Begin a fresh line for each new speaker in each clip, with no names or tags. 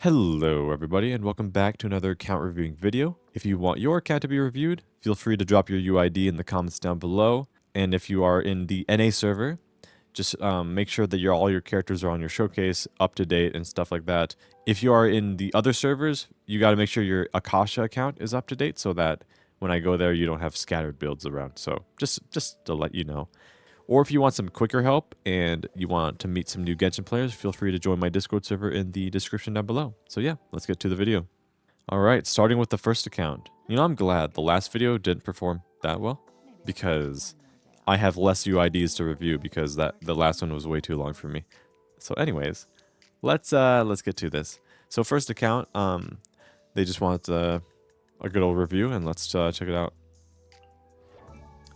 Hello everybody and welcome back to another account reviewing video. If you want your account to be reviewed, feel free to drop your UID in the comments down below. And if you are in the NA server, just make sure that all your characters are on your showcase, up to date and stuff like that. If you are in the other servers, you got to make sure your Akasha account is up to date so that when I go there, you don't have scattered builds around. So just to let you know. Or if you want some quicker help and you want to meet some new Genshin players, feel free to join my Discord server in the description down below. So yeah, let's get to the video. Alright, starting with the first account. I'm glad the last video didn't perform that well because I have less UIDs to review because the last one was way too long for me. So anyways, let's get to this. So first account, they just want a good old review and let's check it out.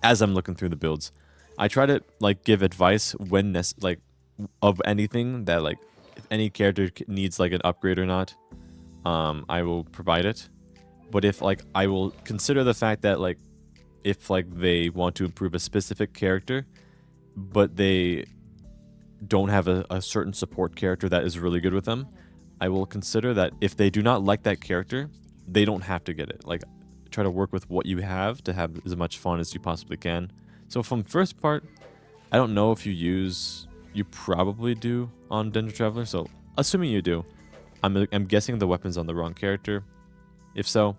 As I'm looking through the builds, I try to give advice when of anything that if any character needs an upgrade or not, I will provide it. But if I will consider the fact that if they want to improve a specific character, but they don't have a certain support character that is really good with them, I will consider that if they do not like that character, they don't have to get it. Try to work with what you have to have as much fun as you possibly can. So from first part, I don't know if you probably do on Trihv Traveler. So assuming you do, I'm guessing the weapon's on the wrong character. If so,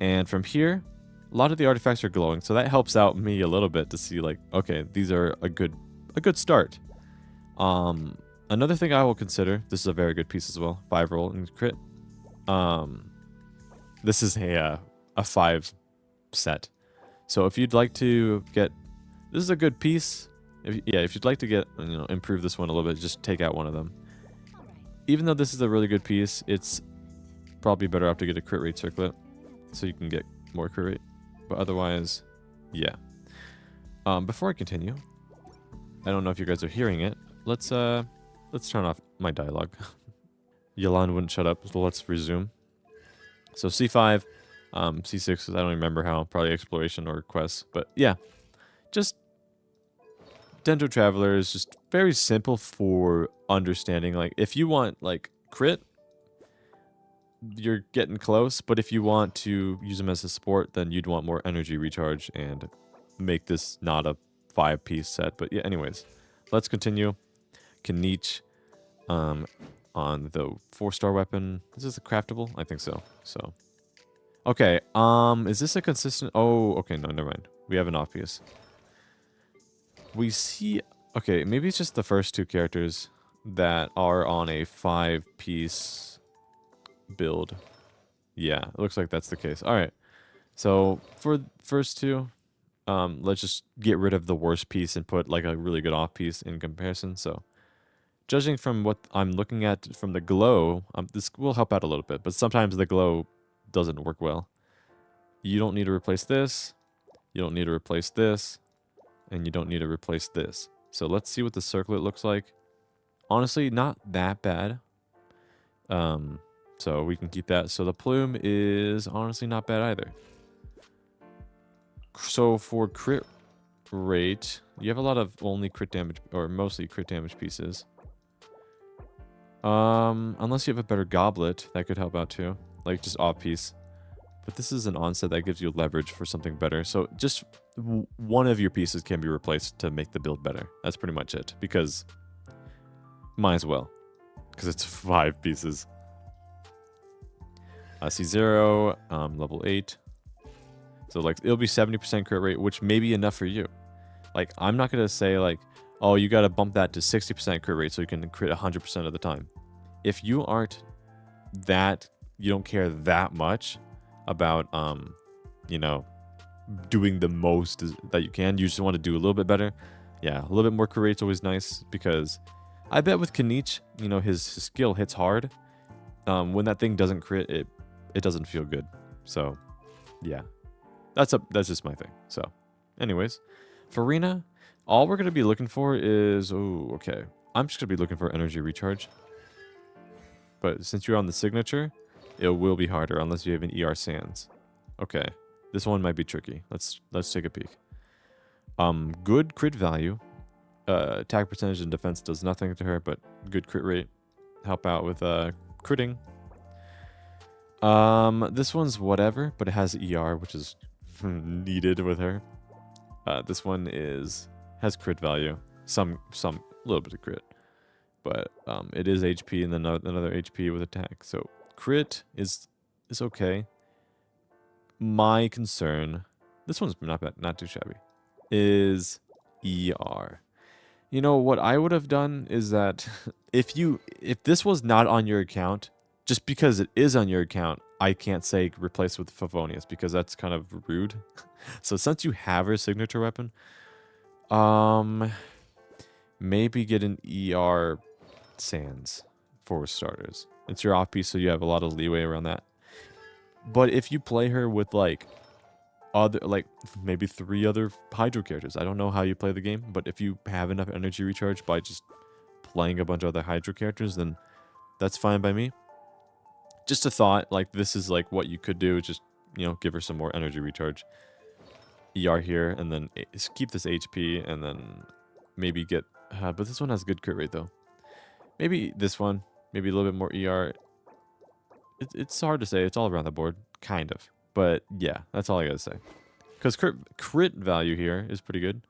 and from here, a lot of the artifacts are glowing, so that helps out me a little bit to see okay, these are a good start. Another thing I will consider, this is a very good piece as well, 5 roll and crit. This is a 5 set. So if you'd like to get, this is a good piece. If you'd like to get, improve this one a little bit, just take out one of them. Even though this is a really good piece, it's probably better off to get a crit rate circlet so you can get more crit rate. But otherwise, yeah. Before I continue, I don't know if you guys are hearing it. Let's turn off my dialogue. Yalan wouldn't shut up, so let's resume. So C5, C6, I don't remember how, probably exploration or quests, but yeah, just Trihv Traveler is just very simple for understanding. If you want crit, you're getting close, but if you want to use them as a support, then you'd want more energy recharge and make this not a 5-piece set. But yeah, anyways, let's continue. Kanich on the 4-star weapon. Is this a craftable? I think so. So okay, is this a consistent? Oh, okay, no, never mind. We have an off piece. We see, okay, maybe it's just the first 2 characters that are on a 5-piece build. Yeah, it looks like that's the case. All right, so for first 2, let's just get rid of the worst piece and put a really good off piece in comparison. So judging from what I'm looking at from the glow, this will help out a little bit, but sometimes the glow doesn't work well. You don't need to replace this. You don't need to replace this. And you don't need to replace this. So let's see what the circlet looks like. Honestly, not that bad. So we can keep that. So the plume is honestly not bad either. So for crit rate, you have a lot of only crit damage, or mostly crit damage pieces. Unless you have a better goblet, that could help out too. Just off piece. But this is an onset that gives you leverage for something better. So just one of your pieces can be replaced to make the build better. That's pretty much it. Because might as well. Because it's 5 pieces. C0, level 8. So it'll be 70% crit rate, which may be enough for you. I'm not going to say oh, you got to bump that to 60% crit rate so you can crit 100% of the time. If you aren't you don't care that much about doing the most that you can, you just want to do a little bit better. Yeah, a little bit more crit rate's always nice, because I bet with Kanich, his skill hits hard. When that thing doesn't crit, it doesn't feel good. So yeah, that's just my thing. So anyways, for Rina, all we're going to be looking for is, oh, okay, I'm just going to be looking for energy recharge. But since you're on the signature, it will be harder unless you have an ER Sands. Okay, this one might be tricky. Let's take a peek. Good crit value. Attack percentage and defense does nothing to her, but good crit rate. Help out with critting. This one's whatever, but it has ER, which is needed with her. This one has crit value, some little bit of crit, but it is HP and then another HP with attack. So crit is okay. My concern, this one's not bad, not too shabby, is ER. You know what I would have done is that if this was not on your account, just because it is on your account, I can't say replace with Favonius because that's kind of rude. So since you have her signature weapon, maybe get an ER Sands for starters. It's your off piece, so you have a lot of leeway around that. But if you play her with like maybe 3 other Hydro characters, I don't know how you play the game, but if you have enough energy recharge by just playing a bunch of other Hydro characters, then that's fine by me. Just a thought, like this is like what you could do, just give her some more energy recharge. ER here, and then keep this HP, and then maybe get. But this one has good crit rate though. Maybe this one, maybe a little bit more ER. It's hard to say. It's all around the board, kind of. But yeah, that's all I gotta say. Because crit value here is pretty good.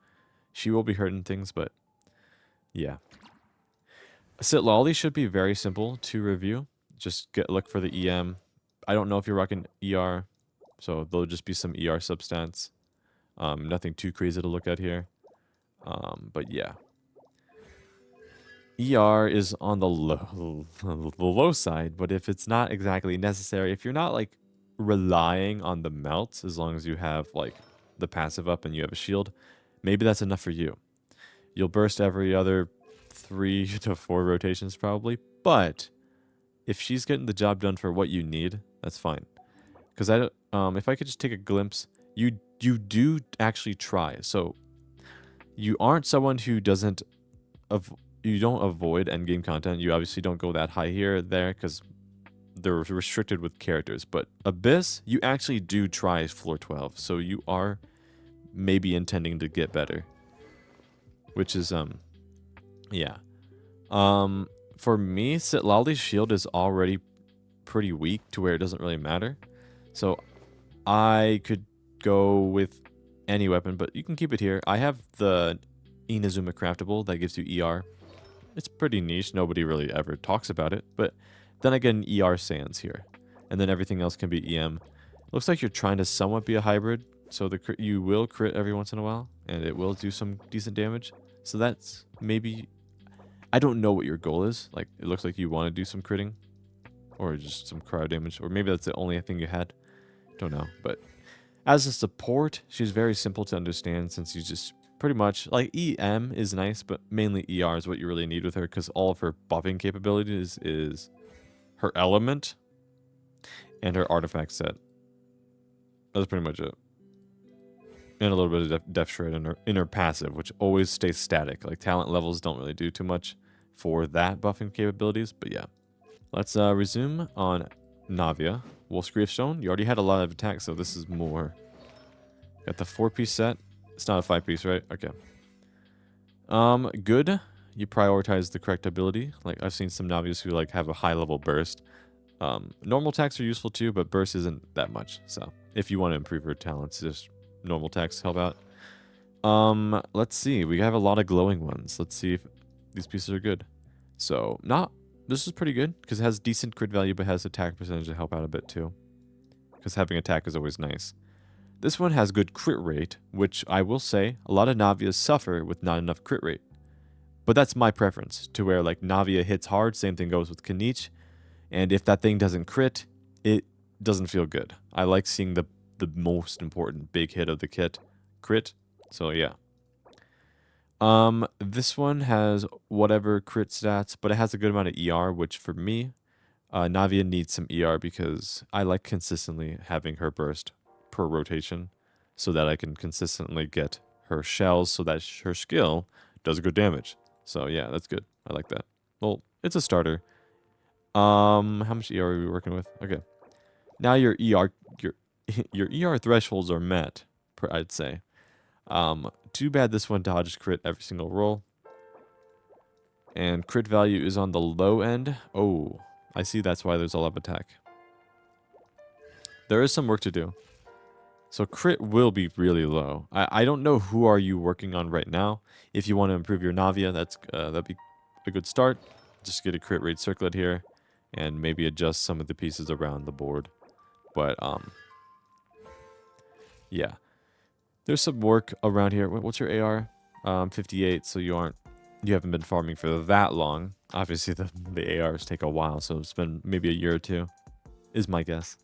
She will be hurting things, but yeah. Sitlali should be very simple to review. Just look for the EM. I don't know if you're rocking ER, so there'll just be some ER substance. Nothing too crazy to look at here. But yeah. ER is on the low side, but if it's not exactly necessary, if you're not like relying on the melts, as long as you have like the passive up and you have a shield, maybe that's enough for you. You'll burst every other 3 to 4 rotations probably, but if she's getting the job done for what you need, that's fine. Because if I could just take a glimpse, you do actually try. So you aren't someone who doesn't you don't avoid endgame content. You obviously don't go that high here or there because they're restricted with characters. But Abyss, you actually do try floor 12. So you are maybe intending to get better. Which is, yeah. For me, Sitlali's shield is already pretty weak to where it doesn't really matter. So I could go with any weapon, but you can keep it here. I have the Inazuma craftable that gives you ER. It's pretty niche. Nobody really ever talks about it. But then I get an ER Sands here. And then everything else can be EM. Looks like you're trying to somewhat be a hybrid. So you will crit every once in a while. And it will do some decent damage. So that's maybe... I don't know what your goal is. Like, it looks like you want to do some critting. Or just some cryo damage. Or maybe that's the only thing you had. Don't know. But as a support, she's very simple to understand since you just... Pretty much, like, EM is nice, but mainly ER is what you really need with her, because all of her buffing capabilities is her element and her artifact set. That's pretty much it. And a little bit of Def Shred in her passive, which always stays static. Like, talent levels don't really do too much for that buffing capabilities, but yeah. Let's resume on Navia. Wolf's Gravestone, you already had a lot of attacks, so this is more. Got the 4-piece set. It's not a 5-piece, right? Okay. Good. You prioritize the correct ability. Like, I've seen some Navias who, like, have a high-level burst. Normal attacks are useful, too, but burst isn't that much. So, if you want to improve your talents, just normal attacks help out. Let's see. We have a lot of glowing ones. Let's see if these pieces are good. So, this is pretty good, because it has decent crit value, but has attack percentage to help out a bit, too. Because having attack is always nice. This one has good crit rate, which I will say, a lot of Navias suffer with not enough crit rate. But that's my preference, to where like Navia hits hard, same thing goes with Kanich, and if that thing doesn't crit, it doesn't feel good. I like seeing the most important big hit of the kit crit, so yeah. This one has whatever crit stats, but it has a good amount of ER, which for me, Navia needs some ER because I like consistently having her burst per rotation so that I can consistently get her shells so that her skill does good damage. So yeah, that's good. I like that. Well, it's a starter. How much ER are we working with? Okay. Now your ER thresholds are met, I'd say. Too bad this one dodges crit every single roll. And crit value is on the low end. Oh, I see that's why there's a lot of attack. There is some work to do. So crit will be really low. I don't know who are you working on right now. If you want to improve your Navia, that'd be a good start. Just get a crit rate circlet here, and maybe adjust some of the pieces around the board. But yeah, there's some work around here. What's your AR? 58. So you haven't been farming for that long. Obviously, the ARs take a while, so it's been maybe a year or two, is my guess.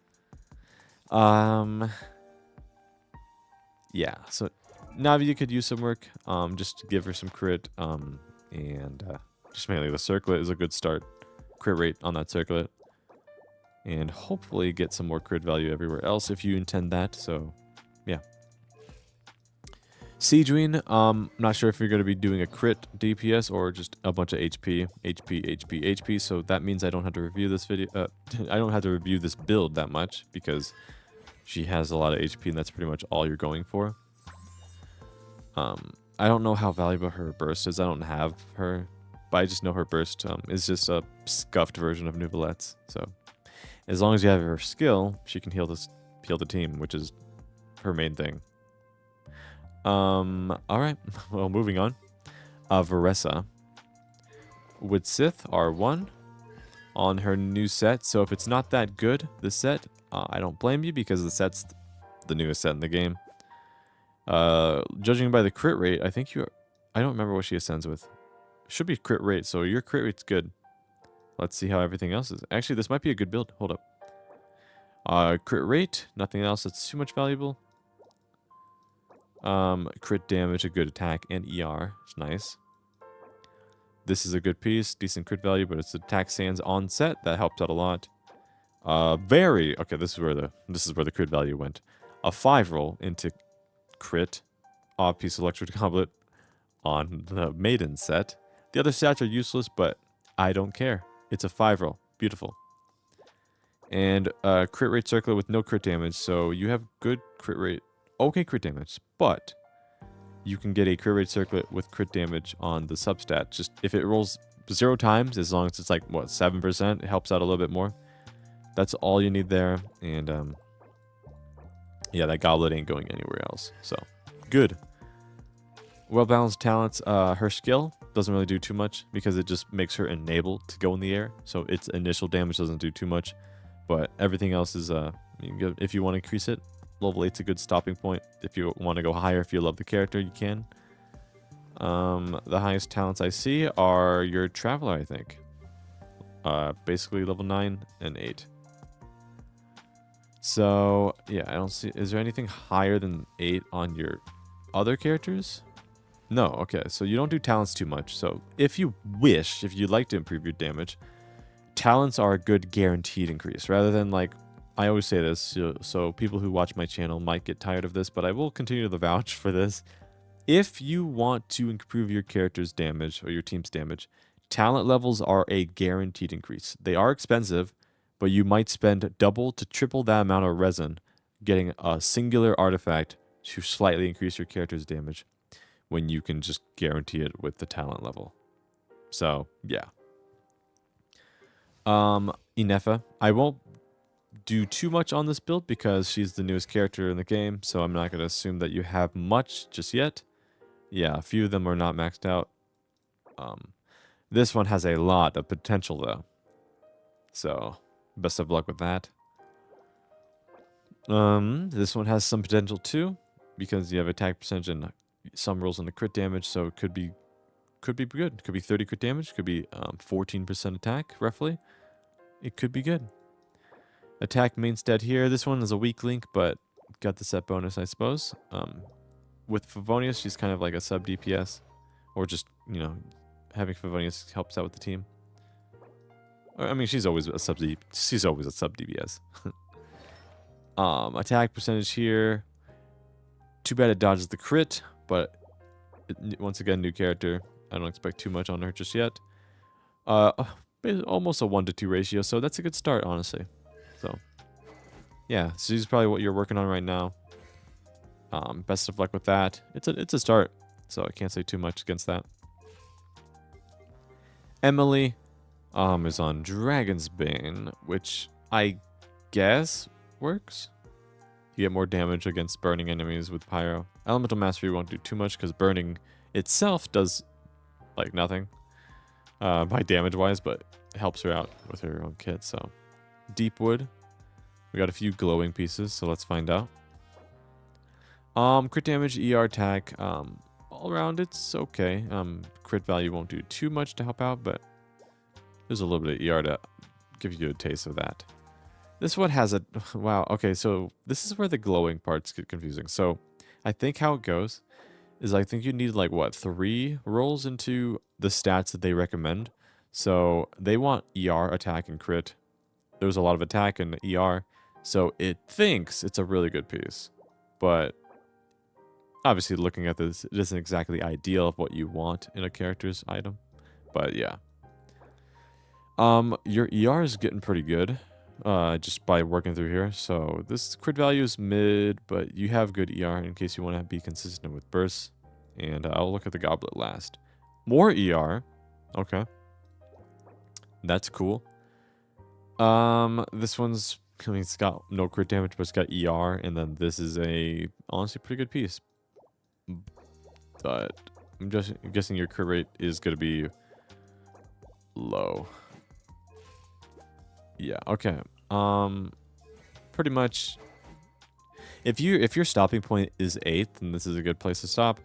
Yeah, so Navi could use some work, just to give her some crit, and just mainly the circlet is a good start. Crit rate on that circlet, and hopefully get some more crit value everywhere else if you intend that. So, yeah. Siegeween, not sure if you're going to be doing a crit DPS or just a bunch of HP, HP. So that means I don't have to review this video. I don't have to review this build that much because she has a lot of HP, and that's pretty much all you're going for. I don't know how valuable her burst is. I don't have her, but I just know her burst is just a scuffed version of Nouvelette's. So as long as you have her skill, she can heal the team, which is her main thing. All right. Well, moving on. Varessa with Sith R1 on her new set. So if it's not that good, this set, I don't blame you because the set's the newest set in the game. Judging by the crit rate, I don't remember what she ascends with. Should be crit rate, so your crit rate's good. Let's see how everything else is. Actually, this might be a good build. Hold up. Crit rate, nothing else that's too much valuable. Crit damage, a good attack, and ER. It's nice. This is a good piece, decent crit value, but it's attack sands on set. That helped out a lot. Okay, this is where the crit value went. A 5 roll into crit, off-piece electric goblet on the maiden set. The other stats are useless, but I don't care. It's a 5 roll. Beautiful. And crit rate circlet with no crit damage, so you have good crit rate. Okay, crit damage, but you can get a crit rate circlet with crit damage on the substat. Just if it rolls 0 times, as long as it's like, what, 7%, it helps out a little bit more. That's all you need there, and yeah, that goblet ain't going anywhere else, so good. Well-balanced talents. Her skill doesn't really do too much because it just makes her enabled to go in the air, so its initial damage doesn't do too much, but everything else is, if you want to increase it, level 8's a good stopping point. If you want to go higher, if you love the character, you can. The highest talents I see are your Traveler, I think. Basically level 9 and 8. So, yeah, I don't see... Is there anything higher than 8 on your other characters? No, okay. So you don't do talents too much. So if you wish, if you'd like to improve your damage, talents are a good guaranteed increase. Rather than, like... I always say this, so people who watch my channel might get tired of this, but I will continue to vouch for this. If you want to improve your character's damage or your team's damage, talent levels are a guaranteed increase. They are expensive, but you might spend double to triple that amount of resin getting a singular artifact to slightly increase your character's damage when you can just guarantee it with the talent level. So, yeah. Inefa, I won't do too much on this build because she's the newest character in the game, so I'm not going to assume that you have much just yet. Yeah, a few of them are not maxed out. This one has a lot of potential, though. So, best of luck with that. This one has some potential, too, because you have attack percentage and some rolls on the crit damage, so it could be good. It could be 30 crit damage, could be 14% attack, roughly. It could be good. Attack main stat here. This one is a weak link, but got the set bonus, I suppose. With Favonius, she's kind of like a sub DPS, or just, you know, having Favonius helps out with the team. I mean, she's always a sub DPS. Attack percentage here. Too bad it dodges the crit, but once again, new character. I don't expect too much on her just yet. Almost a 1-to-2 ratio, so that's a good start, honestly. So, yeah, so this is probably what you're working on right now. Best of luck with that. It's a start, so I can't say too much against that. Emily is on Dragon's Bane, which I guess works. You get more damage against burning enemies with Pyro. Elemental Mastery won't do too much because burning itself does like nothing by damage wise, but it helps her out with her own kit. So Deep Wood. We got a few glowing pieces, so let's find out. Crit damage, ER attack, all around it's okay. Crit value won't do too much to help out, but there's a little bit of ER to give you a taste of that. This one has a, wow, okay, so this is where the glowing parts get confusing. So I think how it goes is I think you need like, what, 3 rolls into the stats that they recommend. So they want ER, attack, and crit. There's a lot of attack in ER, so it thinks it's a really good piece. But obviously looking at this, it isn't exactly ideal of what you want in a character's item. But yeah. Your ER is getting pretty good. Just by working through here. So this crit value is mid, but you have good ER in case you want to be consistent with bursts. And I'll look at the goblet last. More ER. Okay. That's cool. This one's, I mean, it's got no crit damage, but it's got ER. And then this is a, honestly, pretty good piece. But I'm just guessing your crit rate is going to be low. Yeah, okay. Pretty much if your stopping point is 8th, then this is a good place to stop.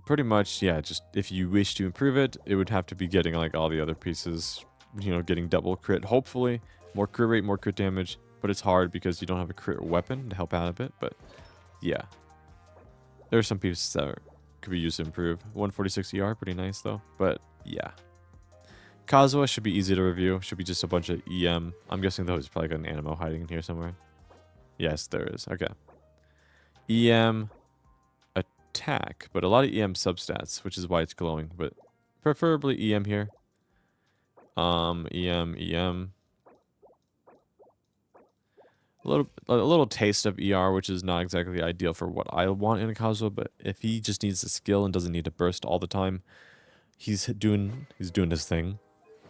Pretty much, yeah, just if you wish to improve it, it would have to be getting like all the other pieces, you know, getting double crit, hopefully, more crit rate, more crit damage, but it's hard because you don't have a crit weapon to help out a bit, but yeah. There are some pieces that could be used to improve. 146 ER, pretty nice though, but yeah. Kazuha should be easy to review. Should be just a bunch of EM. I'm guessing though there's probably got an Animo hiding in here somewhere. Yes, there is. Okay. EM attack, but a lot of EM substats, which is why it's glowing, but preferably EM here. EM. A little taste of ER, which is not exactly ideal for what I want in a Kazuha, but if he just needs the skill and doesn't need to burst all the time, he's doing his thing.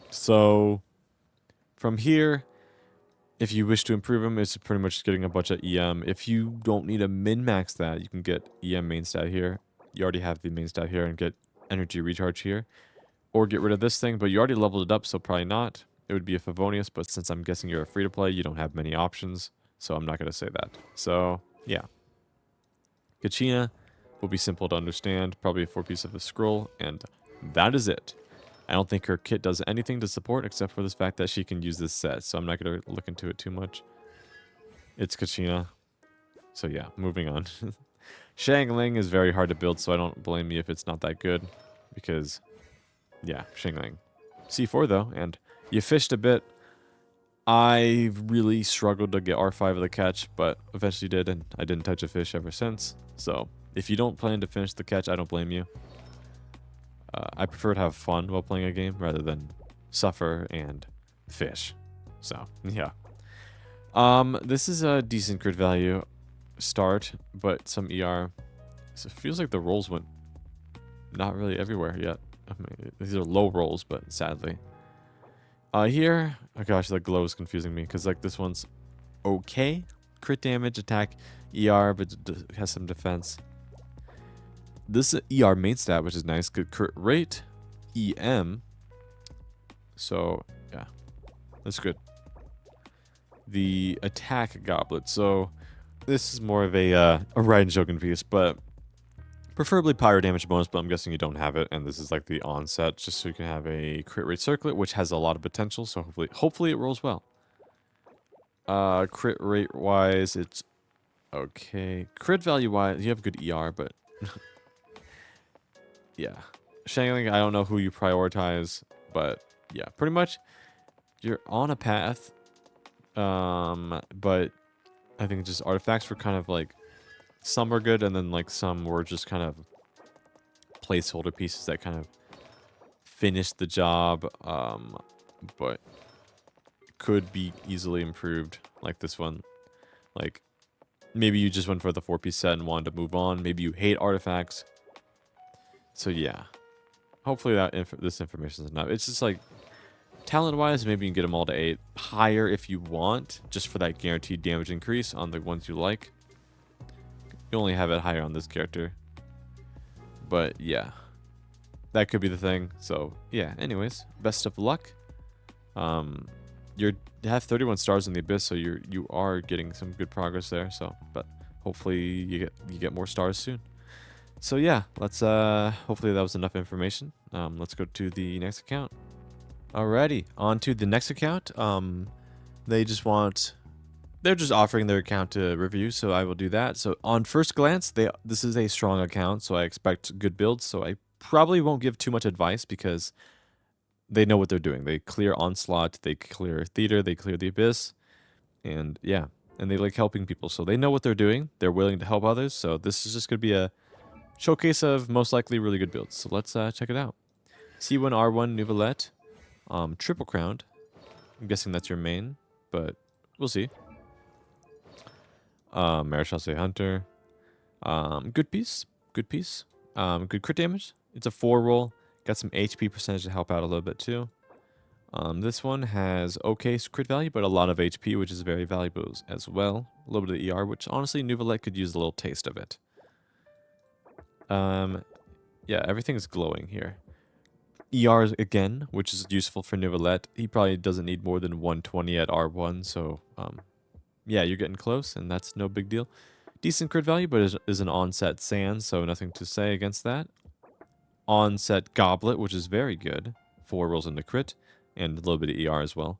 So from here, if you wish to improve him, it's pretty much getting a bunch of EM. If you don't need to min-max that, you can get EM main stat here. You already have the main stat here and get energy recharge here. Or get rid of this thing, but you already leveled it up, so probably not. It would be a Favonius, but since I'm guessing you're a free-to-play, you don't have many options. So I'm not going to say that. So, yeah. Kachina will be simple to understand. Probably a 4-piece of the scroll, and that is it. I don't think her kit does anything to support except for this fact that she can use this set, so I'm not going to look into it too much. It's Kachina. So yeah, moving on. Shangling is very hard to build, so I don't blame you if it's not that good. Because, yeah, Shangling. C4 though, and you fished a bit. I really struggled to get R5 of the catch, but eventually did, and I didn't touch a fish ever since. So, if you don't plan to finish the catch, I don't blame you. I prefer to have fun while playing a game rather than suffer and fish. So, yeah. This is a decent crit value start, but some ER. So it feels like the rolls went not really everywhere yet. I mean, these are low rolls, but sadly. Here, oh gosh, the glow is confusing me because like this one's okay. Crit damage, attack, ER, but it has some defense. This is ER main stat, which is nice. Good crit rate, EM. So yeah, that's good. The attack goblet. So this is more of a Raiden Shogun piece, but preferably pyro damage bonus, but I'm guessing you don't have it, and this is like the onset, just so you can have a crit rate circlet, which has a lot of potential, so hopefully it rolls well. Crit rate wise, it's okay. Crit value wise, you have good ER, but yeah. Shangling, I don't know who you prioritize, but yeah, pretty much you're on a path. But I think just artifacts were kind of like, some were good, and then like some were just kind of placeholder pieces that kind of finished the job, but could be easily improved, like this one. Like, maybe you just went for the 4-piece set and wanted to move on. Maybe you hate artifacts. So yeah, hopefully that this information is enough. It's just like, talent-wise, maybe you can get them all to 8. higher if you want, just for that guaranteed damage increase on the ones you like. You only have it higher on this character. But yeah, that could be the thing. So yeah, anyways, best of luck. You have 31 stars in the Abyss, so you are getting some good progress there. So, but hopefully you get more stars soon. So yeah, let's hopefully that was enough information. Let's go to the next account. Alrighty, on to the next account. They're just offering their account to review, so I will do that. So on first glance, this is a strong account, so I expect good builds. So I probably won't give too much advice because they know what they're doing. They clear Onslaught, they clear Theater, they clear the Abyss, and yeah, and they like helping people. So they know what they're doing. They're willing to help others. So this is just gonna be a showcase of most likely really good builds. So let's check it out. C1 R1 Nouvellette, triple crowned. I'm guessing that's your main, but we'll see. Maréchal Hunter. Good piece. Good piece. Good crit damage. It's a 4 roll. Got some HP percentage to help out a little bit too. This one has okay crit value, but a lot of HP, which is very valuable as well. A little bit of ER, which honestly Nouvellette could use a little taste of it. Yeah, everything's glowing here. ER again, which is useful for Nouvellette. He probably doesn't need more than 120 at R1, so yeah, you're getting close, and that's no big deal. Decent crit value, but is an onset sand, so nothing to say against that. Onset goblet, which is very good. 4 rolls into crit, and a little bit of ER as well.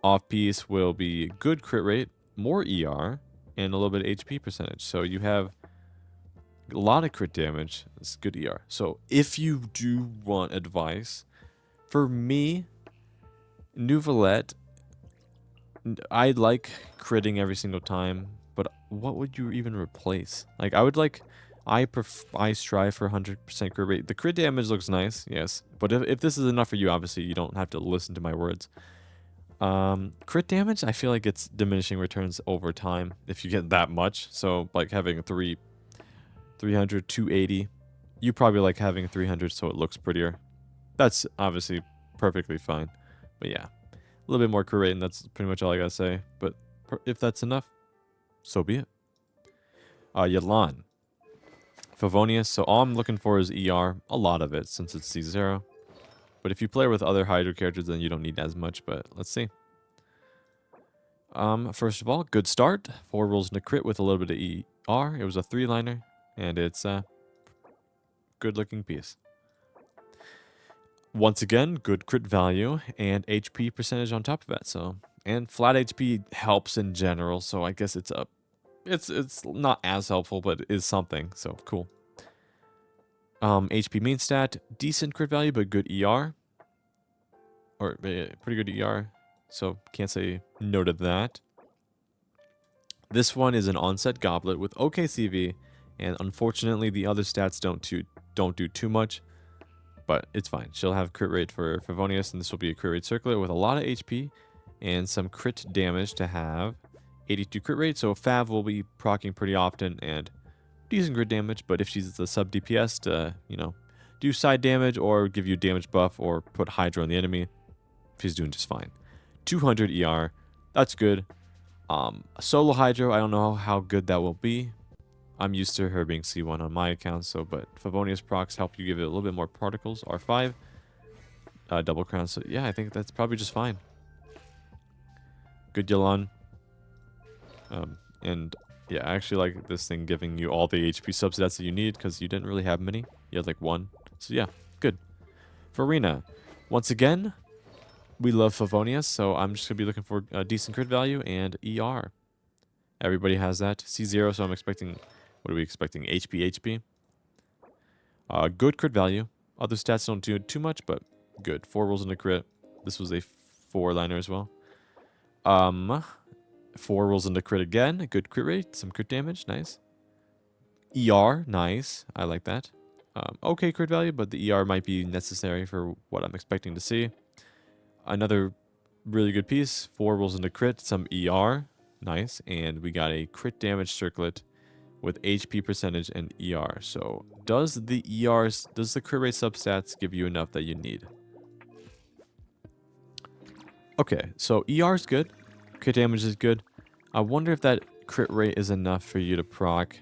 Off piece will be good crit rate, more ER, and a little bit of HP percentage. So you have a lot of crit damage. It's good ER. So if you do want advice, for me, Nouvellette, I like critting every single time, but what would you even replace? Like, I strive for 100% crit rate. The crit damage looks nice, yes, but if this is enough for you, obviously you don't have to listen to my words. Crit damage, I feel like it's diminishing returns over time if you get that much. So like having 300, 280, you probably like having 300 so it looks prettier. That's obviously perfectly fine, but yeah. A little bit more crit rate, and that's pretty much all I gotta say. But if that's enough, so be it. Yelan. Favonius. So all I'm looking for is ER. A lot of it, since it's C0. But if you play with other Hydra characters, then you don't need as much. But let's see. First of all, good start. 4 rolls into crit with a little bit of ER. It was a 3-liner, and it's a good-looking piece. Once again, good crit value and HP percentage on top of that. So, and flat HP helps in general. So I guess it's not as helpful, but it is something. So cool. HP main stat, decent crit value, but good ER, or pretty good ER. So can't say no to that. This one is an onset goblet with okay CV, and unfortunately the other stats don't do too much. But it's fine. She'll have crit rate for Favonius, and this will be a crit rate circlet with a lot of HP and some crit damage to have 82 crit rate. So Fav will be proccing pretty often and decent crit damage. But if she's the sub DPS to, do side damage or give you damage buff or put Hydra on the enemy, she's doing just fine. 200 ER, that's good. Solo Hydra, I don't know how good that will be. I'm used to her being C1 on my account, but Favonius procs help you give it a little bit more particles. R5, double crown. So yeah, I think that's probably just fine. Good Yelan. And yeah, I actually like this thing giving you all the HP substats that you need because you didn't really have many. You had like 1. So yeah, good. Farina, once again, we love Favonius, so I'm just going to be looking for a decent crit value and ER. Everybody has that. C0, so I'm expecting... What are we expecting? HP. Good crit value. Other stats don't do too much, but good. 4 rolls into crit. This was a 4-liner as well. 4 rolls into crit again. Good crit rate. Some crit damage. Nice. ER. Nice. I like that. Okay crit value, but the ER might be necessary for what I'm expecting to see. Another really good piece. 4 rolls into crit. Some ER. Nice. And we got a crit damage circlet with HP percentage and ER. So does the crit rate substats give you enough that you need? Okay, so ER is good. Crit damage is good. I wonder if that crit rate is enough for you to proc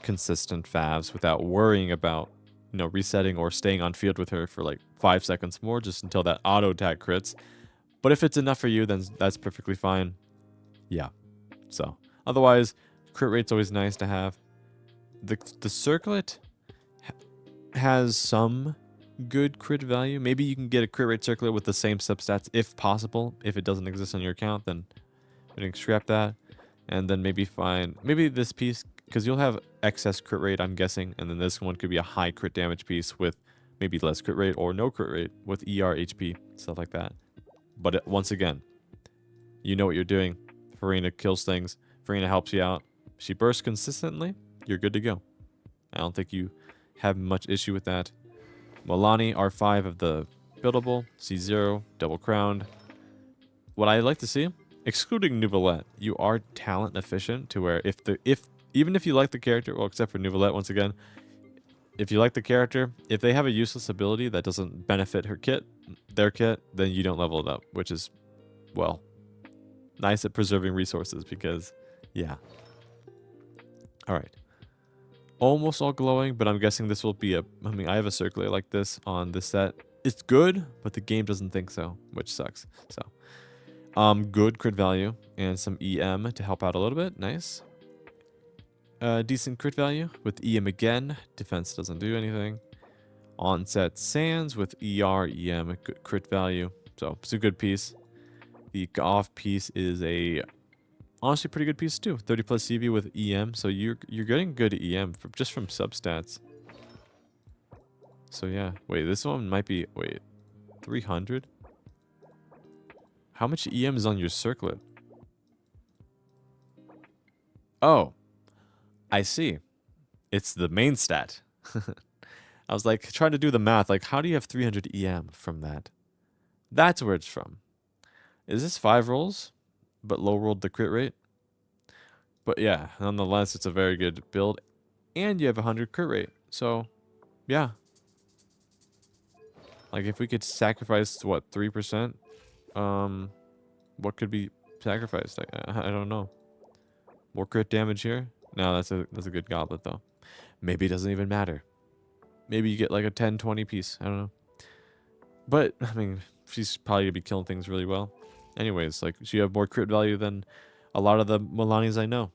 consistent favs without worrying about, you know, resetting or staying on field with her for like 5 seconds more just until that auto attack crits. But if it's enough for you, then that's perfectly fine. Yeah. So, otherwise, crit rate's always nice to have. The circlet has some good crit value. Maybe you can get a crit rate circlet with the same substats if possible. If it doesn't exist on your account, then we can scrap that. And then maybe find, maybe this piece, because you'll have excess crit rate, I'm guessing. And then this one could be a high crit damage piece with maybe less crit rate or no crit rate with ER, HP, stuff like that. But once again, you know what you're doing. Farina kills things. Farina helps you out. She bursts consistently. You're good to go. I don't think you have much issue with that. Milani, R5 of the buildable. C0, double crowned. What I like to see, excluding Nouvelette, you are talent efficient to where even if you like the character, well, except for Nouvelette once again, if you like the character, if they have a useless ability that doesn't benefit their kit, then you don't level it up, which is, well, nice at preserving resources because, yeah. All right. Almost all glowing, but I'm guessing this will be I mean, I have a circulator like this on this set. It's good, but the game doesn't think so, which sucks. So, good crit value and some EM to help out a little bit. Nice. Decent crit value with EM again. Defense doesn't do anything. Onset Sands with ER, EM, good crit value. So, it's a good piece. The off piece is a honestly pretty good piece too. 30 plus CV with EM. So you're getting good EM just from substats. So yeah. Wait, this one might be 300? How much EM is on your circlet? Oh, I see. It's the main stat. I was like trying to do the math. Like, how do you have 300 EM from that? That's where it's from. Is this 5 rolls, but low rolled the crit rate? But yeah, nonetheless, it's a very good build. And you have 100 crit rate. So, yeah. Like, if we could sacrifice, what, 3%? What could be sacrificed? I don't know. More crit damage here? No, that's a good goblet, though. Maybe it doesn't even matter. Maybe you get, like, a 10, 20 piece. I don't know. But, I mean, she's probably going to be killing things really well. Anyways, like, she have more crit value than a lot of the Milanis I know.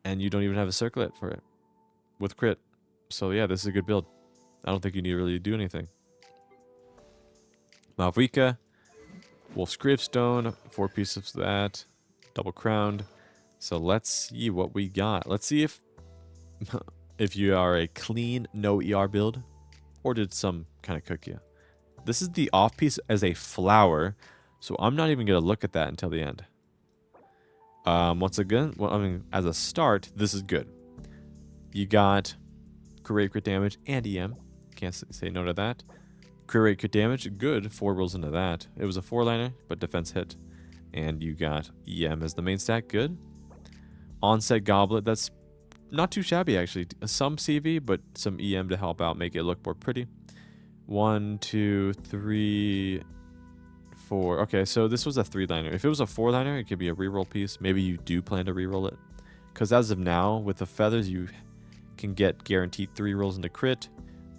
And you don't even have a circlet for it with crit. So, yeah, this is a good build. I don't think you need to really do anything. Malvika, Wolf's Gravestone, 4 pieces of that, double crowned. So let's see what we got. Let's see if if you are a clean no ER build or did some kind of cook you. This is the off piece as a flower, so I'm not even gonna look at that until the end. Once again, well, I mean, as a start, this is good. You got crit damage and EM. Can't say no to that. Crit rate, crit damage, good. 4 rolls into that. It was a 4-liner, but defense hit. And you got EM as the main stat, good. Onset Goblet, that's not too shabby actually. Some CV, but some EM to help out, make it look more pretty. 1, 2, 3, 4. Okay, so this was a 3-liner. If it was a 4-liner, it could be a reroll piece. Maybe you do plan to reroll it. Because as of now, with the feathers, you can get guaranteed 3 rolls into crit.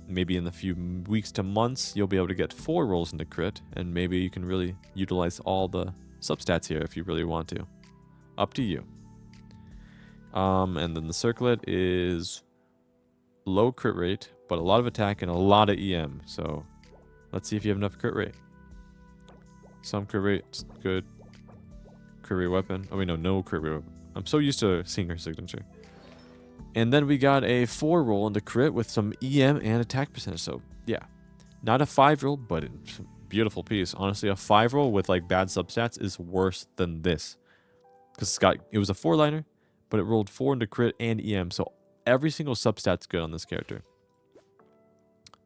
Maybe in the few weeks to months, you'll be able to get 4 rolls into crit, and maybe you can really utilize all the substats here if you really want to. Up to you. And then the circlet is low crit rate, but a lot of attack and a lot of EM. So let's see if you have enough crit rate. Some crit rate, good. Crit rate weapon. Oh, wait, no crit rate weapon. I'm so used to seeing her signature. And then we got a 4 roll into crit with some EM and attack percentage. So, yeah. Not a 5 roll, but it's a beautiful piece. Honestly, a 5 roll with like bad substats is worse than this. Because it was a 4-liner, but it rolled 4 into crit and EM. So every single substat's good on this character.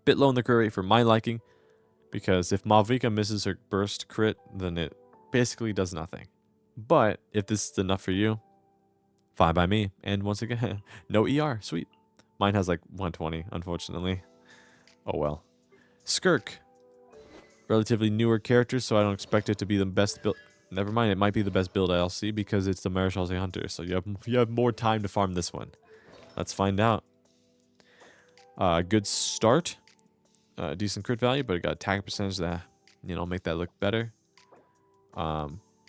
Bit low in the crit rate for my liking. Because if Malvika misses her burst crit, then it basically does nothing. But if this is enough for you, fine by me. And once again, no ER. Sweet. Mine has like 120, unfortunately. Oh well. Skirk. relatively newer character, so I don't expect it to be the best build. Never mind, it might be the best build I'll see because it's the Maréchal Hunter, so you have more time to farm this one. Let's find out. Good start. Decent crit value, but it got attack percentage that, make that look better.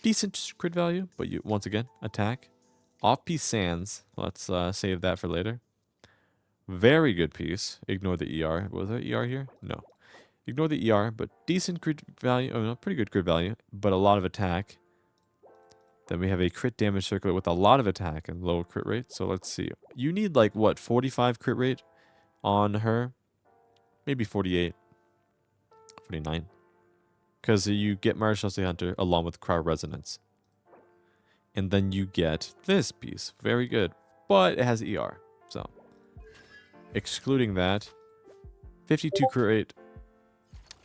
Decent crit value, but once again, attack. Off-piece sands. Let's save that for later. Very good piece. Ignore the ER. Was there ER here? No. Ignore the ER, but decent crit value. Oh, no, pretty good crit value, but a lot of attack. Then we have a crit damage circlet with a lot of attack and low crit rate. So let's see. You need like, what, 45 crit rate on her? Maybe 48. 49. Because you get Maréchal Hunter along with Cryo Resonance. And then you get this piece. Very good. But it has ER. So, excluding that, 52 crit rate.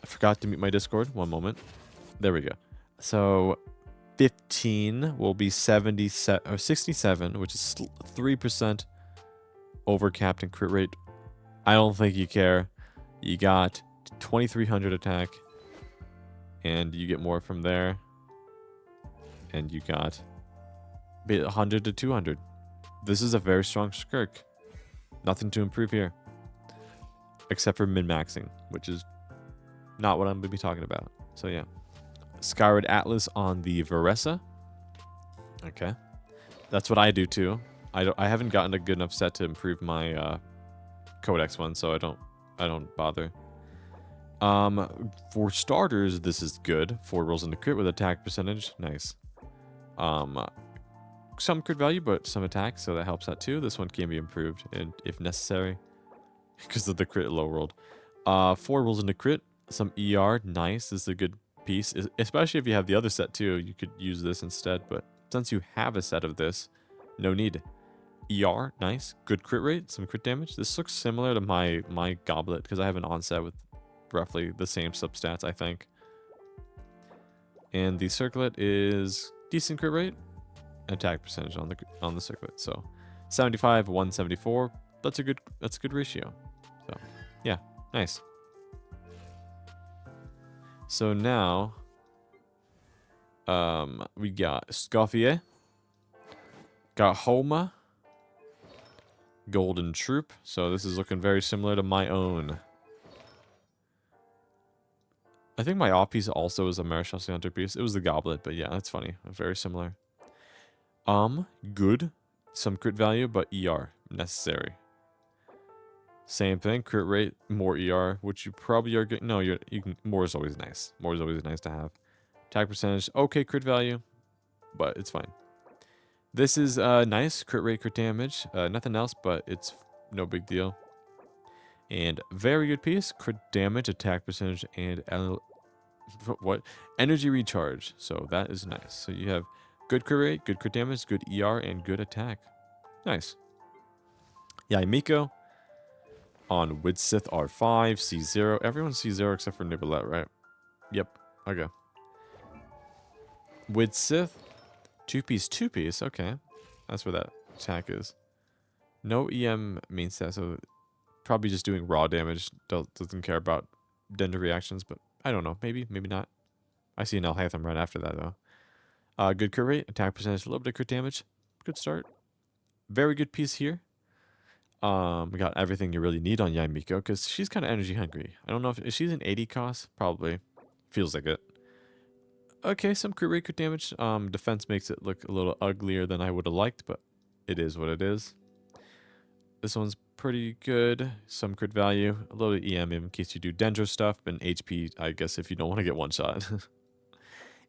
I forgot to mute my Discord. One moment. There we go. So, 15 will be 77 or 67, which is 3% overcapped in crit rate. I don't think you care. You got 2300 attack, and you get more from there. And you got 100 to 200. This is a very strong Skirk. Nothing to improve here, except for min-maxing, which is not what I'm going to be talking about. So yeah. Skyward Atlas on the Veresa. Okay. That's what I do too. I haven't gotten a good enough set to improve my Codex one, so I don't bother. For starters, this is good. 4 rolls into crit with attack percentage. Nice. Some crit value, but some attack, so that helps out too. This one can be improved and if necessary, because of the crit low rolled. 4 rolls into crit. Some ER. Nice. This is a good piece, especially if you have the other set too. You could use this instead, but since you have a set of this, no need. ER, nice. Good crit rate, some crit damage. This looks similar to my goblet because I have an onset with roughly the same substats, I think. And the circlet is decent crit rate, attack percentage on the circlet. So 75, 174. That's a good ratio. So yeah, nice. So now, we got Scoffier, got Homa, Golden Troop. So this is looking very similar to my own. I think my off piece also is a Maréchal Hunter piece. It was the Goblet, but yeah, that's funny. Very similar. Good. Some crit value, but ER necessary. Same thing, crit rate, more ER, which you probably are getting. No, you can. More is always nice. More is always nice to have. Attack percentage, okay, crit value, but it's fine. This is nice, crit rate, crit damage. Nothing else, but it's no big deal. And very good piece, crit damage, attack percentage, and energy recharge. So that is nice. So you have good crit rate, good crit damage, good ER, and good attack. Nice. Yaimiko. On Widsith R5, C0. Everyone's C0 except for Nicolette, right? Yep. Okay. Widsith. 2-piece, 2-piece. Okay. That's where that attack is. No EM means that, so probably just doing raw damage. Doesn't care about Dendra reactions, but I don't know. Maybe, maybe not. I see an Alhaitham right after that, though. Good crit rate. Attack percentage. A little bit of crit damage. Good start. Very good piece here. We got everything you really need on Yaimiko because she's kind of energy hungry. I don't know if she's an 80 cost. Probably. Feels like it. Okay, some crit rate, crit damage. Defense makes it look a little uglier than I would have liked, but it is what it is. This one's pretty good. Some crit value. A little EM in case you do Dendro stuff, and HP, I guess, if you don't want to get one shot.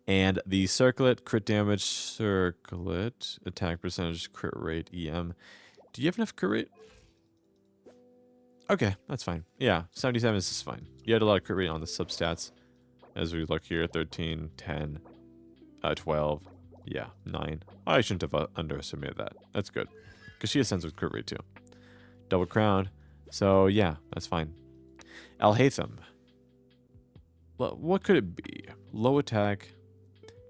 And the circlet, crit damage, circlet, attack percentage, crit rate, EM. Do you have enough crit rate? Okay, that's fine. Yeah, 77 is just fine. You had a lot of crit rate on the substats. As we look here, 13, 10, 12, yeah, 9. I shouldn't have underestimated that. That's good. Because she ascends with crit rate too. Double crown. So yeah, that's fine. Alhaitham. What could it be? Low attack.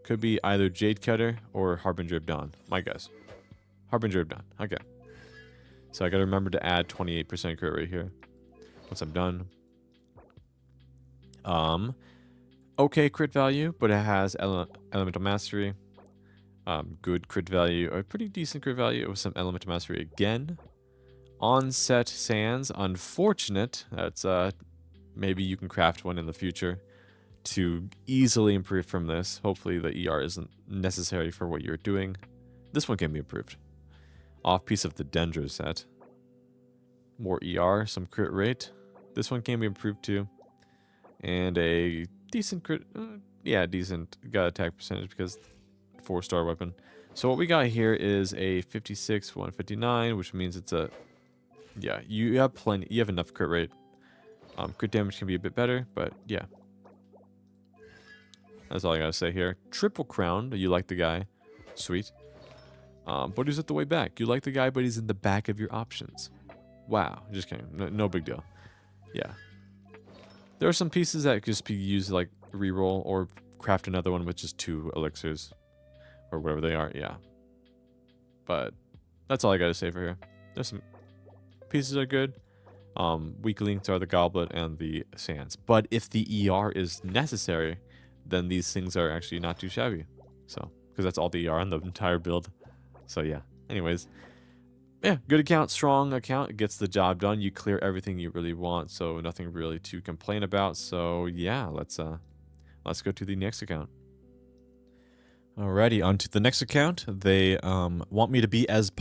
Could be either Jade Cutter or Harbinger of Dawn. My guess. Harbinger of Dawn. Okay. So I gotta remember to add 28% crit rate here. Once I'm done. Okay crit value, but it has elemental mastery. Good crit value, a pretty decent crit value with some elemental mastery again. Onset sands, unfortunate. That's maybe you can craft one in the future to easily improve from this. Hopefully the ER isn't necessary for what you're doing. This one can be improved. Off piece of the Dendro set. More ER, some crit rate. This one can be improved too. And a decent crit, yeah, decent got attack percentage because 4-star weapon. So what we got here is a 56, 159, which means it's a, yeah, you have plenty, you have enough crit rate. Crit damage can be a bit better, but yeah. That's all I gotta say here. Triple crown, you like the guy. Sweet. But he's at the way back. You like the guy, but he's in the back of your options. Wow, just kidding. No big deal. Yeah. There are some pieces that could just be used like reroll or craft another one with just 2 elixirs. Or whatever they are, yeah. But that's all I gotta say for here. There's some pieces are good. Weak links are the goblet and the sands. But if the ER is necessary, then these things are actually not too shabby. So, because that's all the ER on the entire build. So yeah. Anyways, yeah, good account, strong account. It gets the job done. You clear everything you really want, so nothing really to complain about. So yeah, let's go to the next account. Alrighty, on to the next account. They want me to be as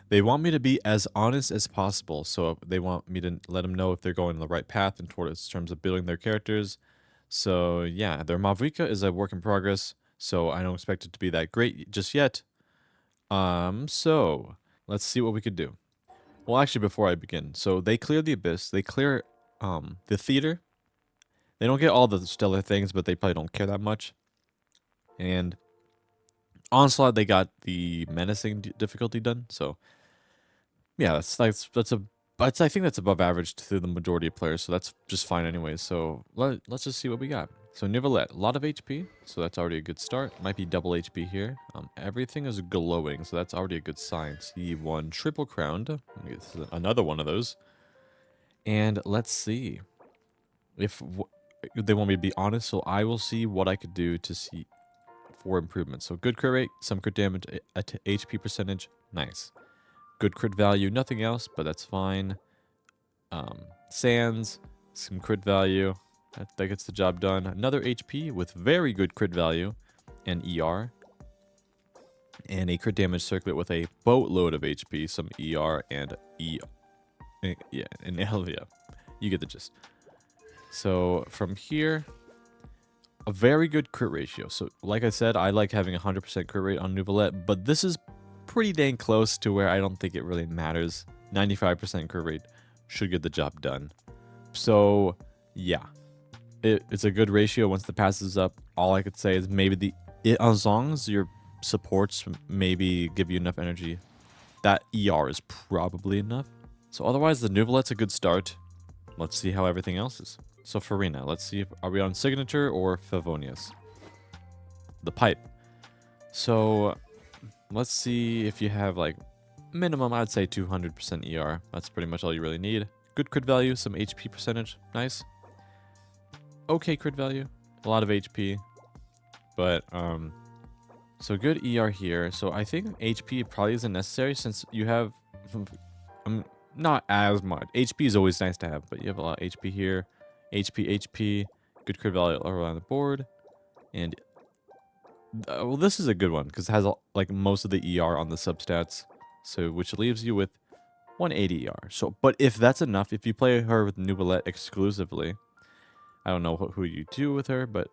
they want me to be as honest as possible. So they want me to let them know if they're going the right path in terms of building their characters. So yeah, their Mavrika is a work in progress. So I don't expect it to be that great just yet. So let's see what we could do. Well, actually, before I begin, so they clear the abyss. They clear the theater. They don't get all the stellar things, but they probably don't care that much. And Onslaught, they got the menacing difficulty done. So yeah, I think that's above average to the majority of players. So that's just fine anyways. So let's just see what we got. So Nivelette, a lot of HP, so that's already a good start. Might be double HP here. Everything is glowing, so that's already a good sign. C1 triple crowned. This is another one of those. And let's see if they want me to be honest. So I will see what I could do to see for improvements. So good crit rate, some crit damage, HP percentage, nice. Good crit value, nothing else, but that's fine. Sands, some crit value. That gets the job done. Another HP with very good crit value and ER. And a crit damage circlet with a boatload of HP, some ER and yeah, and yeah. You get the gist. So from here, a very good crit ratio. So like I said, I like having 100% crit rate on Nivelette, but this is pretty dang close to where I don't think it really matters. 95% crit rate should get the job done. So yeah. It's a good ratio once the pass is up. All I could say is maybe as long as your supports maybe give you enough energy, that ER is probably enough. So otherwise, the Nuvelette's a good start. Let's see how everything else is. So Farina, let's see are we on Signature or Favonius? The pipe. So let's see if you have like minimum, I'd say 200% ER. That's pretty much all you really need. Good crit value, some HP percentage, nice. Okay crit value, a lot of HP, but so good ER here. So I think HP probably isn't necessary since you have not as much. HP is always nice to have, but you have a lot of HP here. HP, good crit value all around the board, and well, this is a good one because it has like most of the ER on the substats, so which leaves you with 180 ER. So, but if that's enough, if you play her with Nuvelette exclusively. I don't know who you do with her, but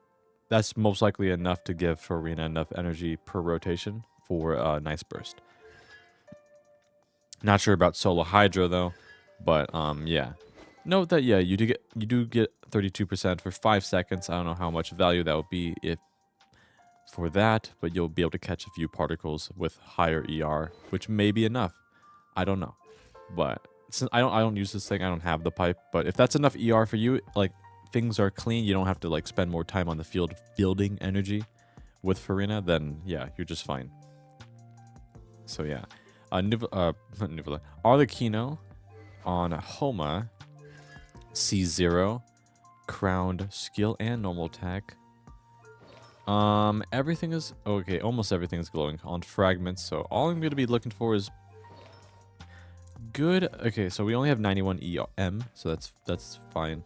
that's most likely enough to give Farina enough energy per rotation for a nice burst. Not sure about Solo Hydra though, but yeah. Note that yeah, you do get 32% for 5 seconds. I don't know how much value that would be if for that, but you'll be able to catch a few particles with higher ER, which may be enough. I don't know, but since I don't use this thing, I don't have the pipe. But if that's enough ER for you, like. Things are clean, you don't have to like spend more time on the field building energy with Farina, then yeah, you're just fine. So yeah. Arlecchino on Homa, C0. crowned skill and normal attack. Everything is okay. Almost everything is glowing on fragments. So all I'm gonna be looking for is good. Okay, so we only have 91 EM, so that's fine.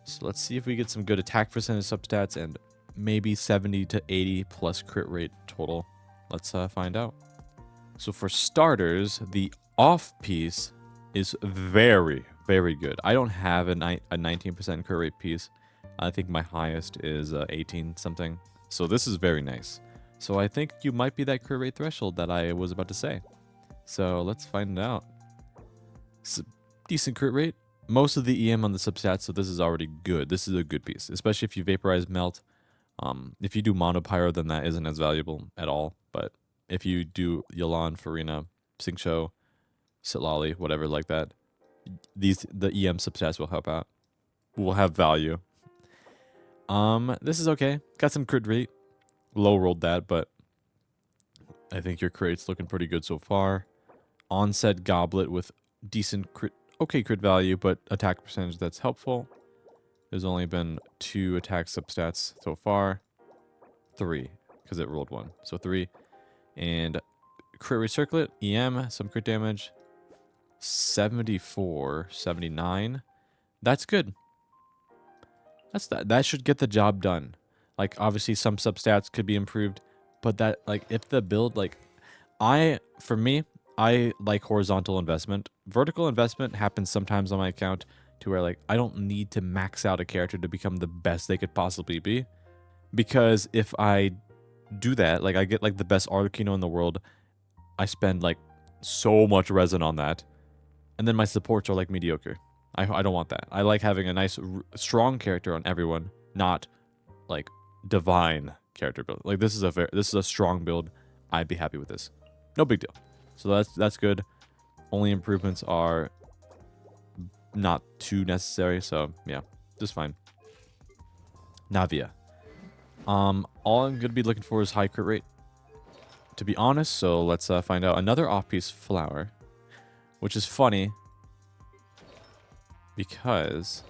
So let's see if we get some good attack percentage substats and maybe 70 to 80 plus crit rate total. Let's find out. So for starters, the off piece is very, very good. I don't have a 19% crit rate piece. I think my highest is 18 something. So this is very nice. So I think you might be that crit rate threshold that I was about to say. So let's find out. It's a decent crit rate. Most of the EM on the substats, so this is already good. This is a good piece, especially if you vaporize melt. If you do monopyro, then that isn't as valuable at all. But if you do Yalan, Farina, Singcho, Sitlali, whatever like that, the EM substats will help out. Will have value. This is okay. Got some crit rate. Low rolled that, but I think your crit's looking pretty good so far. Onset Goblet with decent crit, okay crit value, but attack percentage that's helpful. There's only been 2 attack substats so far. 3, because it rolled 1. So 3. And crit rate circlet, EM, some crit damage. 74, 79. That's good. That should get the job done. Like, obviously some substats could be improved, but that, like, if the build, like, for me, I like horizontal investment. Vertical investment happens sometimes on my account to where, like, I don't need to max out a character to become the best they could possibly be. Because if I do that, like, I get, like, the best Arlecchino in the world, I spend, like, so much resin on that. And then my supports are, like, mediocre. I don't want that. I like having a nice, strong character on everyone, not, like, divine character build. Like, this is a strong build. I'd be happy with this. No big deal. So that's good. Only improvements are not too necessary, so yeah, just fine. Navia. All I'm gonna be looking for is high crit rate, to be honest. So let's find out. Another off-piece flower, which is funny because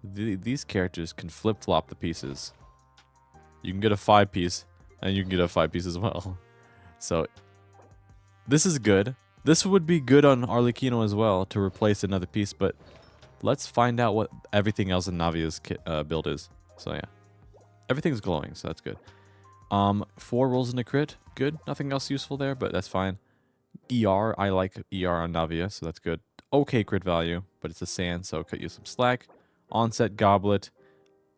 these characters can flip-flop the pieces. You can get a 5-piece, and you can get a 5-piece as well. So this is good. This would be good on Arlecchino as well to replace another piece, but let's find out what everything else in Navia's build is. So yeah, everything's glowing, so that's good. 4 rolls in a crit, good. Nothing else useful there, but that's fine. ER, I like ER on Navia, so that's good. Okay crit value, but it's a sand, so cut you some slack. Onset Goblet,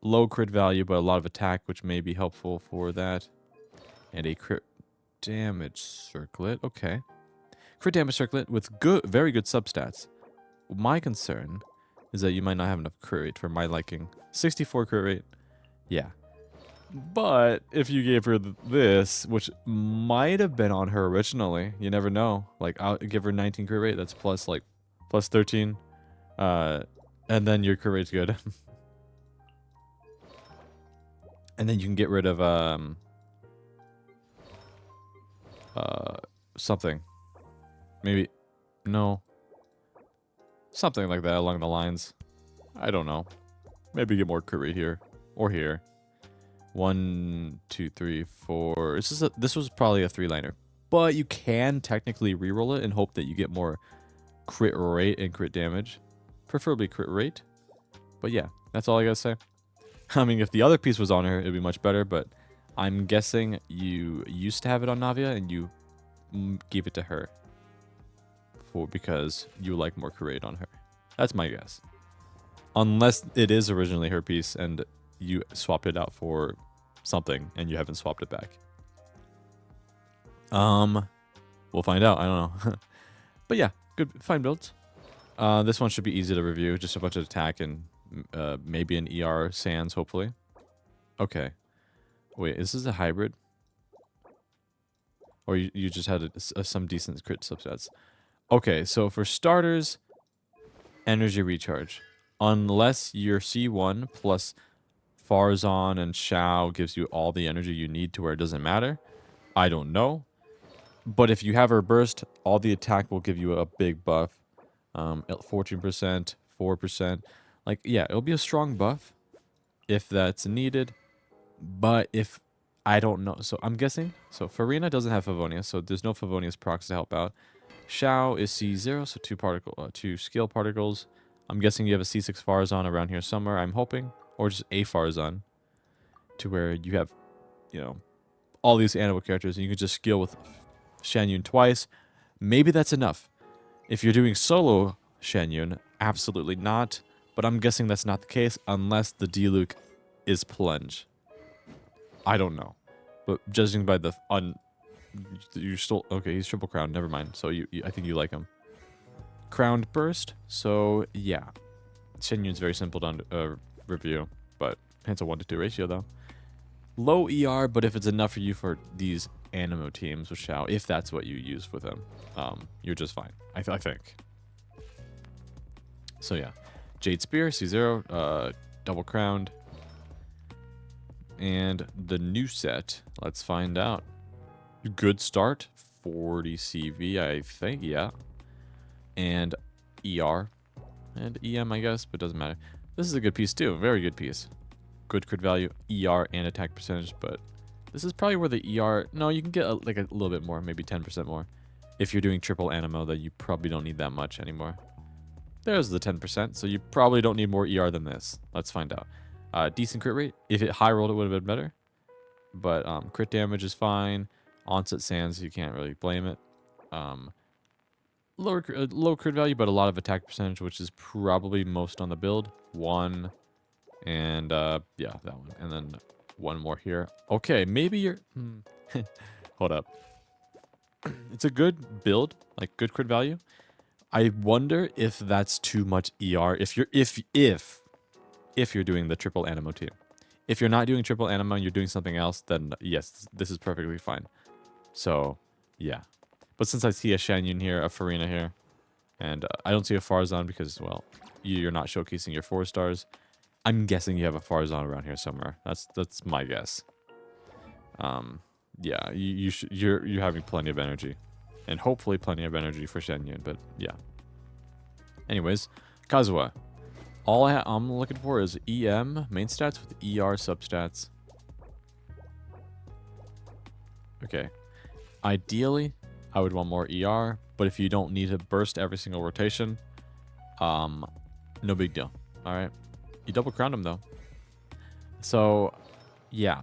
low crit value, but a lot of attack, which may be helpful for that. And a crit damage circlet, okay. Crit damage circlet with very good substats. My concern is that you might not have enough crit rate for my liking. 64 crit rate, yeah. But if you gave her this, which might have been on her originally, you never know. Like, I'll give her 19 crit rate, that's plus 13. And then your crit rate's good. And then you can get rid of something. Maybe, no. Something like that along the lines. I don't know. Maybe get more crit rate here. Or here. 1, 2, 3, 4. This was probably a 3-liner. But you can technically reroll it and hope that you get more crit rate and crit damage. Preferably crit rate. But yeah, that's all I gotta say. I mean, if the other piece was on her, it'd be much better, but I'm guessing you used to have it on Navia and you gave it to her because you like more crit rate on her. That's my guess. Unless it is originally her piece and you swapped it out for something and you haven't swapped it back. We'll find out. I don't know. But yeah, good, fine builds. This one should be easy to review. Just a bunch of attack and maybe an ER Sands, hopefully. Okay. Wait, is this a hybrid? Or you just had some decent crit substats? Okay, so for starters, energy recharge. Unless your C1 plus Farzan and Shao gives you all the energy you need to where it doesn't matter. I don't know. But if you have her burst, all the attack will give you a big buff. 14%, 4%. Like, yeah, it'll be a strong buff if that's needed. But if I don't know, so I'm guessing. So Farina doesn't have Favonius, so there's no Favonius procs to help out. Shao is C0, so two skill particles. I'm guessing you have a C6 Farazan around here somewhere. I'm hoping, or just a Farazan, to where you have, you know, all these animal characters, and you can just skill with Shan Yun twice. Maybe that's enough. If you're doing solo Shan Yun, absolutely not. But I'm guessing that's not the case unless the D-Luke is plunge. I don't know. But judging by the you still okay, he's triple crown, never mind. So I think you like him. Crowned burst. So yeah. Shen Yun's very simple to review, but hence a 1-to-2 ratio though. Low ER, but if it's enough for you for these Animo teams with Shao, if that's what you use with him, you're just fine. I think. So yeah. Jade Spear, C0, double crowned. And the new set, let's find out. Good start, 40 CV, I think, yeah. And ER, and EM, I guess, but doesn't matter. This is a good piece too, very good piece. Good crit value, ER, and attack percentage, but this is probably where the ER, no, you can get like a little bit more, maybe 10% more. If you're doing triple animo, then you probably don't need that much anymore. There's the 10%, so you probably don't need more ER than this. Let's find out. Decent crit rate. If it high rolled, it would have been better. But crit damage is fine. Onset sands, you can't really blame it. Low crit value, but a lot of attack percentage, which is probably most on the build. 1, and yeah, that one. And then one more here. Okay, maybe you're... Hold up. It's a good build, like good crit value. I wonder if that's too much ER. If you're doing the triple animo team. If you're not doing triple animo and you're doing something else, then yes, this is perfectly fine. So, yeah. But since I see a Shan Yun here, a Farina here, and I don't see a Farazan because, well, you're not showcasing your 4 stars. I'm guessing you have a Farazan around here somewhere. That's my guess. Yeah, you're having plenty of energy, and hopefully plenty of energy for Shan Yun. But yeah. Anyways, Kazuha. All I'm looking for is EM main stats with ER substats. Okay. Ideally, I would want more ER, but if you don't need to burst every single rotation, no big deal. All right. You double crowned him though. So, yeah.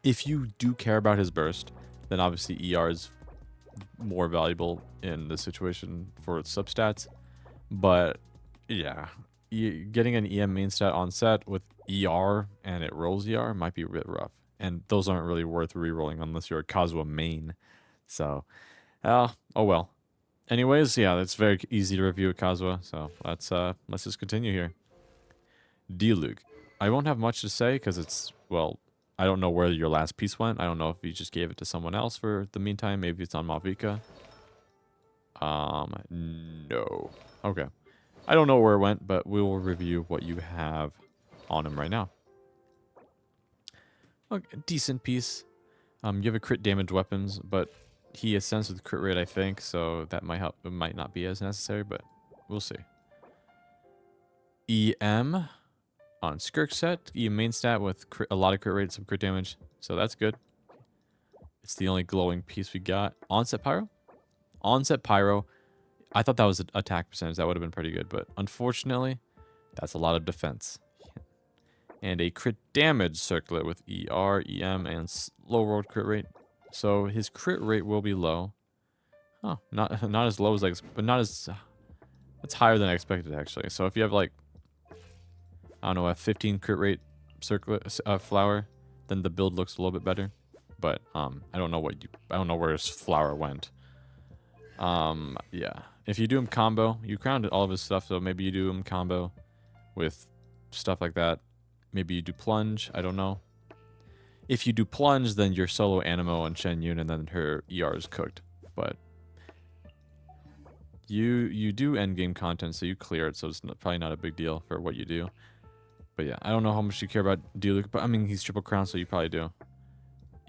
If you do care about his burst, then obviously ER is more valuable in this situation for its substats. But yeah, getting an EM main stat on set with ER and it rolls ER might be a bit rough. And those aren't really worth rerolling unless you're a Kazuha main. So, oh well. Anyways, yeah, it's very easy to review a Kazuha. So let's just continue here. D-Luke. I won't have much to say because it's, well, I don't know where your last piece went. I don't know if you just gave it to someone else for the meantime. Maybe it's on Malvika. No. Okay. I don't know where it went, but we will review what you have on him right now. Okay, decent piece. You have a crit damage weapons, but he ascends with crit rate, I think, so that might help. It might not be as necessary, but we'll see. EM on Skirk set. EM main stat with a lot of crit rate, some crit damage, so that's good. It's the only glowing piece we got. Onset Pyro? Onset Pyro. I thought that was an attack percentage. That would have been pretty good, but unfortunately, that's a lot of defense. And a crit damage circlet with ER, EM, and low rolled crit rate. So his crit rate will be low. Oh, not as low as but not as... It's higher than I expected, actually. So if you have, like, I don't know, a 15 crit rate circlet flower, then the build looks a little bit better. But I don't know where his flower went. Yeah. If you do him combo, you crowned all of his stuff, so maybe you do him combo with stuff like that. Maybe you do plunge, I don't know. If you do plunge, then you're solo Animo on Shen Yun, and then her ER is cooked. But you do endgame content, so you clear it, so it's probably not a big deal for what you do. But yeah, I don't know how much you care about D-Luke, but I mean, he's triple crown, so you probably do.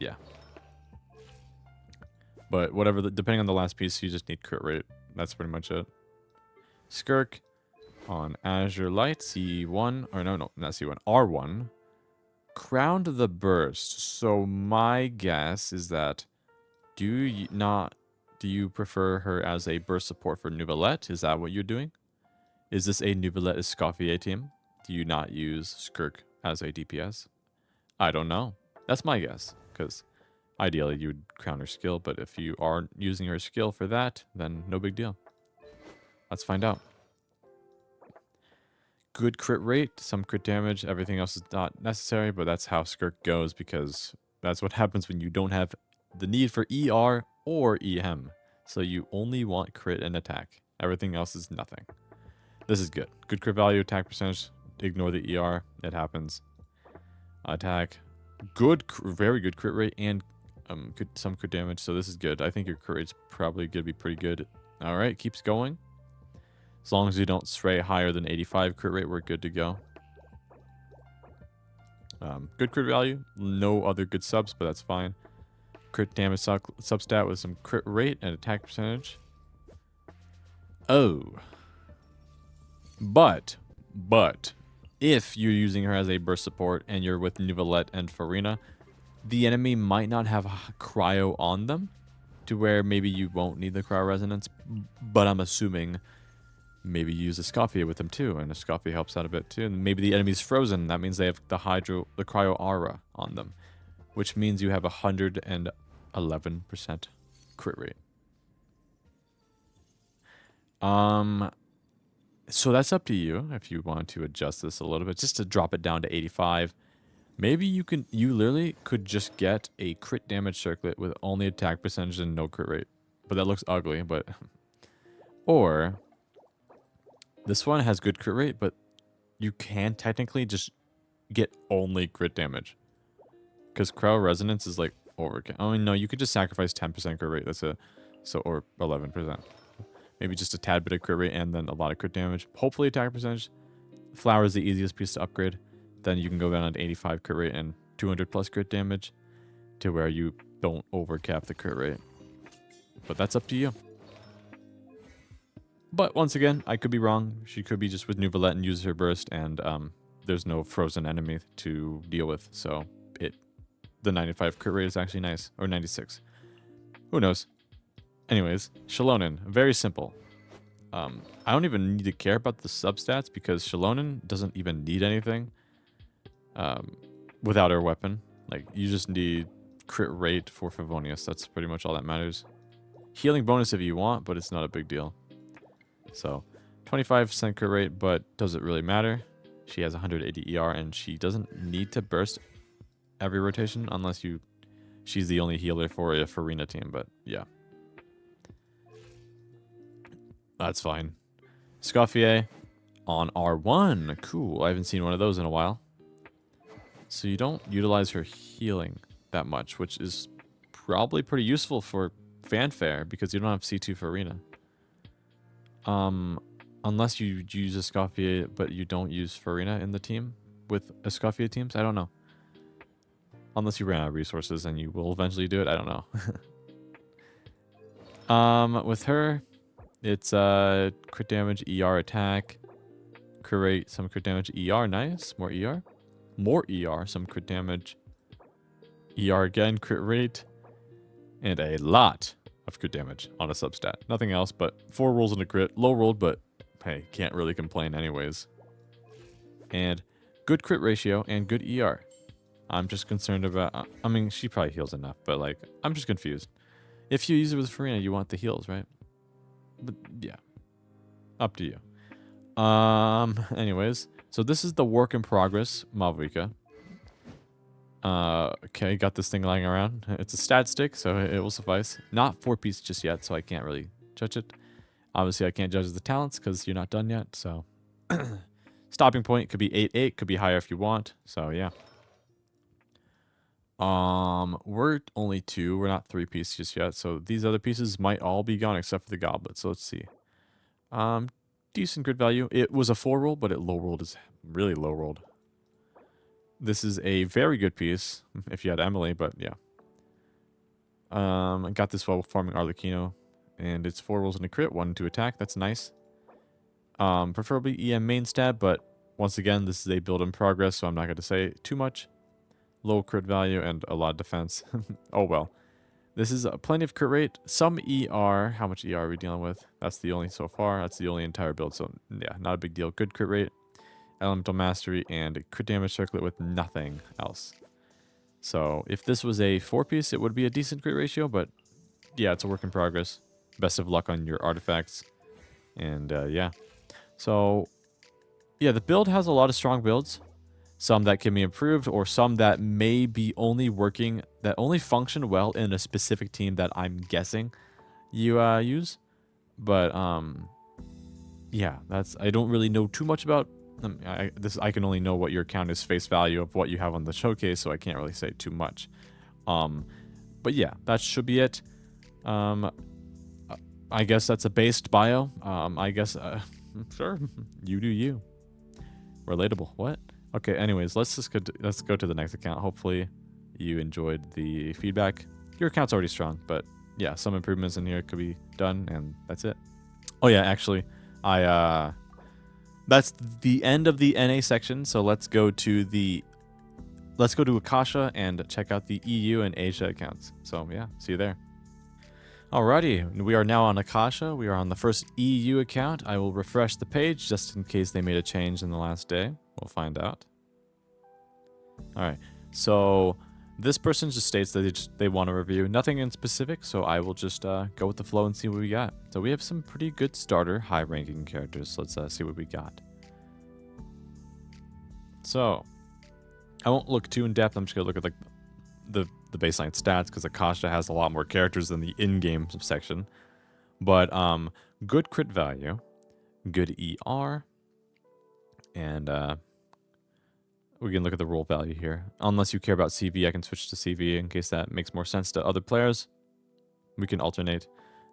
Yeah. But whatever, depending on the last piece, you just need crit rate. That's pretty much it. Skirk. On Azure Light, C1, or no, not C1, R1. Crowned the Burst. So my guess is that do you prefer her as a burst support for Nouvellette? Is that what you're doing? Is this a Nouvellette Escoffier team? Do you not use Skirk as a DPS? I don't know. That's my guess, because ideally you would crown her skill, but if you aren't using her skill for that, then no big deal. Let's find out. Good crit rate, some crit damage, everything else is not necessary, but that's how Skirk goes, because that's what happens when you don't have the need for ER or EM. So you only want crit and attack. Everything else is nothing. This is good. Good crit value, attack percentage, ignore the ER, it happens. Attack, very good crit rate, and some crit damage, so this is good. I think your crit rate's probably going to be pretty good. Alright, keeps going. As long as you don't stray higher than 85 crit rate, we're good to go. Good crit value. No other good subs, but that's fine. Crit damage substat with some crit rate and attack percentage. Oh. But, if you're using her as a burst support and you're with Nouvellette and Farina, the enemy might not have cryo on them to where maybe you won't need the cryo resonance, but I'm assuming maybe use Escoffier with them too, and Escoffier helps out a bit too. And maybe the enemy's frozen. That means they have the cryo aura on them, which means you have 111% crit rate. So that's up to you if you want to adjust this a little bit, just to drop it down to 85. Maybe you literally could just get a crit damage circlet with only attack percentage and no crit rate, but that looks ugly. But or this one has good crit rate, but you can technically just get only crit damage. Because cryo resonance is like overkill. Oh no, you could just sacrifice 10% crit rate. Or 11%. Maybe just a tad bit of crit rate and then a lot of crit damage. Hopefully attack percentage. Flower is the easiest piece to upgrade. Then you can go down to 85 crit rate and 200 plus crit damage to where you don't overcap the crit rate. But that's up to you. But once again, I could be wrong. She could be just with Nouvellette and use her burst, and there's no frozen enemy to deal with. So the 95 crit rate is actually nice, or 96. Who knows? Anyways, Shalonen, very simple. I don't even need to care about the substats because Shalonen doesn't even need anything without her weapon. Like, you just need crit rate for Favonius. That's pretty much all that matters. Healing bonus if you want, but it's not a big deal. So, 25% crit rate, but does it really matter? She has 180 ER, and she doesn't need to burst every rotation unless she's the only healer for a Farina team, but yeah. That's fine. Escoffier on R1. Cool. I haven't seen one of those in a while. So you don't utilize her healing that much, which is probably pretty useful for fanfare because you don't have C2 Farina. Unless you use Escoffier, but you don't use Farina in the team with Escoffier teams. I don't know. Unless you ran out of resources and you will eventually do it. I don't know. With her, it's crit damage, ER attack, crit rate, some crit damage, ER, nice. More ER. More ER, some crit damage, ER again, crit rate, and a lot of crit damage on a substat. Nothing else, but 4 rolls and a crit. Low rolled, but hey, can't really complain anyways. And good crit ratio and good ER. I'm just concerned about... I mean, she probably heals enough, but like, I'm just confused. If you use it with Farina, you want the heals, right? But yeah. Up to you. Anyways, so this is the work in progress, Mavrika. Okay, got this thing lying around. It's a stat stick, so it will suffice. Not 4-piece just yet, so I can't really judge it. Obviously, I can't judge the talents because you're not done yet, so... Stopping point could be 8-8, could be higher if you want, so yeah. We're only 2, we're not 3-piece just yet, so these other pieces might all be gone except for the goblet, so let's see. Decent grid value. It was a 4 roll, but it low rolled is really low rolled. This is a very good piece if you had Emily, but yeah. I got this while farming Arlecchino, and it's 4 rolls and a crit, 1 to attack. That's nice. Preferably EM main stat, but once again, this is a build in progress, so I'm not going to say too much. Low crit value and a lot of defense. Oh well. This is plenty of crit rate, some ER. How much ER are we dealing with? That's the only so far. That's the only entire build, so yeah, not a big deal. Good crit rate, elemental mastery, and crit damage circlet with nothing else. So if this was a 4-piece, it would be a decent crit ratio, but yeah, it's a work in progress. Best of luck on your artifacts. And yeah. So yeah, the build has a lot of strong builds. Some that can be improved, or some that may be only working, that only function well in a specific team that I'm guessing you use. But yeah, I don't really know too much about. I can only know what your account is face value of what you have on the showcase, so I can't really say too much. But yeah, that should be it. I guess that's a based bio. I guess sure, you do you. Relatable. What? Okay. Anyways, let's go to the next account. Hopefully, you enjoyed the feedback. Your account's already strong, but yeah, some improvements in here could be done, and that's it. Oh yeah, actually, that's the end of the NA section. So let's go to Akasha and check out the EU and Asia accounts. So yeah, see you there. Alrighty, we are now on Akasha. We are on the first EU account. I will refresh the page just in case they made a change in the last day. We'll find out. Alright, so this person just states that they want to review. Nothing in specific, so I will just go with the flow and see what we got. So we have some pretty good starter, high-ranking characters. Let's see what we got. So, I won't look too in-depth. I'm just going to look at the baseline stats, because Akasha has a lot more characters than the in-game section. But good crit value, good ER, and we can look at the roll value here. Unless you care about CV, I can switch to CV in case that makes more sense to other players. We can alternate.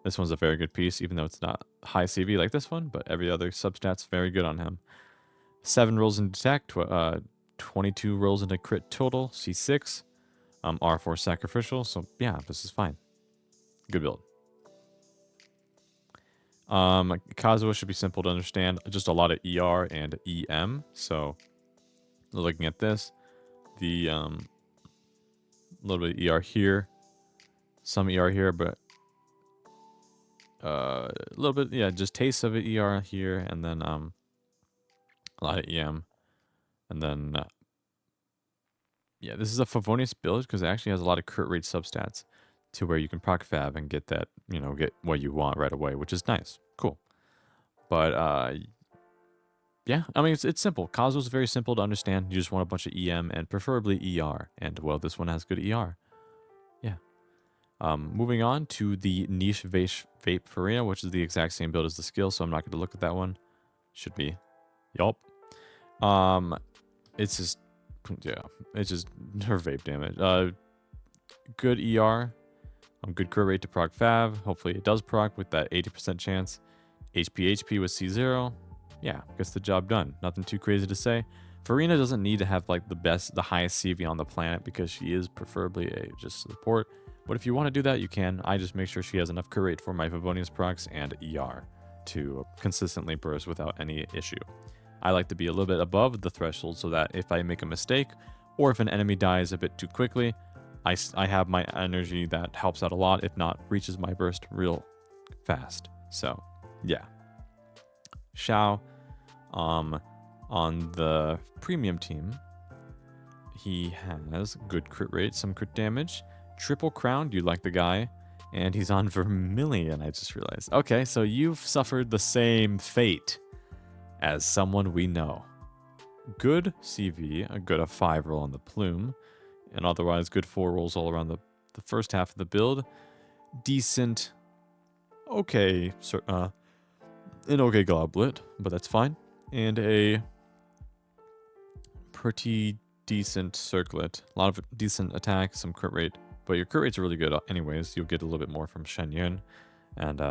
This one's a very good piece, even though it's not high CV like this one, but every other substat's very good on him. 7 rolls in detect, 22 rolls into crit total, C6. R4 sacrificial, so yeah, this is fine. Good build. Kazuha should be simple to understand. Just a lot of ER and EM. So looking at this, the little bit of ER here, some ER here, but a little bit, yeah, just taste of it ER here, and then a lot of EM, and then yeah, this is a Favonius build because it actually has a lot of crit rate substats to where you can proc fab and get that, get what you want right away, which is nice. Cool. But yeah, I mean, it's simple. Kazu's very simple to understand. You just want a bunch of EM and preferably ER. And, well, this one has good ER. Yeah. Moving on to the Niche Vape Farina, which is the exact same build as the skill, so I'm not going to look at that one. Should be. Yup. It's just... Yeah, it's just her vape damage. Good ER. Good crit rate to proc fav. Hopefully it does proc with that 80% chance. HP with C0. Yeah, gets the job done. Nothing too crazy to say. Farina doesn't need to have like the highest CV on the planet because she is preferably a just support. But if you want to do that, you can. I just make sure she has enough crit rate for my Favonius procs and ER to consistently burst without any issue. I like to be a little bit above the threshold so that if I make a mistake or if an enemy dies a bit too quickly, I have my energy that helps out a lot, if not reaches my burst real fast. So, yeah. Xiao, on the premium team, he has good crit rate, some crit damage, triple crown, do you like the guy? And he's on Vermilion, I just realized. Okay, so you've suffered the same fate as someone we know. Good CV, a good 5 roll on the plume, and otherwise good 4 rolls all around the first half of the build. Decent, okay, an okay goblet, but that's fine. And a pretty decent circlet. A lot of decent attack, some crit rate, but your crit rates are really good anyways. You'll get a little bit more from Shen Yun. And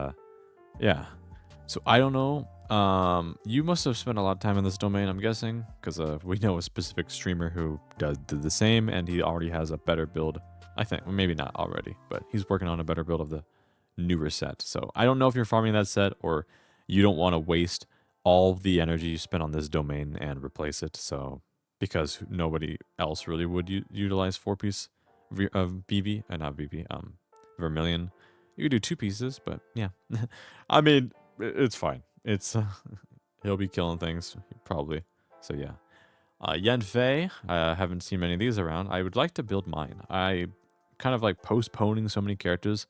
yeah. So I don't know. You must have spent a lot of time in this domain, I'm guessing, because we know a specific streamer who did the same, and he already has a better build. I think, well, maybe not already, but he's working on a better build of the newer set. So I don't know if you're farming that set or you don't want to waste all the energy you spend on this domain and replace it. So because nobody else really would utilize 4-piece of BB, not BB, Vermilion. You could do 2 pieces, but yeah. I mean, it's fine. It's he'll be killing things probably. So yeah. Yen Fei, I haven't seen many of these around. I would like to build mine. I kind of like postponing so many characters.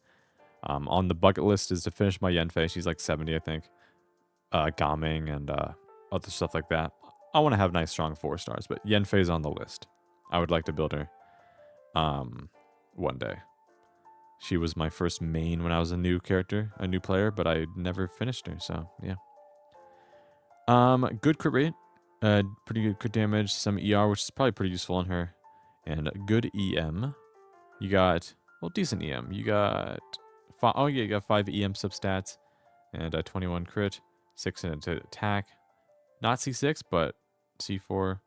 On the bucket list is to finish my Yen Fei. She's like 70, I think. Gaming and other stuff like that. I want to have nice, strong 4 stars, but Yen Fei's on the list. I would like to build her one day. She was my first main when I was a new player, but I never finished her, so yeah. Good crit rate. Pretty good crit damage, some ER, which is probably pretty useful on her. And good EM. You got, well, decent EM. You got, you got 5 EM substats and 21 crit, 6 in attack. Not C6, but C4.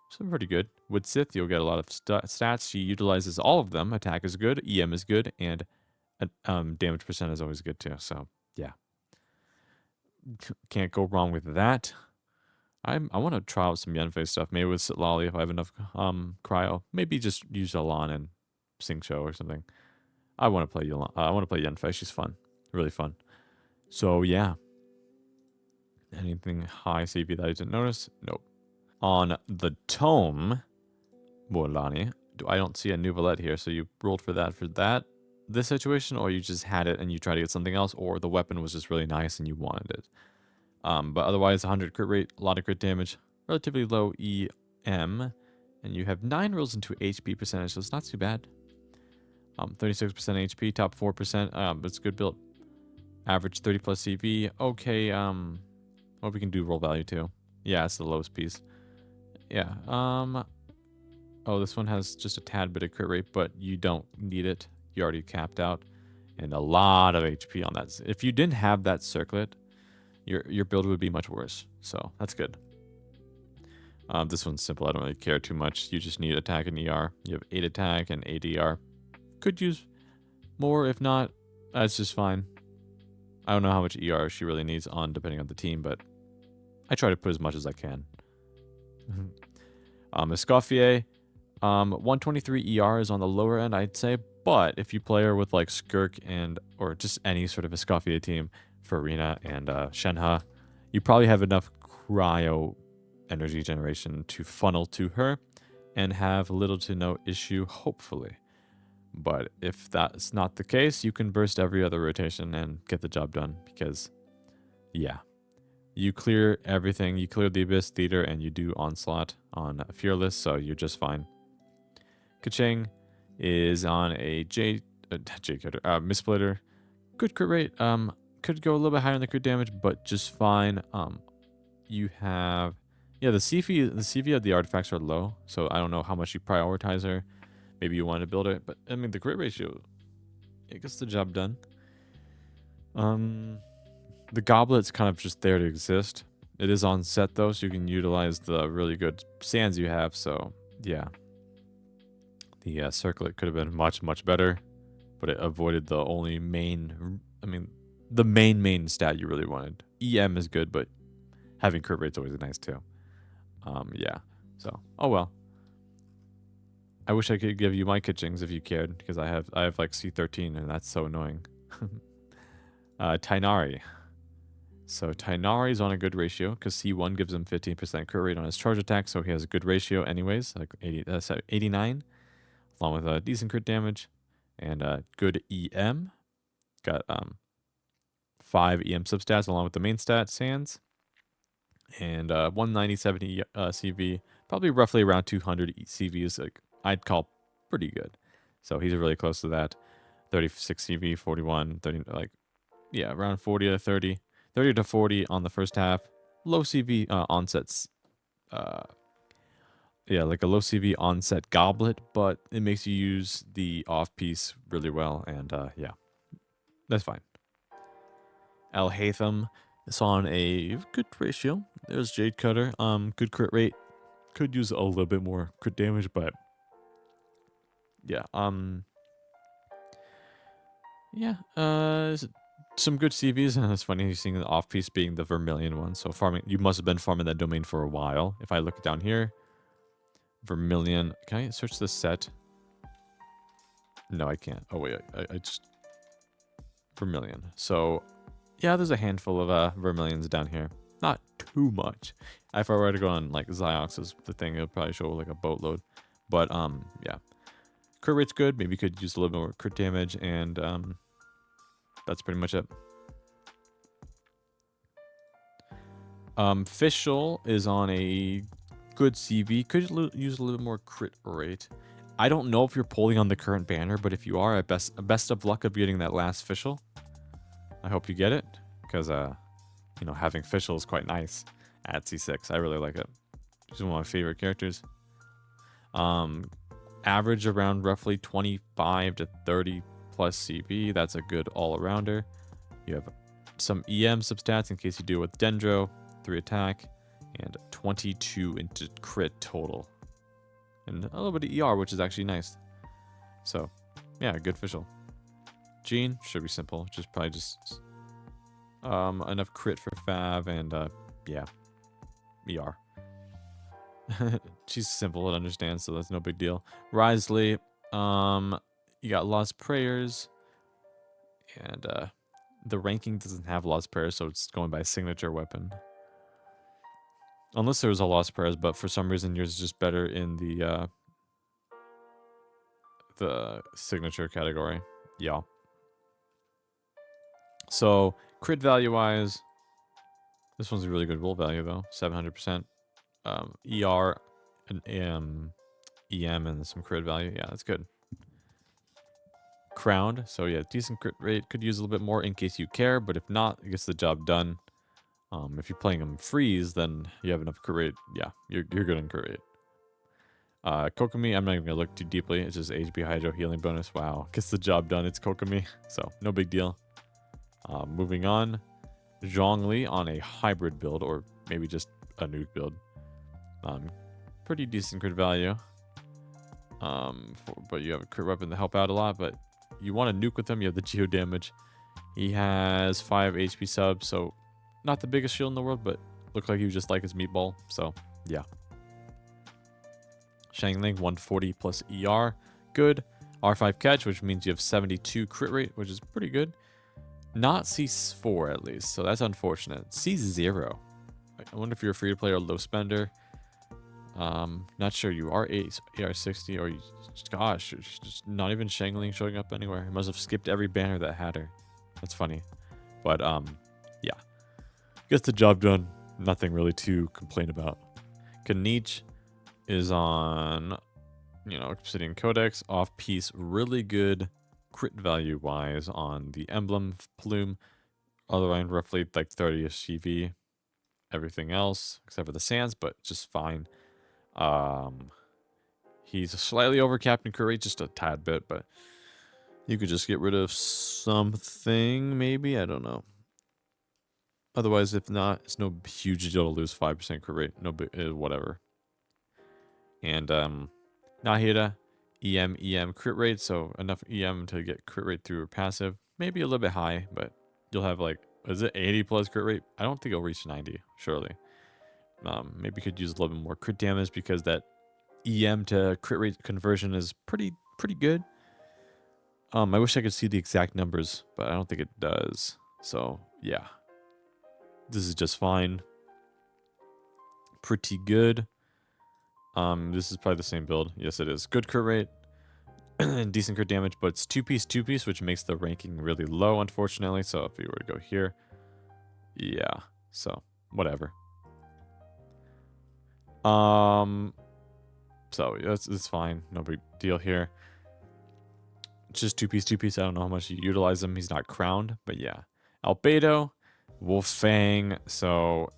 So pretty good. With Sith, you'll get a lot of stats. She utilizes all of them. Attack is good, EM is good, and damage percent is always good too. So yeah, can't go wrong with that. I want to try out some Yenfei stuff. Maybe with Sitlali if I have enough cryo. Maybe just use Alan and Singcho or something. I want to play I want to play Yenfei. She's fun, really fun. So yeah. Anything high CV that I didn't notice? Nope. On the tome, Morlani, I don't see a Nouvelette here, so you rolled for this situation, or you just had it and you tried to get something else, or the weapon was just really nice and you wanted it. But otherwise, 100 crit rate, a lot of crit damage, relatively low EM, and you have 9 rolls into HP percentage, so it's not too bad. 36% HP, top 4%, but it's a good build. Average 30 plus CV. Okay, well, we can do roll value too. Yeah, it's the lowest piece. Yeah, oh, this one has just a tad bit of crit rate, but you don't need it. You already capped out. And a lot of HP on that. If you didn't have that circlet, your build would be much worse. So that's good. This one's simple. I don't really care too much. You just need attack and ER. You have 8 attack and 8 ER. Could use more. If not, that's just fine. I don't know how much ER she really needs on depending on the team, but I try to put as much as I can. Escoffier, 123 ER is on the lower end, I'd say. But if you play her with like Skirk or just any sort of Escoffier team, Farina and Shenhe, you probably have enough cryo energy generation to funnel to her and have little to no issue, hopefully. But if that's not the case, you can burst every other rotation and get the job done because, yeah. You clear everything. You clear the Abyss Theater and you do Onslaught on Fearless, so you're just fine. Kaching is on a Mistsplitter. Good crit rate. Could go a little bit higher on the crit damage, but just fine. You have, yeah, the CV of the artifacts are low, so I don't know how much you prioritize her. Maybe you want to build it, but I mean the crit ratio, it gets the job done. The goblet's kind of just there to exist. It is on set though, so you can utilize the really good sands you have. So yeah, the circlet could have been much better, but it avoided the only main. I mean, the main stat you really wanted. EM is good, but having crit rate's always nice too. Yeah. So oh well. I wish I could give you my kitchings if you cared, because I have like C13 and that's so annoying. Tainari. So Tainari's on a good ratio because C1 gives him 15% crit rate on his charge attack, so he has a good ratio anyways, like 89, along with decent crit damage and good EM. Got 5 EM substats along with the main stat sands, and 197 CV, probably roughly around 200 CV is like I'd call pretty good. So he's really close to that. 36 CV, 41, 30, like yeah, around 40 to 30. 30 to 40 on the first half. Low CV onsets. Yeah, like a low CV onset goblet, but it makes you use the off piece really well, and yeah, that's fine. Al Haytham is on a good ratio. There's Jade Cutter. Good crit rate. Could use a little bit more crit damage, but yeah. Yeah. some good CVs, and it's funny you're seeing the off piece being the Vermilion one. So farming, you must have been farming that domain for a while. If I look down here, Vermilion. Can I search this set? No, I can't. Oh wait, I just Vermilion. So yeah, there's a handful of Vermilions down here. Not too much. If I were to go on like Ziox is the thing, it'll probably show like a boatload. But yeah, crit rate's good. Maybe you could use a little bit more crit damage, and that's pretty much it. Fischl is on a good CV. Could use a little more crit rate. I don't know if you're pulling on the current banner, but if you are, best of luck of getting that last Fischl. I hope you get it, because you know, having Fischl is quite nice at C6. I really like it. She's one of my favorite characters. Average around roughly 25 to 30 plus CV. That's a good all-arounder. You have some EM substats in case you deal with Dendro, 3 attack, and 22 into crit total. And a little bit of ER, which is actually nice. So, yeah, good Fischl. Jean should be simple. Just probably just enough crit for Fav, and yeah, ER. She's simple to understand, so that's no big deal. Risley, you got Lost Prayers, and the ranking doesn't have Lost Prayers, so it's going by signature weapon. Unless there was a Lost Prayers, but for some reason yours is just better in the signature category. Yeah. So crit value wise, this one's a really good roll value though, 700%. ER and EM and some crit value. Yeah, that's good. Crowned, so yeah, decent crit rate. Could use a little bit more in case you care, but if not, it gets the job done. If you're playing them freeze, then you have enough crit rate. Yeah, you're good in crit rate. Kokomi, I'm not even gonna look too deeply. It's just HP Hydro healing bonus. Wow, gets the job done. It's Kokomi, so no big deal. Moving on, Zhongli on a hybrid build, or maybe just a nuke build. Pretty decent crit value. But you have a crit weapon to help out a lot. But you want to nuke with him. You have the geo damage. He has 5 HP subs, so not the biggest shield in the world, but looked like he was just like his meatball. So yeah. Shangling 140 plus ER, good. R5 catch, which means you have 72 crit rate, which is pretty good. Not C4 at least, so that's unfortunate. C0. I wonder if you're a free to play or low spender. Not sure. You are AR60, or you, gosh, just not even Shangling showing up anywhere. He must have skipped every banner that had her. That's funny, but yeah, gets the job done. Nothing really to complain about. Kanich is on, you know, Obsidian Codex, off piece, really good crit value wise on the emblem plume, all around roughly like 30ish CV. Everything else except for the sands, but just fine. He's slightly overcapped in crit rate, just a tad bit, but you could just get rid of something, maybe, I don't know. Otherwise, if not, it's no huge deal to lose 5% crit rate. No big, whatever. And Nahida, EM crit rate, so enough EM to get crit rate through a passive. Maybe a little bit high, but you'll have like, is it 80 plus crit rate? I don't think it'll reach 90, surely. Maybe you could use a little bit more crit damage because that EM to crit rate conversion is pretty good. I wish I could see the exact numbers, but I don't think it does. So yeah, this is just fine. Pretty good. This is probably the same build. Yes, it is. Good crit rate and decent crit damage, but it's two piece, which makes the ranking really low, unfortunately. So if you were to go here, yeah. So whatever. So it's fine. No big deal here. Just two piece. I don't know how much you utilize him. He's not crowned, but yeah. Albedo, Wolfang. So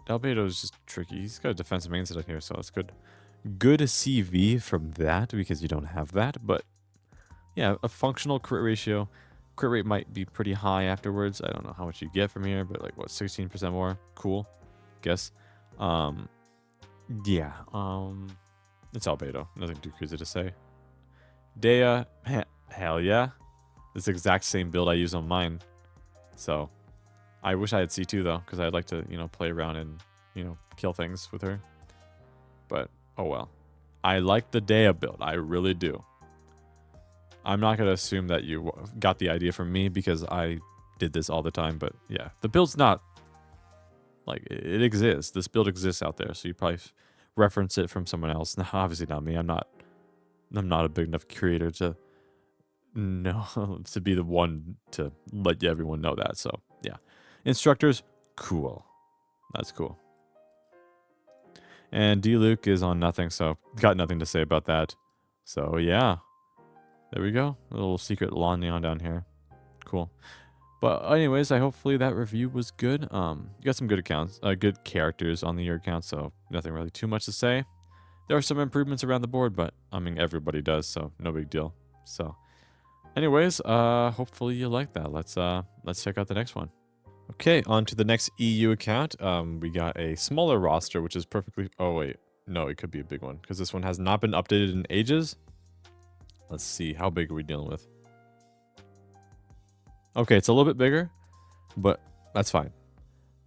Albedo is just tricky. He's got a defensive main set up here, so that's good. Good CV from that because you don't have that, but yeah, a functional crit ratio. Crit rate might be pretty high afterwards. I don't know how much you get from here, but like what, 16% more? Cool, guess. Yeah. It's Albedo. Nothing too crazy to say. Dea, hell yeah. This exact same build I use on mine. So I wish I had C2 though, because I'd like to, play around and, kill things with her. But, oh well. I like the Dea build. I really do. I'm not going to assume that you got the idea from me because I did this all the time. But yeah, the build's not, like, it exists. This build exists out there. So you probably reference it from someone else. No, obviously not me. I'm not a big enough creator to know, to be the one to let everyone know that. So yeah. Instructors, cool. That's cool. And D-Luke is on nothing, so got nothing to say about that. So yeah. There we go. A little secret lawn neon down here. Cool. But anyways, hopefully that review was good. You got some good accounts, good characters on your account, so nothing really too much to say. There are some improvements around the board, but I mean everybody does, so no big deal. So anyways, hopefully you like that. Let's check out the next one. Okay, on to the next EU account. We got a smaller roster, which is perfectly... Oh, wait. No, it could be a big one, because this one has not been updated in ages. Let's see. How big are we dealing with? Okay, it's a little bit bigger, but that's fine.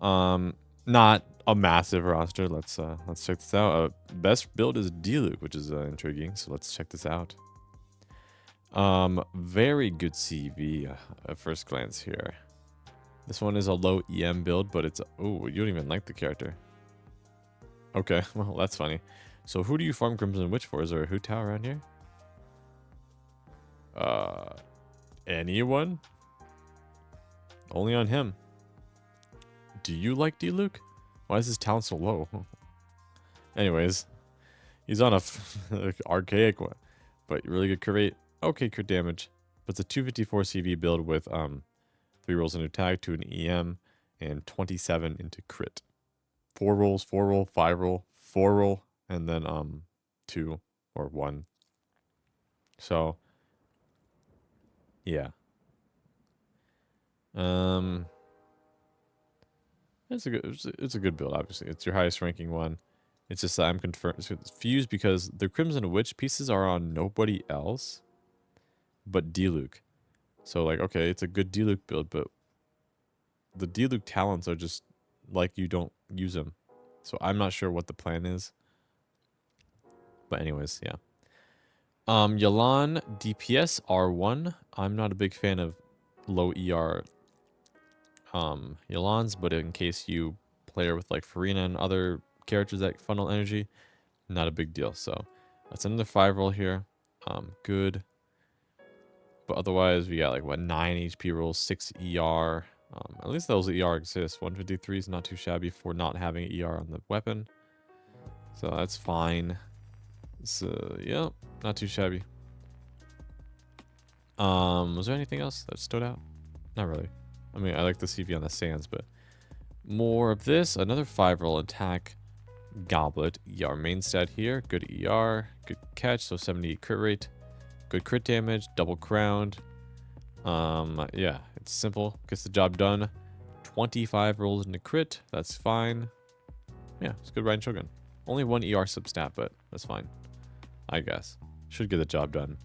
Not a massive roster. Let's check this out. Best build is D-Luke, which is intriguing, so let's check this out. Very good CV at first glance here. This one is a low EM build, but it's... Oh, you don't even like the character. Okay, well, that's funny. So who do you farm Crimson Witch for? Is there a Hu Tao around here? Anyone? Only on him. Do you like D-Luke? Why is his talent so low? Anyways, he's on a archaic one, but really good crit rate. Okay, crit damage. But it's a 254 CV build with 3 rolls into tag, 2 in EM, and 27 into crit. 4 rolls, 4 roll, 5 roll, 4 roll, and then 2 or 1. So yeah. It's a good build, obviously. It's your highest ranking one. It's just that I'm confused because the Crimson Witch pieces are on nobody else but D-Luke. So like, okay, it's a good D-Luke build, but the D-Luke talents are just like you don't use them. So I'm not sure what the plan is. But anyways, yeah. Yalan DPS R1. I'm not a big fan of low ER Yalans, but in case you play her with like Farina and other characters that funnel energy, not a big deal. So that's another 5 roll here. Good. But otherwise, we got like what, 9 HP rolls, 6 ER. At least those ER exist. 153 is not too shabby for not having ER on the weapon. So that's fine. So yeah, not too shabby. Was there anything else that stood out? Not really. I mean, I like the CV on the sands, but more of this. Another 5 roll attack goblet. ER main stat here. Good ER. Good catch. So 78 crit rate. Good crit damage. Double crowned. Yeah, it's simple. Gets the job done. 25 rolls into crit. That's fine. Yeah, it's good Ryan Shogun. Only 1 ER substat, but that's fine. I guess. Should get the job done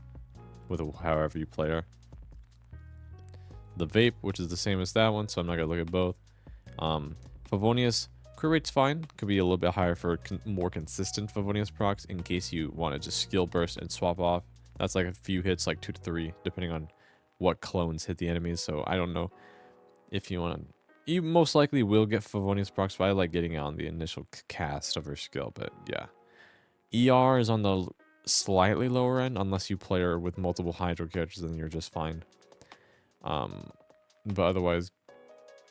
with however you play her. The Vape, which is the same as that one, so I'm not going to look at both. Favonius, crit rate's fine. Could be a little bit higher for more consistent Favonius procs in case you want to just skill burst and swap off. That's like a few hits, like 2 to 3, depending on what clones hit the enemies. So I don't know if you want to... You most likely will get Favonius procs, but I like getting on the initial cast of her skill. But yeah. ER is on the slightly lower end, unless you play her with multiple Hydro characters, then you're just fine. But otherwise,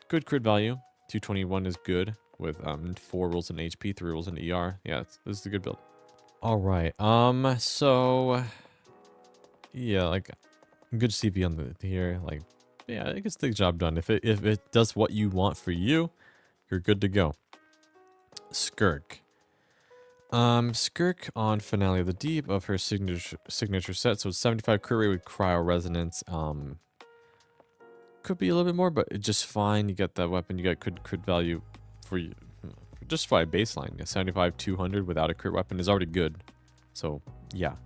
good crit value. 221 is good with 4 rolls in HP, 3 rolls in ER. Yeah, this is a good build. All right. So yeah, like good CV on the here. Like, yeah, it gets the job done. If it does what you want for you, you're good to go. Skirk. Skirk on Finale of the Deep of her signature set. So it's 75 crit rate with cryo resonance. Could be a little bit more, but it's just fine. You get that weapon. You got good crit value for you. Just fine baseline. Yeah, 75, 200 without a crit weapon is already good. So yeah.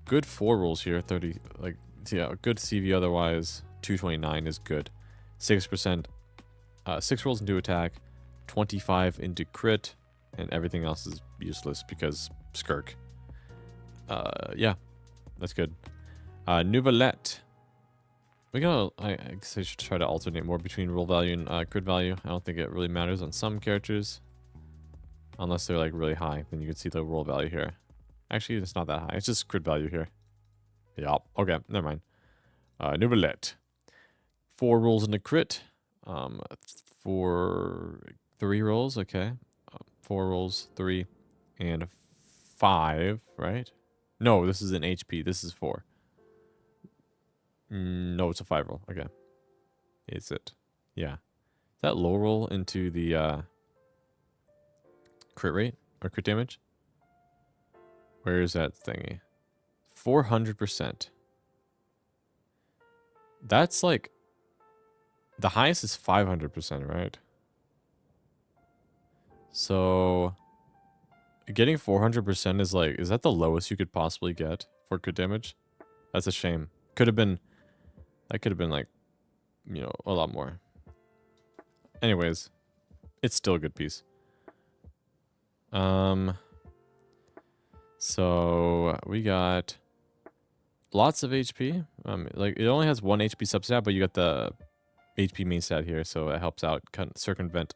Good 4 rolls here. 30. Like, yeah, good CV otherwise. 229 is good. 6%, 6 rolls into attack, 25 into crit, and everything else is useless because skirk. Yeah, that's good. Nouvellette. I guess I should try to alternate more between roll value and crit value. I don't think it really matters on some characters. Unless they're like really high, then you can see the roll value here. Actually, it's not that high. It's just crit value here. Yeah, okay, never mind. Nouvellette. 4 rolls into crit. For 3 rolls, okay. 4 rolls, 3, and 5, right? No, this is an HP. This is 4. No, it's a 5 roll. Okay. Is it? Yeah. Is that low roll into the crit rate or crit damage? Where is that thingy? 400%. That's like the highest is 500%, right? So getting 400% is like, is that the lowest you could possibly get for crit damage? That's a shame. Could have been, that could have been like, you know, a lot more. Anyways, it's still a good piece. So we got lots of HP. Like it only has 1 HP substat, but you got the HP main stat here, so it helps out kind of circumvent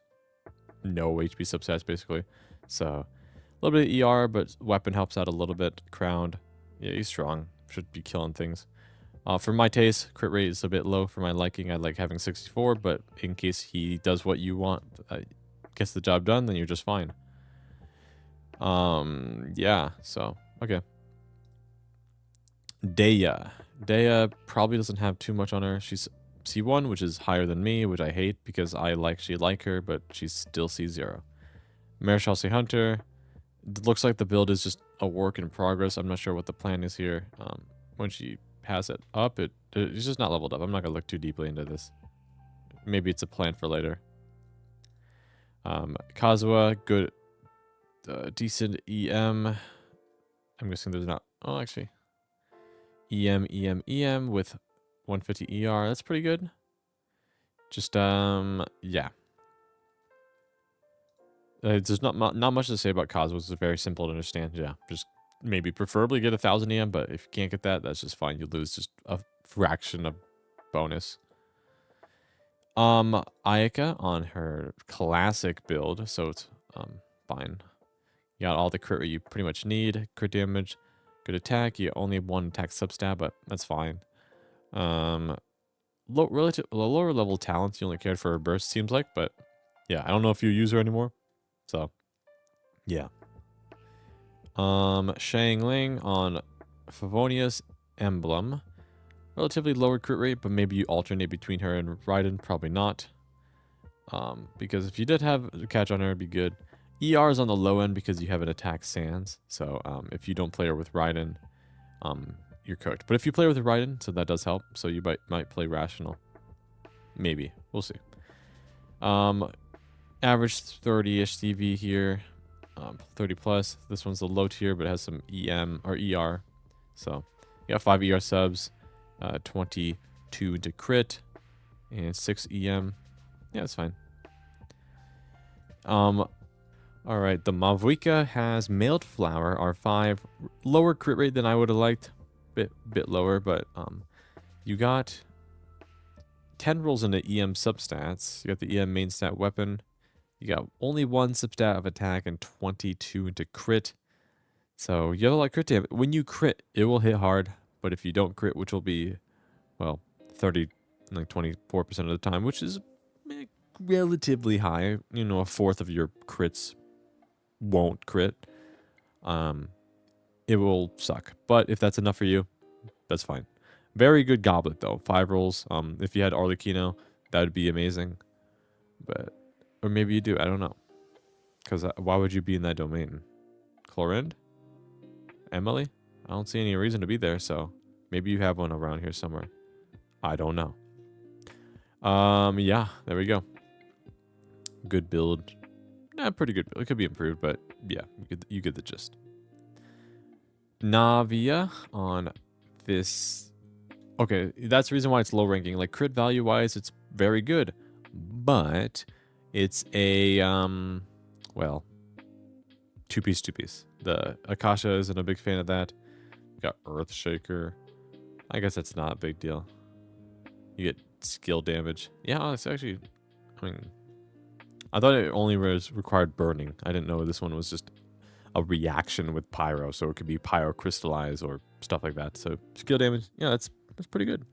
no HP substats basically. So a little bit of ER, but weapon helps out a little bit. Crowned, yeah, he's strong. Should be killing things. For my taste, crit rate is a bit low for my liking. I like having 64, but in case he does what you want, gets the job done, then you're just fine. Yeah, so, okay. Daya. Daya probably doesn't have too much on her. She's C1, which is higher than me, which I hate because I actually like her, but she's still C0. Marechaussee Hunter. It looks like the build is just a work in progress. I'm not sure what the plan is here. When she has it up, it's just not leveled up. I'm not going to look too deeply into this. Maybe it's a plan for later. Kazuha, good, decent EM. I'm guessing there's not... Oh, actually. EM with 150 ER. That's pretty good. Just, yeah. There's not much to say about Kazuha. It's very simple to understand. Yeah, just maybe preferably get 1000 EM, but if you can't get that, that's just fine. You lose just a fraction of bonus. Ayaka on her classic build, so it's fine. You got all the crit you pretty much need. Crit damage, good attack. You only have 1 attack substat, but that's fine. Lower level talents. You only cared for her burst, seems like, but yeah, I don't know if you use her anymore. So, yeah. Shang Ling on Favonius Emblem. Relatively lower crit rate, but maybe you alternate between her and Raiden. Probably not. Because if you did have a catch on her, it'd be good. ER is on the low end because you have an attack sans. So, if you don't play her with Raiden, you're cooked. But if you play her with Raiden, so that does help. So you might play Rational. Maybe. We'll see. Average 30-ish CV here. 30 plus. This one's a low tier, but it has some EM or ER. So you got 5 ER subs, 22 into crit, and 6 EM. Yeah, that's fine. All right, the Mavuika has Mailed Flower, R5, lower crit rate than I would have liked, bit lower, but you got 10 rolls into EM substats. You got the EM main stat weapon. You got only 1 substat of attack and 22 into crit. So you have a lot of crit damage. When you crit, it will hit hard. But if you don't crit, which will be, well, 24% of the time, which is relatively high. You know, 1/4 of your crits won't crit. It will suck. But if that's enough for you, that's fine. Very good goblet, though. 5 rolls. If you had Arlecchino, that would be amazing. But... Or maybe you do. I don't know. Because why would you be in that domain? Chlorinde? Emily? I don't see any reason to be there, so maybe you have one around here somewhere. I don't know. Yeah, there we go. Good build. Pretty good build. It could be improved, but yeah, you get the gist. Navia on this okay, that's the reason why it's low ranking. Like crit value wise, it's very good, but it's a well, two piece. The Akasha isn't a big fan of that. You got Earthshaker. I guess that's not a big deal. You get skill damage. Yeah, it's actually, I mean, I thought it only required burning. I didn't know this one was just a reaction with pyro, so it could be pyro crystallize or stuff like that. So skill damage, yeah, that's pretty good.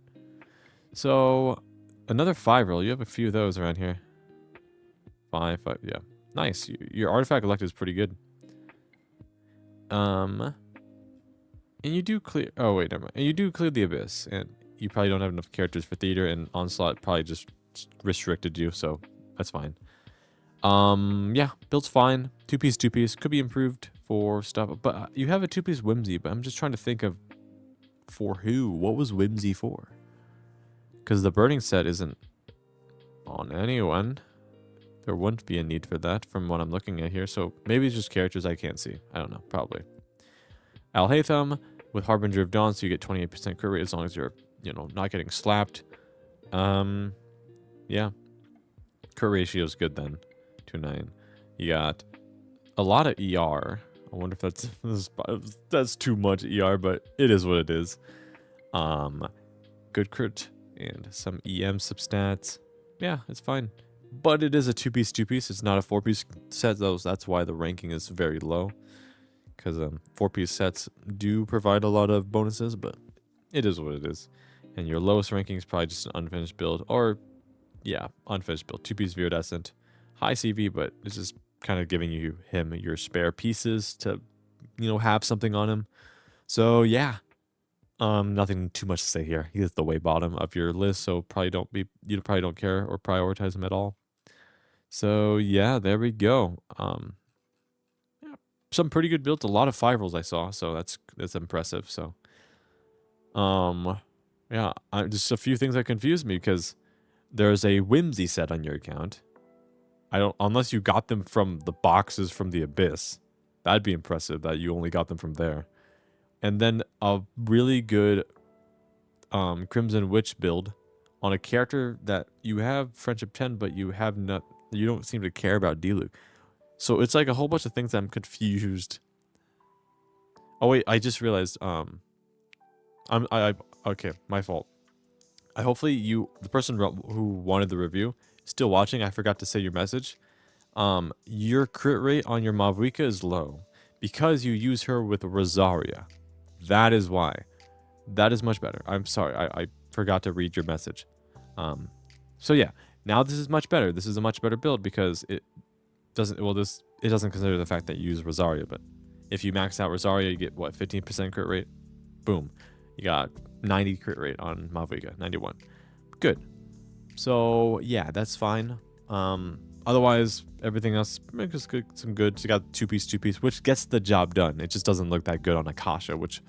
So another 5 roll. You have a few of those around here. 5, yeah, nice. Your artifact collector is pretty good. And you do clear. Oh wait, never mind. And you do clear the abyss, and you probably don't have enough characters for theater, and onslaught probably just restricted you, so that's fine. Yeah, build's fine. Two piece could be improved for stuff, but you have a 2-piece whimsy. But I'm just trying to think of for who. What was whimsy for? Because the burning set isn't on anyone. There wouldn't be a need for that from what I'm looking at here. So maybe it's just characters I can't see. I don't know. Probably. Al-Haytham with Harbinger of Dawn, so you get 28% crit rate as long as you're, not getting slapped. Yeah. Crit ratio is good then. 2-9. You got a lot of ER. I wonder if that's too much ER, but it is what it is. Good crit and some EM substats. Yeah, it's fine. But it is a 2-piece. It's not a 4-piece set, though. So that's why the ranking is very low. Because 4-piece sets do provide a lot of bonuses, but it is what it is. And your lowest ranking is probably just an unfinished build. Or, yeah, unfinished build. 2-piece Viridescent. High CV, but it's just kind of giving him your spare pieces to, have something on him. So, yeah. Nothing too much to say here. He's at the way bottom of your list, so you probably don't care or prioritize him at all. So yeah, there we go. Yeah, some pretty good builds. A lot of 5 rolls I saw, so that's impressive. So, yeah, just a few things that confused me because there's a whimsy set on your account. Unless you got them from the boxes from the Abyss. That'd be impressive that you only got them from there. And then a really good Crimson Witch build on a character that you have Friendship 10, but you don't seem to care about Diluc. So it's like a whole bunch of things I'm confused. Oh wait, I just realized okay, my fault. Hopefully the person who wanted the review is still watching. I forgot to say your message. Your crit rate on your Mavuika is low because you use her with Rosaria. That is why. That is much better. I'm sorry. I forgot to read your message. So yeah, now this is much better. This is a much better build because it doesn't consider the fact that you use Rosaria, but if you max out Rosaria, you get what, 15% crit rate? Boom. You got 90 crit rate on Mavuika, 91. Good. So yeah, that's fine. Otherwise, everything else is good, some good. So you got 2-piece, which gets the job done. It just doesn't look that good on Akasha, which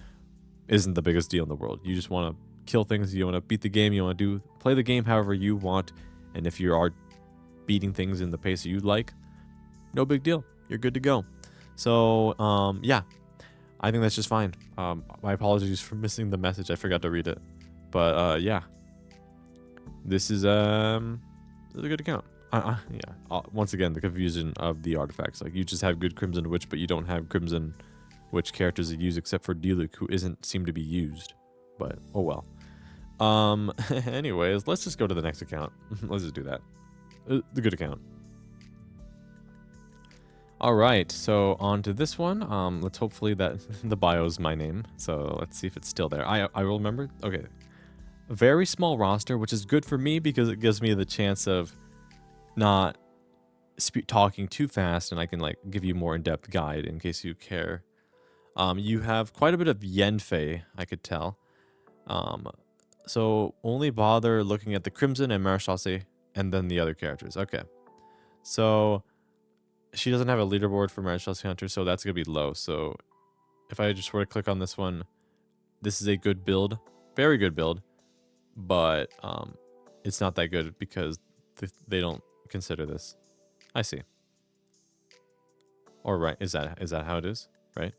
isn't the biggest deal in the world. You just want to kill things. You want to beat the game. You want to play the game however you want. And if you are beating things in the pace you like, no big deal. You're good to go. So, yeah, I think that's just fine. My apologies for missing the message. I forgot to read it. But, yeah, this is a good account. Yeah. Once again, the confusion of the artifacts. Like, you just have good Crimson Witch, but you don't have Crimson Witch characters to use except for Diluc, who isn't seem to be used. But, oh well. Anyways, let's just go to the next account. Let's just do that. The good account. All right, so on to this one. Let's hopefully that the bio is my name. So let's see if it's still there. I will remember. Okay. A very small roster, which is good for me because it gives me the chance of not talking too fast, and I can like give you more in-depth guide in case you care. You have quite a bit of Yenfei, I could tell. So only bother looking at the Crimson and Marechaussee and then the other characters. Okay. So she doesn't have a leaderboard for Marechaussee Hunter, so that's going to be low. So if I just were to click on this one, this is a good build. Very good build. But it's not that good because they don't consider this. I see. Or right, is that how it is? Right?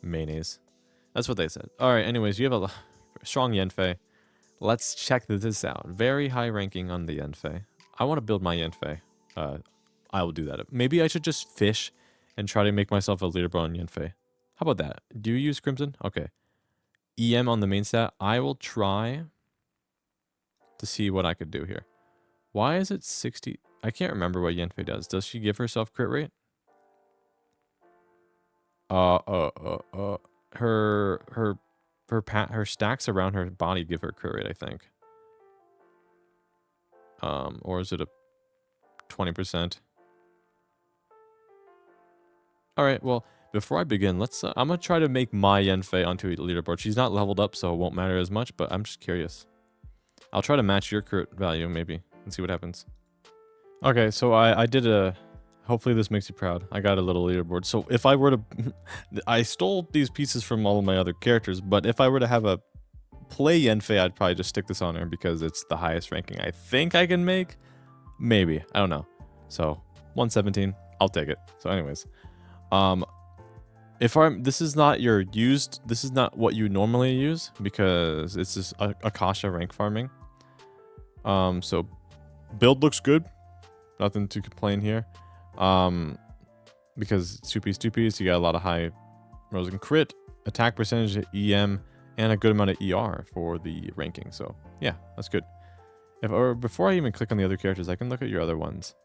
Mayonnaise. That's what they said. All right, anyways, you have Strong Yanfei. Let's check this out. Very high ranking on the Yanfei. I want to build my Yanfei. I will do that. Maybe I should just fish and try to make myself a leaderboard on Yanfei. How about that? Do you use Crimson? Okay. EM on the main stat. I will try to see what I could do here. Why is it 60? I can't remember what Yanfei does. Does she give herself crit rate? Her stacks around her body give her crit rate, I think. Or is it a 20%? All right, well, before I begin, let's. I'm gonna try to make my Yanfei onto a leaderboard. She's not leveled up, so it won't matter as much. But I'm just curious. I'll try to match your crit value maybe and see what happens. Okay, so I did a. Hopefully this makes you proud. I got a little leaderboard. So if I were to, I stole these pieces from all of my other characters. But if I were to have a play Yanfei, I'd probably just stick this on her because it's the highest ranking I think I can make. Maybe, I don't know. So 117, I'll take it. So anyways. This is not this is not what you normally use because it's just Akasha rank farming. So build looks good. Nothing to complain here. Because it's 2-piece, you got a lot of high rolls and crit, attack percentage, EM, and a good amount of ER for the ranking. So yeah, that's good. Before I even click on the other characters, I can look at your other ones.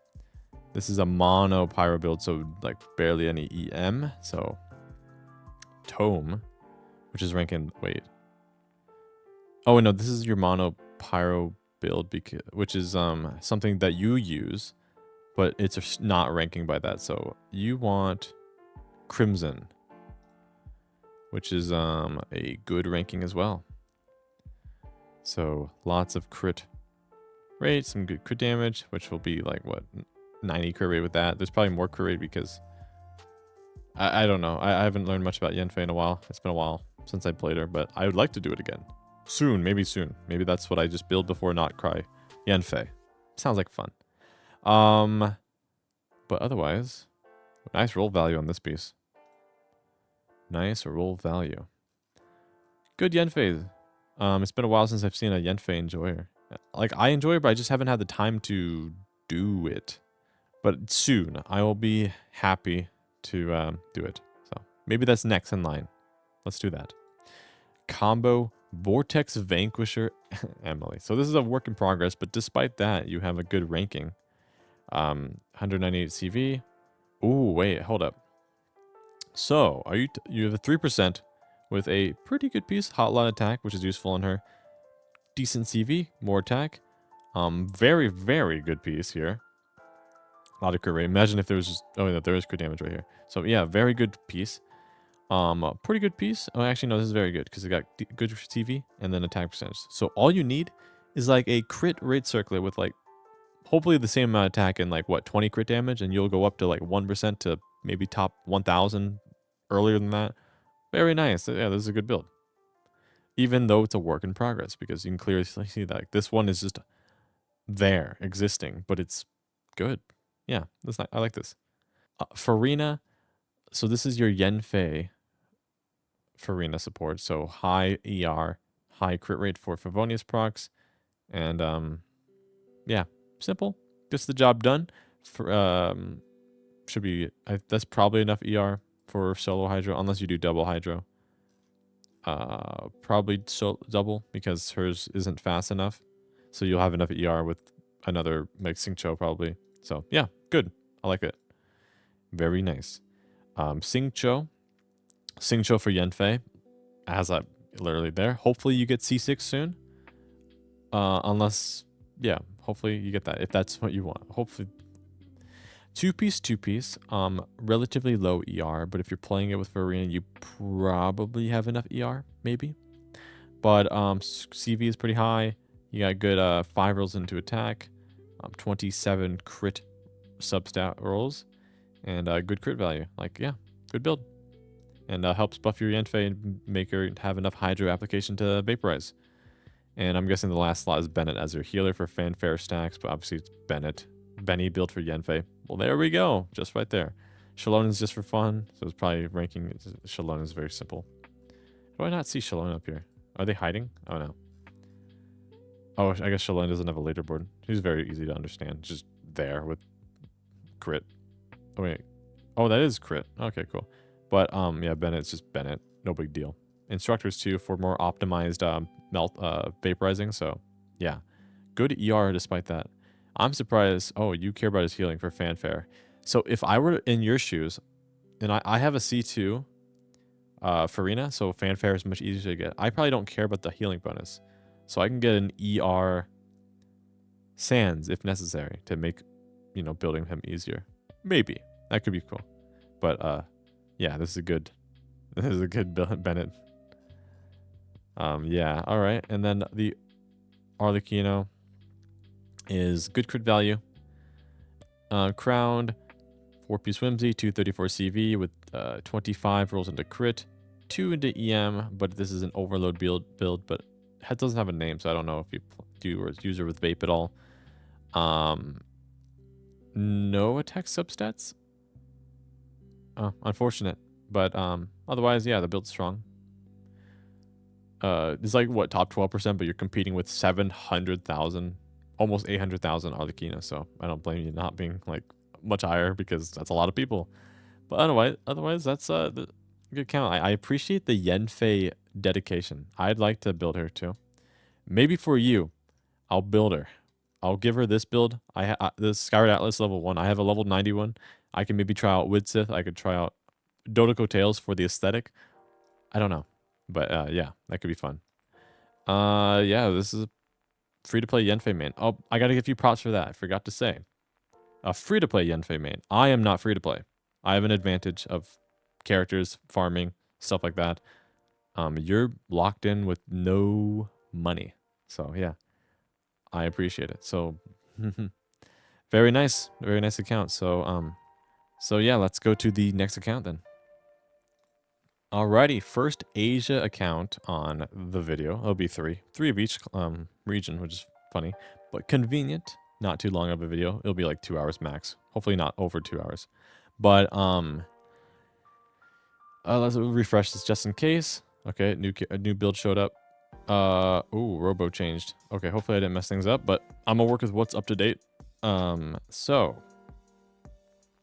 This is a mono pyro build, so like barely any EM. So Tome, which is ranking. Wait. Oh no, this is your mono pyro build, which is something that you use, but it's not ranking by that. So you want Crimson, which is a good ranking as well. So lots of crit rate, some good crit damage, which will be like what? 90 crit rate with that. There's probably more crit rate because I don't know. I haven't learned much about Yanfei in a while. It's been a while since I played her, but I would like to do it again. Soon, maybe soon. Maybe that's what I just build before not cry. Yanfei. Sounds like fun. But otherwise, nice roll value on this piece. Nice roll value. Good Yanfei. It's been a while since I've seen a Yanfei enjoyer. Like, I enjoy it, but I just haven't had the time to do it. But soon, I will be happy to do it. So maybe that's next in line. Let's do that. Combo Vortex Vanquisher Emily. So this is a work in progress, but despite that, you have a good ranking. 198 CV. Ooh, wait, hold up. So you have a 3% with a pretty good piece, hotline attack, which is useful on her. Decent CV, more attack. Very, very good piece here. A lot of crit rate. Imagine if there was just... Oh, yeah, there is crit damage right here. So, yeah, very good piece. Pretty good piece. Oh, actually, no, this is very good because it got good CV and then attack percentage. So, all you need is, like, a crit rate circlet with, like, hopefully the same amount of attack and, like, what, 20 crit damage? And you'll go up to, like, 1% to maybe top 1,000 earlier than that. Very nice. Yeah, this is a good build. Even though it's a work in progress because you can clearly see that like, this one is just there, existing, but it's good. Yeah, that's not, I like this. Farina. So this is your Yanfei Farina support. So high ER, high crit rate for Favonius procs. And yeah, simple. Gets the job done. Should be, that's probably enough ER for solo hydro, unless you do double hydro. Probably double because hers isn't fast enough. So you'll have enough ER with another like Xingqiu probably. So yeah, good. I like it. Very nice. Xingqiu for Yanfei, as I literally there. Hopefully you get C6 soon. Unless, yeah, hopefully you get that if that's what you want. Hopefully. Two piece. Relatively low ER, but if you're playing it with Farina, you probably have enough ER, maybe. But CV is pretty high. You got good 5 rolls into attack, 27 crit substat rolls, and good crit value. Like, yeah, good build. And helps buff your Yanfei and make her have enough hydro application to vaporize. And I'm guessing the last slot is Bennett as your healer for fanfare stacks, but obviously it's Benny built for Yanfei. Well, there we go. Just right there. Shalon is just for fun, so it's probably ranking. Shalon is very simple. How do I not see Shalon up here? Are they hiding? Oh, no. Oh, I guess Shalane doesn't have a leaderboard. She's very easy to understand. Just there with crit. Oh, wait. Oh, that is crit. Okay, cool. But, yeah, Bennett's just Bennett. No big deal. Instructors, too, for more optimized vaporizing. So, yeah. Good ER despite that. I'm surprised. Oh, you care about his healing for fanfare. So, if I were in your shoes, and I have a C2 Farina, so fanfare is much easier to get. I probably don't care about the healing bonus. So, I can get an ER Sands if necessary to make, you know, building him easier. Maybe. That could be cool. But, yeah, this is a good Bennett. Yeah, all right. And then the Arlecchino is good crit value. Crowned, 4-piece Whimsy, 234 CV with 25 rolls into crit, 2 into EM, but this is an overload build, but it doesn't have a name, so I don't know if you do use her with vape at all. No attack substats. Oh, unfortunate. But otherwise, yeah, the build's strong. It's like, what, top 12%, but you're competing with 700,000, almost 800,000 Arlecchino, so I don't blame you not being, like, much higher, because that's a lot of people. But otherwise that's the good count. I appreciate the Yenfei dedication. I'd like to build her, too. Maybe for you, I'll build her. I'll give her this build. The Skyward Atlas level 1. I have a level 91. I can maybe try out Widsith. I could try out Dodoko Tails for the aesthetic. I don't know. But yeah, that could be fun. Yeah, this is a free-to-play Yenfei main. Oh, I gotta give you props for that. I forgot to say. A free-to-play Yenfei main. I am not free-to-play. I have an advantage of characters, farming, stuff like that. You're locked in with no money. So yeah, I appreciate it. So very nice account. So so yeah, let's go to the next account then. Alrighty, first Asia account on the video. It'll be three of each region, which is funny, but convenient. Not too long of a video. It'll be like 2 hours max. Hopefully not over 2 hours. But let's refresh this just in case. Okay, a new build showed up. Ooh, Robo changed. Okay, hopefully I didn't mess things up, but I'm gonna work with what's up to date. So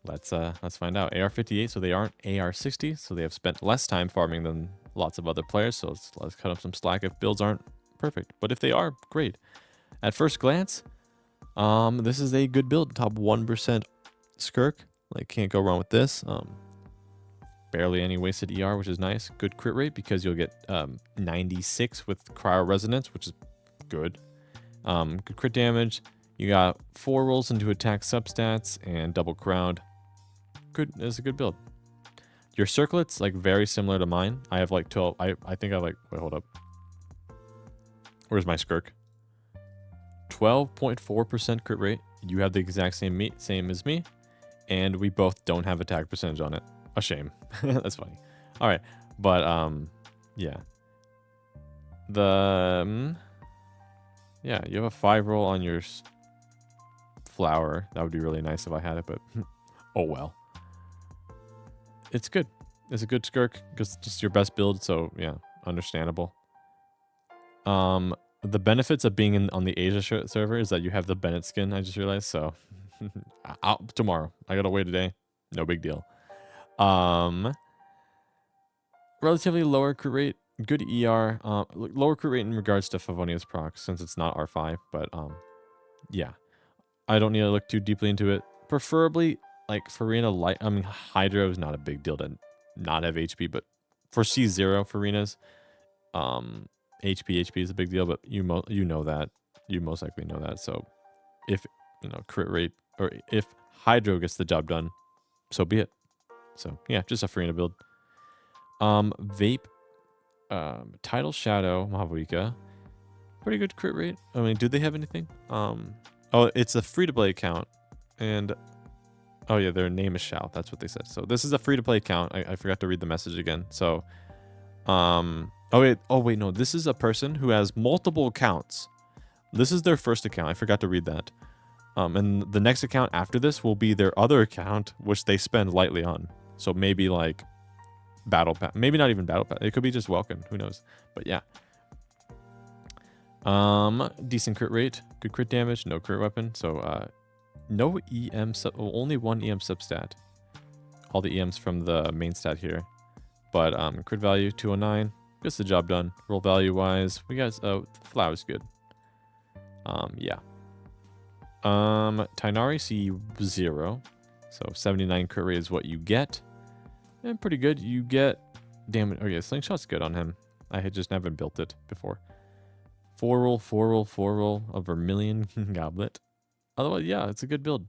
let's find out. AR-58, so they aren't AR-60, so they have spent less time farming than lots of other players. So let's cut up some slack if builds aren't perfect, but if they are, great. At first glance, this is a good build. Top 1% Skirk, like can't go wrong with this. Barely any wasted ER, which is nice. Good crit rate because you'll get 96 with cryo resonance, which is good. Good crit damage. You got 4 rolls into attack substats and double crowned. Good, it's a good build. Your circlets like very similar to mine. I have like 12. I think I like. Wait, hold up. Where's my Skirk? 12.4% crit rate. You have the exact same as me, and we both don't have attack percentage on it. A shame. That's funny. All right, but yeah. Yeah, you have a 5 roll on your flower. That would be really nice if I had it, but oh well. It's good. It's a good Skirk because it's just your best build, so yeah, understandable. The benefits of being on the Asia server is that you have the Bennett skin. I just realized. So tomorrow, I gotta wait a day. No big deal. Relatively lower crit rate, good ER. Lower crit rate in regards to Favonia's proc since it's not R5. But yeah, I don't need to look too deeply into it. Preferably like Farina light. I mean, Hydro is not a big deal to not have HP, but for C0 Farinas, HP is a big deal, but you know that. You most likely know that. So if, you know, crit rate, or if Hydro gets the job done, so be it. So yeah, just a Farina build. Vape, Tidal Shadow, Mahavika. Pretty good crit rate. I mean, do they have anything? Oh, it's a free-to-play account. And, oh yeah, their name is Shao. That's what they said. So this is a free-to-play account. I forgot to read the message again. So, oh wait, no, this is a person who has multiple accounts. This is their first account. I forgot to read that. And the next account after this will be their other account, which they spend lightly on. So maybe like Battle Pass. Maybe not even Battle Pass. It could be just Welcome. Who knows? But yeah. Decent crit rate, good crit damage, no crit weapon. So no EM only one EM substat. All the EMs from the main stat here. But crit value 209 gets the job done. Roll value wise, we got Flow's good. Yeah. Tainari C 0. So 79 crit rate is what you get. And pretty good. You get damage. Okay, slingshot's good on him. I had just never built it before. 4 roll, 4 roll, 4 roll, a Vermilion Goblet. Otherwise, yeah, it's a good build.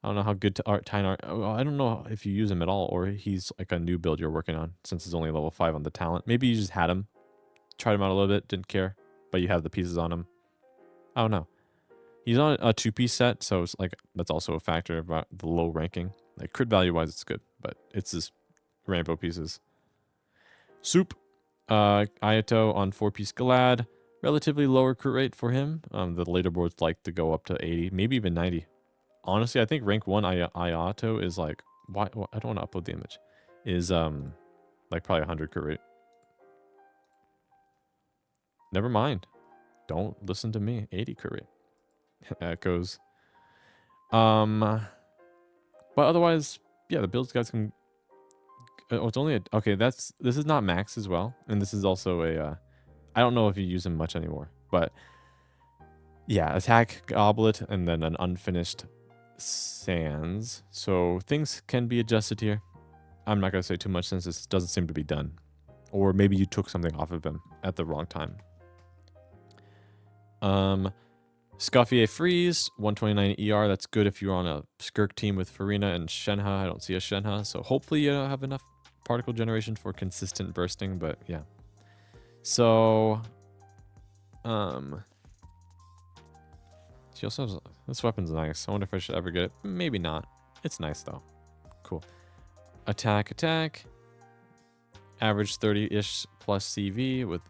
I don't know how good Tynar. I don't know if you use him at all, or he's like a new build you're working on, since he's only level 5 on the talent. Maybe you just had him, tried him out a little bit, didn't care, but you have the pieces on him. I don't know. He's on a 2-piece set, so it's like that's also a factor about the low ranking. Like crit value wise, it's good, but it's just rainbow pieces. Soup. Ayato on 4-piece Glad. Relatively lower crit rate for him. The leaderboards like to go up to 80, maybe even 90. Honestly, I think rank 1 Ayato is like... Why? I don't want to upload the image. Is like probably 100 crit rate. Never mind. Don't listen to me. 80 crit rate. Echoes. But otherwise, yeah, the builds guys can... Oh, it's only a... Okay, this is not max as well. And this is also a... I don't know if you use him much anymore. But... Yeah, attack, goblet, and then an unfinished sands. So things can be adjusted here. I'm not going to say too much since this doesn't seem to be done. Or maybe you took something off of him at the wrong time. Scoffier Freeze, 129 ER. That's good if you're on a Skirk team with Farina and Shenhe. I don't see a Shenhe, so hopefully you have enough particle generation for consistent bursting, but yeah. So, she also has, this weapon's nice. I wonder if I should ever get it. Maybe not. It's nice though. Cool. Attack, attack. Average 30-ish plus CV with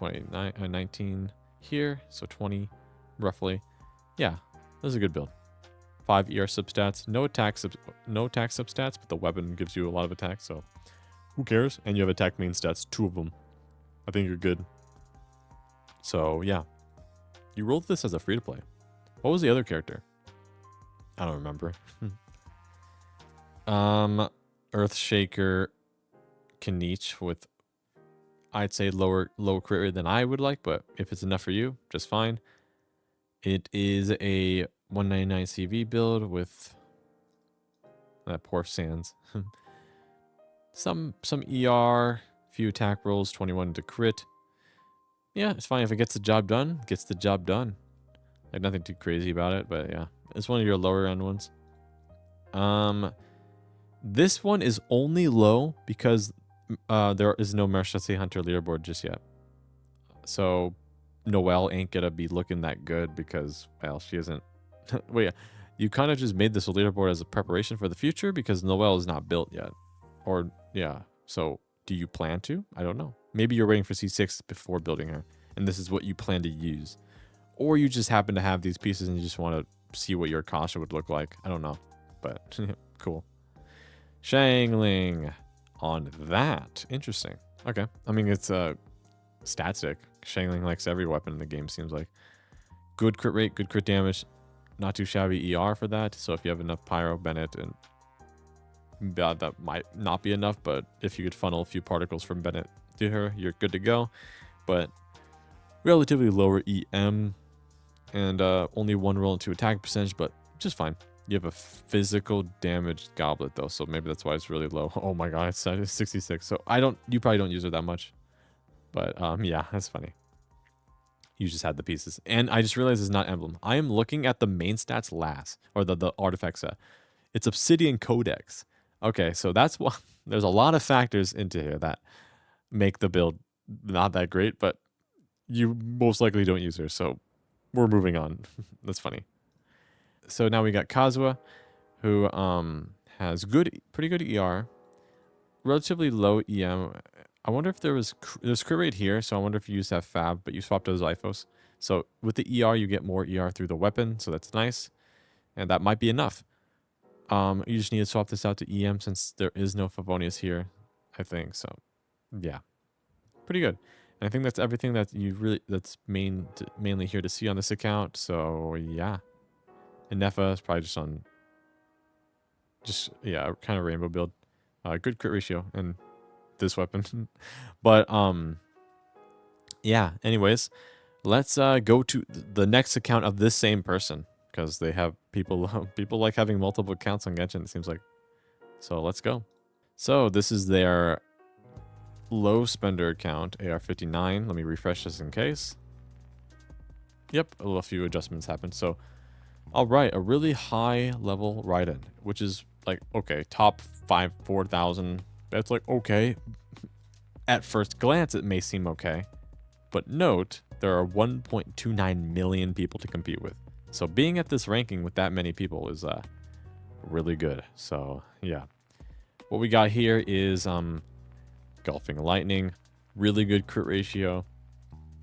19 here, so 20 roughly. Yeah, this is a good build. 5 ER substats, no attack substats, but the weapon gives you a lot of attack, so who cares? And you have attack main stats, 2 of them. I think you're good. So yeah, you rolled this as a free to play. What was the other character? I don't remember. Earthshaker Kanich with, I'd say low crit rate than I would like, but if it's enough for you, just fine. It is a 199 CV build with that poor Sands. some ER, few attack rolls, 21 to crit. Yeah, it's fine if it gets the job done. Gets the job done. Like nothing too crazy about it, but yeah, it's one of your lower end ones. This one is only low because there is no Marchese Hunter leaderboard just yet. So Noelle ain't gonna be looking that good because, well, she isn't. Wait, you kind of just made this a leaderboard as a preparation for the future because Noelle is not built yet. Or, yeah. So do you plan to? I don't know. Maybe you're waiting for C6 before building her, and this is what you plan to use. Or you just happen to have these pieces and you just want to see what your Akasha would look like. I don't know. But cool. Shangling on that. Interesting. Okay. I mean, it's a stat stick. Shangling likes every weapon in the game, seems like. Good crit rate, good crit damage. Not too shabby ER for that. So if you have enough Pyro, Bennett, and that might not be enough, but if you could funnel a few particles from Bennett to her, you're good to go. But relatively lower EM. And only 1 roll into attack percentage, but just fine. You have a physical damage goblet though, so maybe that's why it's really low. Oh my god, it's 66. So you probably don't use it that much. But yeah, that's funny. You just had the pieces. And I just realized it's not emblem. I am looking at the main stats last, or the artifact set. It's Obsidian Codex. Okay, so that's why there's a lot of factors into here that make the build not that great, but you most likely don't use her, so we're moving on. That's funny. So now we got Kazuha, who has pretty good ER, relatively low EM. I wonder if there's crit rate here, so I wonder if you used to have Fab, but you swapped to Zyphos. So with the ER, you get more ER through the weapon, so that's nice, and that might be enough. You just need to swap this out to EM since there is no Favonius here, I think. So yeah, pretty good. I think that's everything that that's mainly here to see on this account. So yeah, and Nefa is probably just yeah, kind of rainbow build. Good crit ratio and this weapon, but yeah. Anyways, let's go to the next account of this same person because they have people people like having multiple accounts on Genshin. It seems like. So let's go. So this is their low spender account, AR59. Let me refresh this in case. Yep, a few adjustments happened. So, all right, a really high level Raiden, which is like, okay, top 4,000. That's like, okay. At first glance, it may seem okay. But note, there are 1.29 million people to compete with. So being at this ranking with that many people is really good. So, yeah. What we got here is Gulfing Lightning. Really good crit ratio.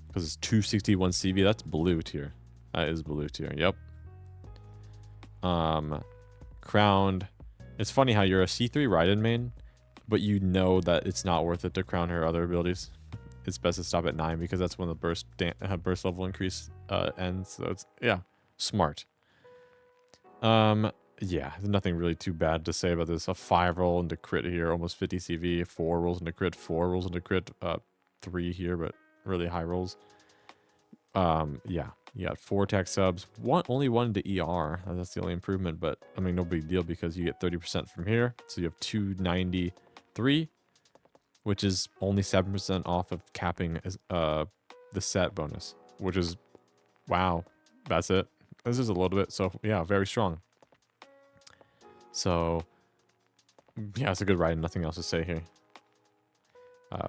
Because it's 261 CV. That's blue tier. That is blue tier. Yep. Crowned. It's funny how you're a C3 Raiden main, but you know that it's not worth it to crown her other abilities. It's best to stop at 9 because that's when the burst level increase ends. So it's, yeah, smart. Yeah, there's nothing really too bad to say about this. A 5 roll into crit here, almost 50 CV. 4 rolls into crit, 4 rolls into crit. 3 here, but really high rolls. Yeah, you got 4 attack subs. Only 1 to ER. That's the only improvement, but I mean, no big deal because you get 30% from here. So you have 293, which is only 7% off of capping the set bonus, which is, wow, that's it. This is a little bit, so yeah, very strong. So, yeah, it's a good ride. Nothing else to say here.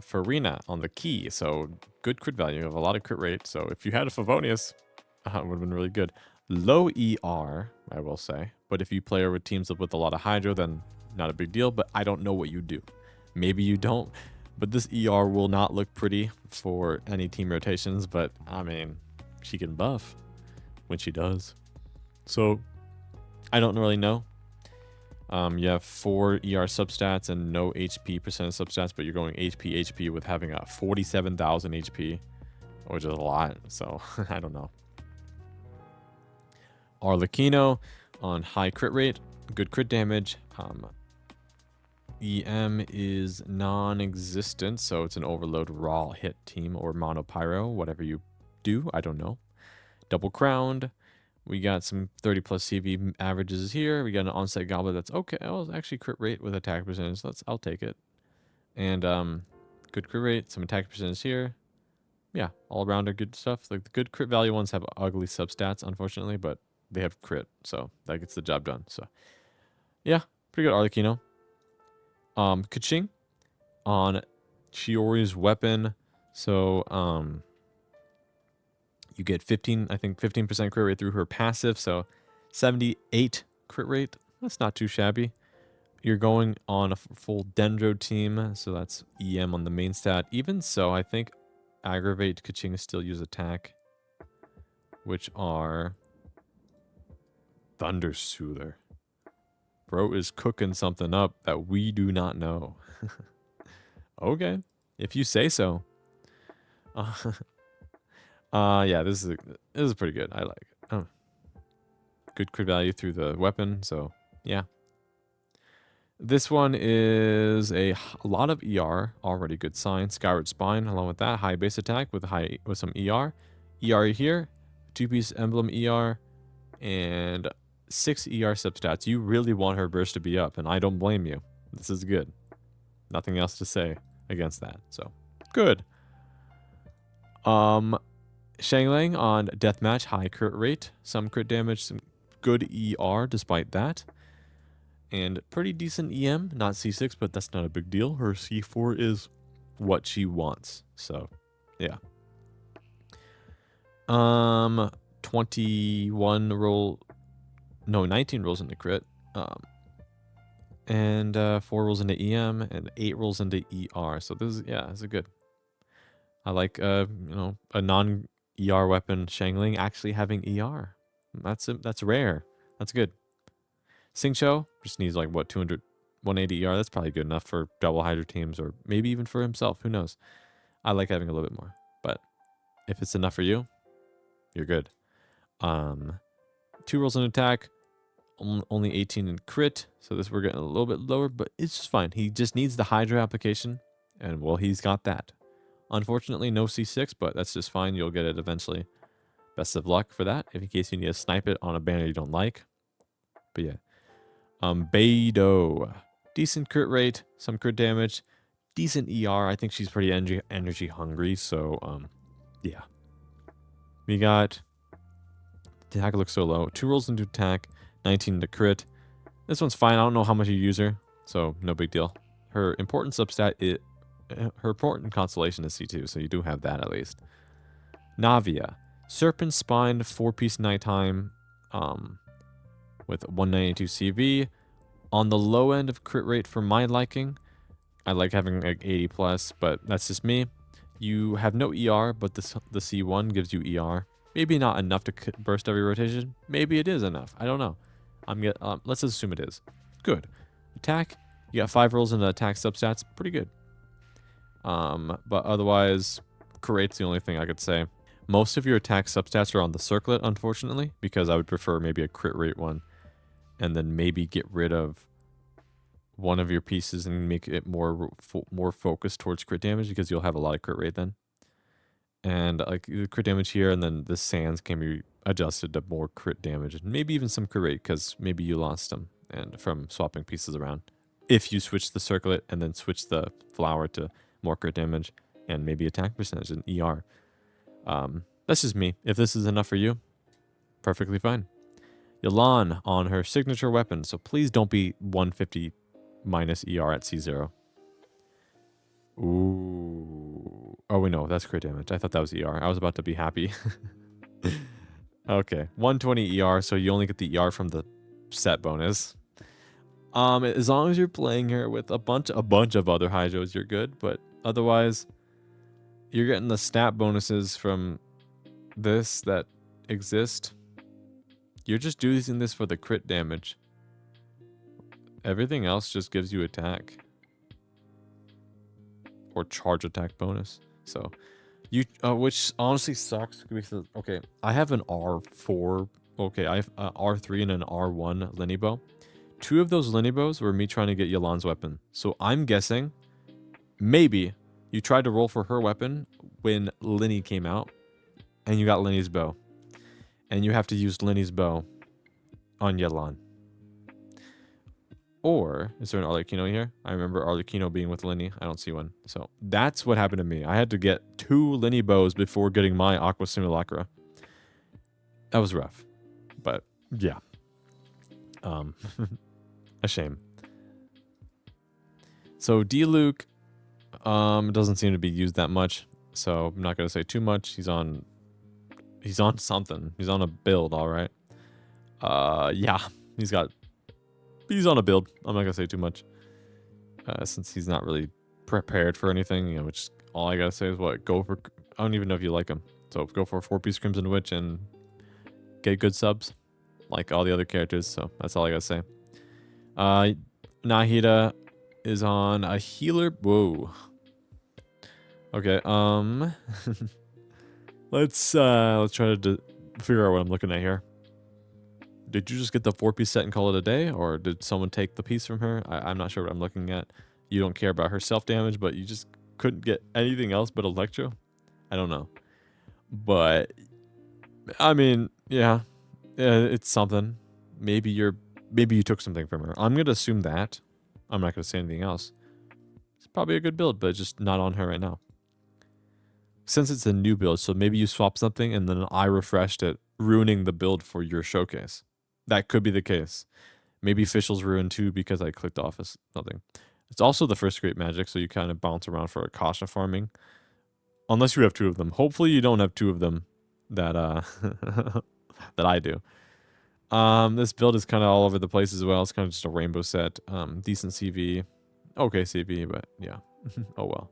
Farina on the key. So, good crit value. You have a lot of crit rate. So, if you had a Favonius, it would have been really good. Low ER, I will say. But if you play with teams with a lot of Hydro, then not a big deal. But I don't know what you do. Maybe you don't. But this ER will not look pretty for any team rotations. But, I mean, she can buff when she does. So, I don't really know. You have 4 ER substats and no HP percent substats, but you're going HP with having a 47,000 HP, which is a lot. So I don't know. Arlecchino on high crit rate, good crit damage. EM is non-existent, so it's an overload raw hit team or mono pyro, whatever you do. I don't know. Double crowned. We got some 30 plus CV averages here. We got an onset goblet that's okay. Oh, it's actually crit rate with attack percentage. I'll take it. And good crit rate, some attack percentage here. Yeah, all around are good stuff. Like the good crit value ones have ugly substats, unfortunately, but they have crit, so that gets the job done. So yeah, pretty good Arlecchino. Kaching on Chiori's weapon. So you get 15% crit rate through her passive, so 78 crit rate. That's not too shabby. You're going on a full Dendro team, so that's EM on the main stat. Even so, I think Aggravate, Kaching still use attack, which are Thunder Soother. Bro is cooking something up that we do not know. Okay, if you say so. Yeah, this is pretty good. I like it. Oh. Good crit value through the weapon, so yeah. This one is a lot of ER, already good sign. Skyward Spine, along with that, high base attack with some ER. ER here, 2-piece emblem ER, and 6 ER substats. You really want her burst to be up, and I don't blame you. This is good. Nothing else to say against that, so good. Shanglang on Deathmatch, high crit rate, some crit damage, some good ER despite that. And pretty decent EM, not C6, but that's not a big deal. Her C4 is what she wants. So, yeah. 21 roll, no, 19 rolls into crit. And 4 rolls into EM and 8 rolls into ER. So this is, yeah, this is good. I like, you know, a non-ER weapon, Shangling, actually having ER. That's rare. That's good. Xingqiu just needs like, what, 180 ER? That's probably good enough for double Hydra teams or maybe even for himself. Who knows? I like having a little bit more. If it's enough for you, you're good. 2 rolls in attack, only 18 in crit, so this we're getting a little bit lower, but it's just fine. He just needs the Hydra application, and well, he's got that. Unfortunately, no C6, but that's just fine. You'll get it eventually. Best of luck for that, if in case you need to snipe it on a banner you don't like. But yeah. Beidou. Decent crit rate, some crit damage, decent ER. I think she's pretty energy hungry, so yeah. We got attack looks so low. 2 rolls into attack, 19 to crit. This one's fine. I don't know how much you use her, so no big deal. Her important substat her important constellation is C2, so you do have that at least. Navia. Serpent Spine, 4-piece nighttime, with 192 CV. On the low end of crit rate for my liking. I like having like 80 plus, but that's just me. You have no ER, but the C1 gives you ER. Maybe not enough to burst every rotation. Maybe it is enough. I don't know. Let's assume it is. Good. Attack. You got 5 rolls in the attack substats. Pretty good. But otherwise, crit rate's the only thing I could say. Most of your attack substats are on the circlet, unfortunately, because I would prefer maybe a crit rate one. And then maybe get rid of one of your pieces and make it more focused towards crit damage, because you'll have a lot of crit rate then. And like the crit damage here, and then the sands can be adjusted to more crit damage, and maybe even some crit rate, because maybe you lost them and from swapping pieces around. If you switch the circlet and then switch the flower to more crit damage and maybe attack percentage and ER. That's just me. If this is enough for you, perfectly fine. Yelan on her signature weapon, so please don't be 150 minus ER at C0. Ooh. Oh, wait, no, that's crit damage. I thought that was ER. I was about to be happy. Okay, 120 ER, so you only get the ER from the set bonus. As long as you're playing her with a bunch of other Hydros, you're good, but otherwise, you're getting the snap bonuses from this that exist. You're just using this for the crit damage. Everything else just gives you attack. Or charge attack bonus. So, which honestly sucks. Because, okay, I have an R4. Okay, I have R3 and an R1 Linny Bow. 2 of those Linny Bows were me trying to get Yelan's weapon. So I'm guessing, maybe, you tried to roll for her weapon when Linny came out. And you got Linny's bow. And you have to use Linny's bow on Yelan. Or, is there an Arlecchino here? I remember Arlecchino being with Linny. I don't see one. So, that's what happened to me. I had to get 2 Linny bows before getting my Aqua Simulacra. That was rough. But, yeah. A shame. So, D-Luke doesn't seem to be used that much. So, I'm not going to say too much. He's on something. He's on a build, all right. Yeah. He's on a build. I'm not going to say too much. Since he's not really prepared for anything, you know, which all I got to say is I don't even know if you like him. So go for a 4-piece Crimson Witch and get good subs. Like all the other characters. So that's all I got to say. Nahida is on a healer. Whoa. Okay, let's try to figure out what I'm looking at here. Did you just get the 4-piece set and call it a day, or did someone take the piece from her? I'm not sure what I'm looking at. You don't care about her self-damage, but you just couldn't get anything else but Electro? I don't know. But, I mean, yeah, it's something. Maybe you took something from her. I'm going to assume that. I'm not going to say anything else. It's probably a good build, but just not on her right now. Since it's a new build, so maybe you swap something and then I refreshed it, ruining the build for your showcase. That could be the case. Maybe Fischl's ruined too because I clicked off as something. It's also the first great magic, so you kind of bounce around for Akasha farming. Unless you have 2 of them. Hopefully you don't have 2 of them that that I do. This build is kind of all over the place as well. It's kind of just a rainbow set. Decent CV. Okay CV, but yeah. Oh well.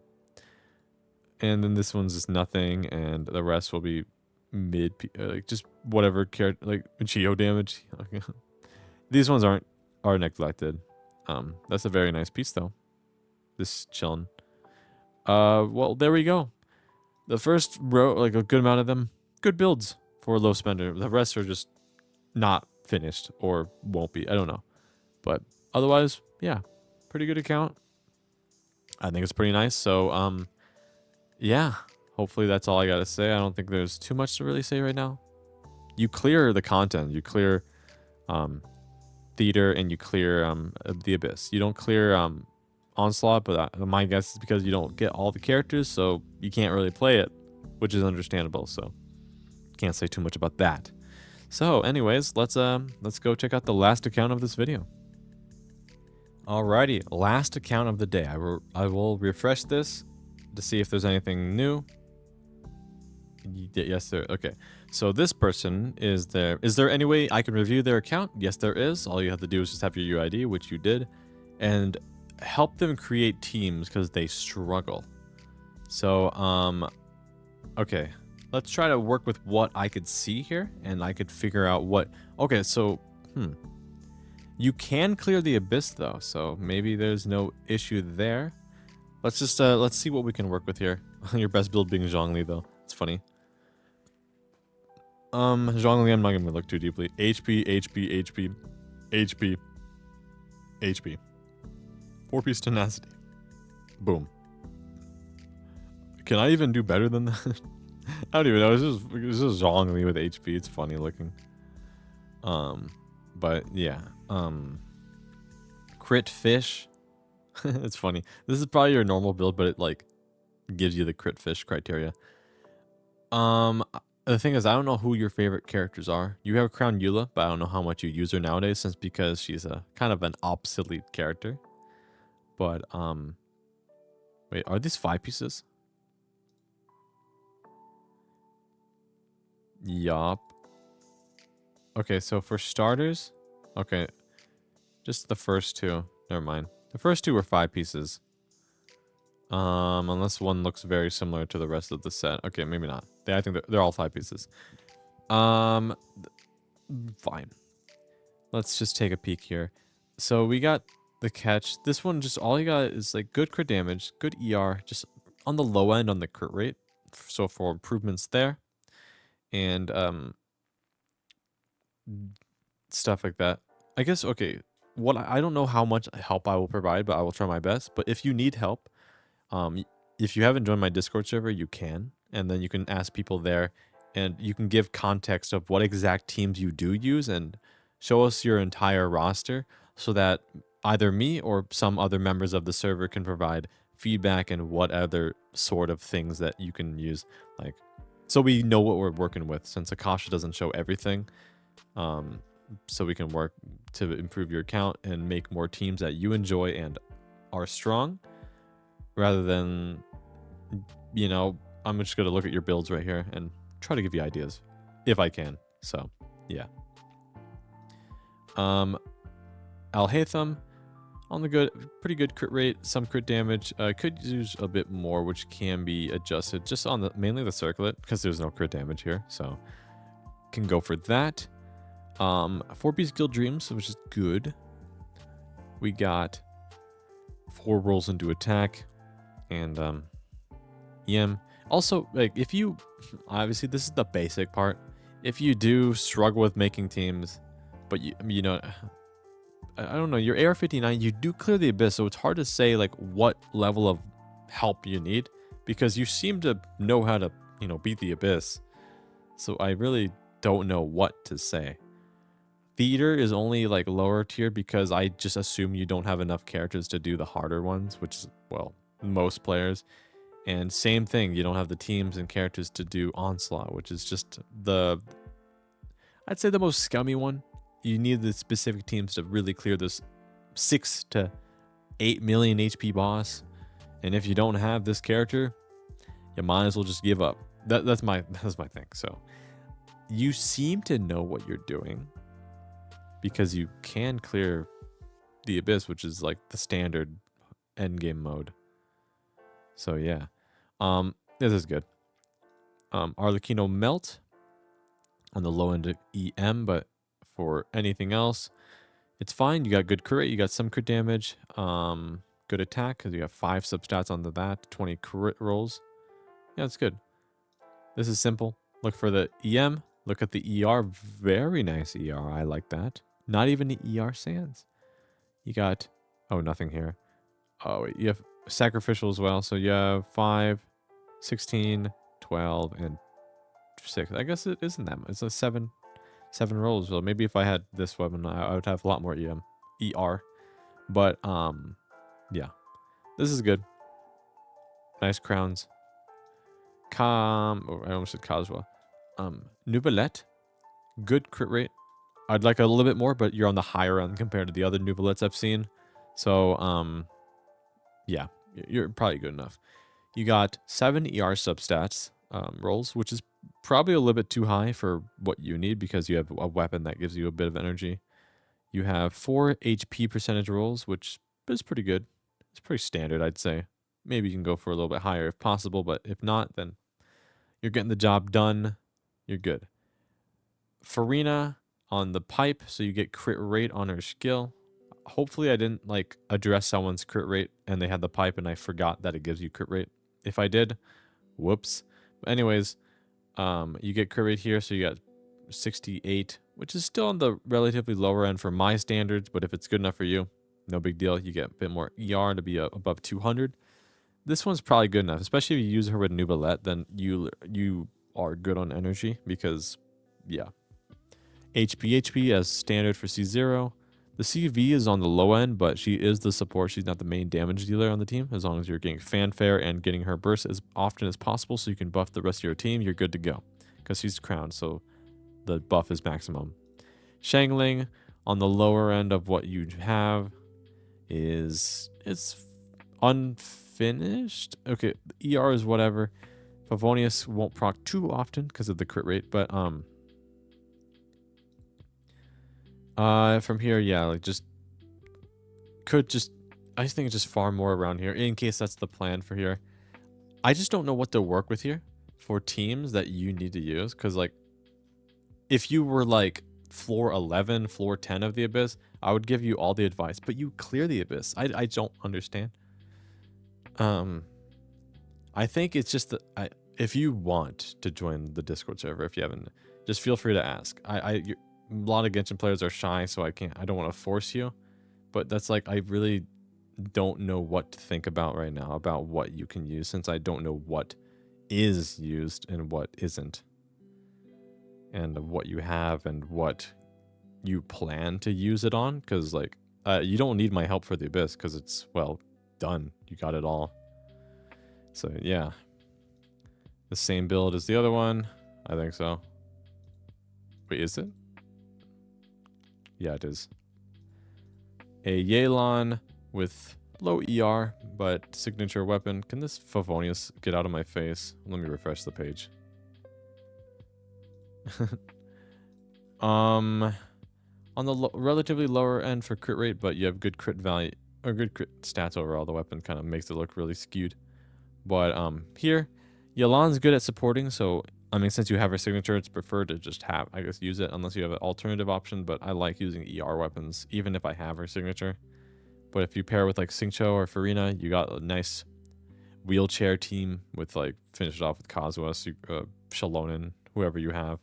And then this one's just nothing, and the rest will be mid, like just whatever character, like Geo damage. These ones are neglected. That's a very nice piece though. This chillin'. Well, there we go. The first row, like a good amount of them, good builds for low spender. The rest are just not finished or won't be. I don't know. But otherwise, yeah, pretty good account. I think it's pretty nice. So, yeah, hopefully that's all I got to say. I don't think there's too much to really say right now. You clear the content. You clear theater and you clear the abyss. You don't clear onslaught, but my guess is because you don't get all the characters, so you can't really play it, which is understandable. So can't say too much about that. So anyways, let's go check out the last account of this video. Alrighty, last account of the day. I will refresh this to see if there's anything new. Yes, sir. Okay. So this person is there. Is there any way I can review their account? Yes, there is. All you have to do is just have your UID, which you did, and help them create teams because they struggle. So, okay. Let's try to work with what I could see here, and I could figure out what... Okay, so, you can clear the abyss, though, so maybe there's no issue there. Let's just, let's see what we can work with here. Your best build being Zhongli, though. It's funny. Zhongli, I'm not gonna look too deeply. HP. 4-piece tenacity. Boom. Can I even do better than that? I don't even know. It's just Zhongli with HP. It's funny looking. But yeah. Crit fish. It's funny. This is probably your normal build, but it like gives you the crit fish criteria. The thing is, I don't know who your favorite characters are. You have Crown Eula, but I don't know how much you use her nowadays, since because she's a kind of an obsolete character. But wait, are these 5 pieces? Yup. Okay, so for starters, okay, just the first 2. Never mind. The first 2 were 5 pieces. Unless one looks very similar to the rest of the set. Okay, maybe not. I think they're all 5 pieces. Fine. Let's just take a peek here. So we got the catch. This one, just all you got is like good crit damage, good ER, just on the low end on the crit rate. So for improvements there. And stuff like that. I guess, okay, I don't know how much help I will provide, but I will try my best. But if you need help, if you haven't joined my Discord server, you can, and then you can ask people there, and you can give context of what exact teams you do use and show us your entire roster so that either me or some other members of the server can provide feedback and what other sort of things that you can use, like, so we know what we're working with, since Akasha doesn't show everything. So we can work to improve your account and make more teams that you enjoy and are strong, rather than, you know, I'm just going to look at your builds right here and try to give you ideas if I can. So, yeah. Al-Haytham on the pretty good crit rate, some crit damage. Could use a bit more, which can be adjusted just on mainly the circlet, because there's no crit damage here. So, can go for that. 4-piece Guild Dreams, which is good. We got 4 rolls into attack, and EM. Also, like, if you, obviously this is the basic part. If you do struggle with making teams, but you know, I don't know, your AR-59, you do clear the abyss, so it's hard to say like what level of help you need, because you seem to know how to, you know, beat the abyss. So I really don't know what to say. Theater is only like lower tier because I just assume you don't have enough characters to do the harder ones, which is, well, most players. And same thing, you don't have the teams and characters to do Onslaught, which is just I'd say the most scummy one. You need the specific teams to really clear this 6 to 8 million HP boss. And if you don't have this character, you might as well just give up. That's my thing. So you seem to know what you're doing, because you can clear the abyss, which is like the standard endgame mode. So yeah, this is good. Arlecchino Melt on the low end of EM, but for anything else, it's fine. You got good crit, you got some crit damage, good attack because you have 5 substats onto that, 20 crit rolls. Yeah, it's good. This is simple. Look for the EM. Look at the ER. Very nice ER. I like that. Not even the ER sans. You got, oh, nothing here. Oh, wait, you have sacrificial as well. So you have 5, 16, 12, and 6. I guess it isn't that much. It's a 7 rolls. So maybe if I had this weapon, I would have a lot more ER. But, yeah. This is good. Nice crowns. Oh, I almost said Kazwa. Nubalette. Good crit rate. I'd like a little bit more, but you're on the higher end compared to the other Nubalettes I've seen. So, yeah, you're probably good enough. You got 7 ER substats rolls, which is probably a little bit too high for what you need because you have a weapon that gives you a bit of energy. You have 4 HP percentage rolls, which is pretty good. It's pretty standard, I'd say. Maybe you can go for a little bit higher if possible, but if not, then you're getting the job done. You're good. Farina on the pipe, so you get crit rate on her skill. Hopefully I didn't like address someone's crit rate and they had the pipe and I forgot that it gives you crit rate. If I did, whoops. But anyways, you get crit rate here, so you got 68, which is still on the relatively lower end for my standards, but if it's good enough for you, no big deal. You get a bit more ER to be above 200. This one's probably good enough, especially if you use her with Nubalette, then you are good on energy because, yeah. HP as standard for C0. The CV is on the low end, but she is the support. She's not the main damage dealer on the team. As long as you're getting fanfare and getting her burst as often as possible so you can buff the rest of your team, you're good to go. Because she's crowned, so the buff is maximum. Shangling, on the lower end of what you have, it's unfinished. Okay, the ER is whatever. Favonius won't proc too often because of the crit rate, but from here, yeah, like I think just far more around here in case that's the plan for here. I just don't know what to work with here for teams that you need to use. Cause like if you were like floor 11, floor 10 of the Abyss, I would give you all the advice, but you clear the Abyss. I don't understand. I think it's just that if you want to join the Discord server, if you haven't, just feel free to ask. A lot of Genshin players are shy, so I don't want to force you, but that's like, I really don't know what to think about right now about what you can use, since I don't know what is used and what isn't, and what you have and what you plan to use it on. Because like, you don't need my help for the Abyss because it's, well, done. You got it all. So yeah, the same build as the other one. I think so. Wait, is it? Yeah, it is. A Yelan with low ER, but signature weapon. Can this Favonius get out of my face? Let me refresh the page. On the relatively lower end for crit rate, but you have good crit value, or good crit stats overall. The weapon kind of makes it look really skewed. But here, Yelan's good at supporting, so I mean, since you have her signature, it's preferred to just have, I guess, use it unless you have an alternative option. But I like using ER weapons, even if I have her signature. But if you pair with like Xingqiu or Farina, you got a nice wheelchair team with like, finish it off with Kazuha, Shalonen, whoever you have.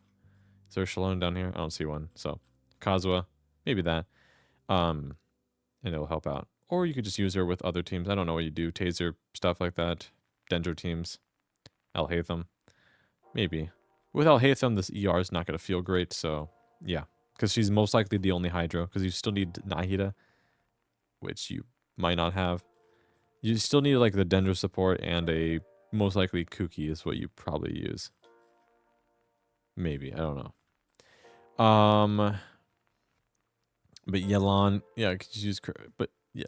Is there a Shalonen down here? I don't see one. So Kazuha, maybe that. And it'll help out. Or you could just use her with other teams. I don't know what you do. Taser, stuff like that. Dendro teams. Alhaitham. Maybe. With Alhaitham, this ER is not going to feel great, so yeah. Because she's most likely the only Hydro, because you still need Nahida, which you might not have. You still need like the Dendro support, and a most likely Kuki is what you probably use. Maybe, I don't know. But Yelan, yeah, I could use, but yeah.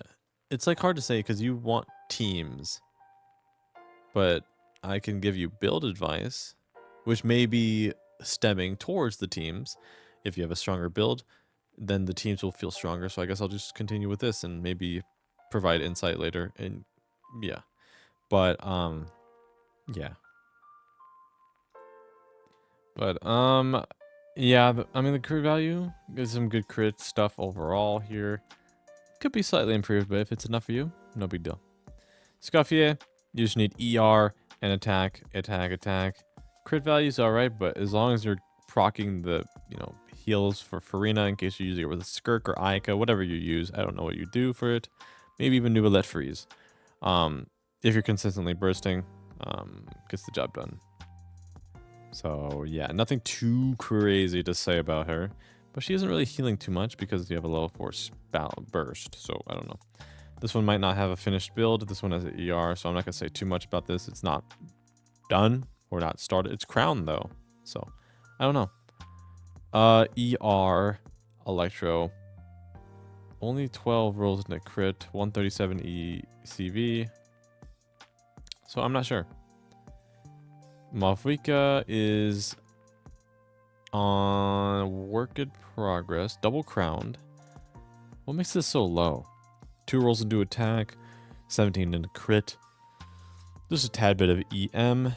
It's like hard to say because you want teams. But I can give you build advice, which may be stemming towards the teams. If you have a stronger build, then the teams will feel stronger. So I guess I'll just continue with this and maybe provide insight later. And yeah, but yeah, but yeah. I mean, the crit value is some good crit stuff overall here. Could be slightly improved, but if it's enough for you, no big deal. Scuffier, you just need ER and attack. crit value is alright, but as long as you're proccing the, heals for Farina in case you're using it with a Skirk or Ayaka, whatever you use. I don't know what you do for it. Maybe even Nuvalet Freeze. If you're consistently bursting, gets the job done. So yeah, nothing too crazy to say about her. But she isn't really healing too much because you have a level 4 burst. So I don't know. This one might not have a finished build. This one has an ER, so I'm not going to say too much about this. It's not done or not started. It's crowned though. So I don't know. ER, Electro. Only 12 rolls in a crit. 137 ECV. So I'm not sure. Mavvika is on work in progress. Double crowned. What makes this so low? 2 rolls into attack. 17 in a crit. Just a tad bit of EM.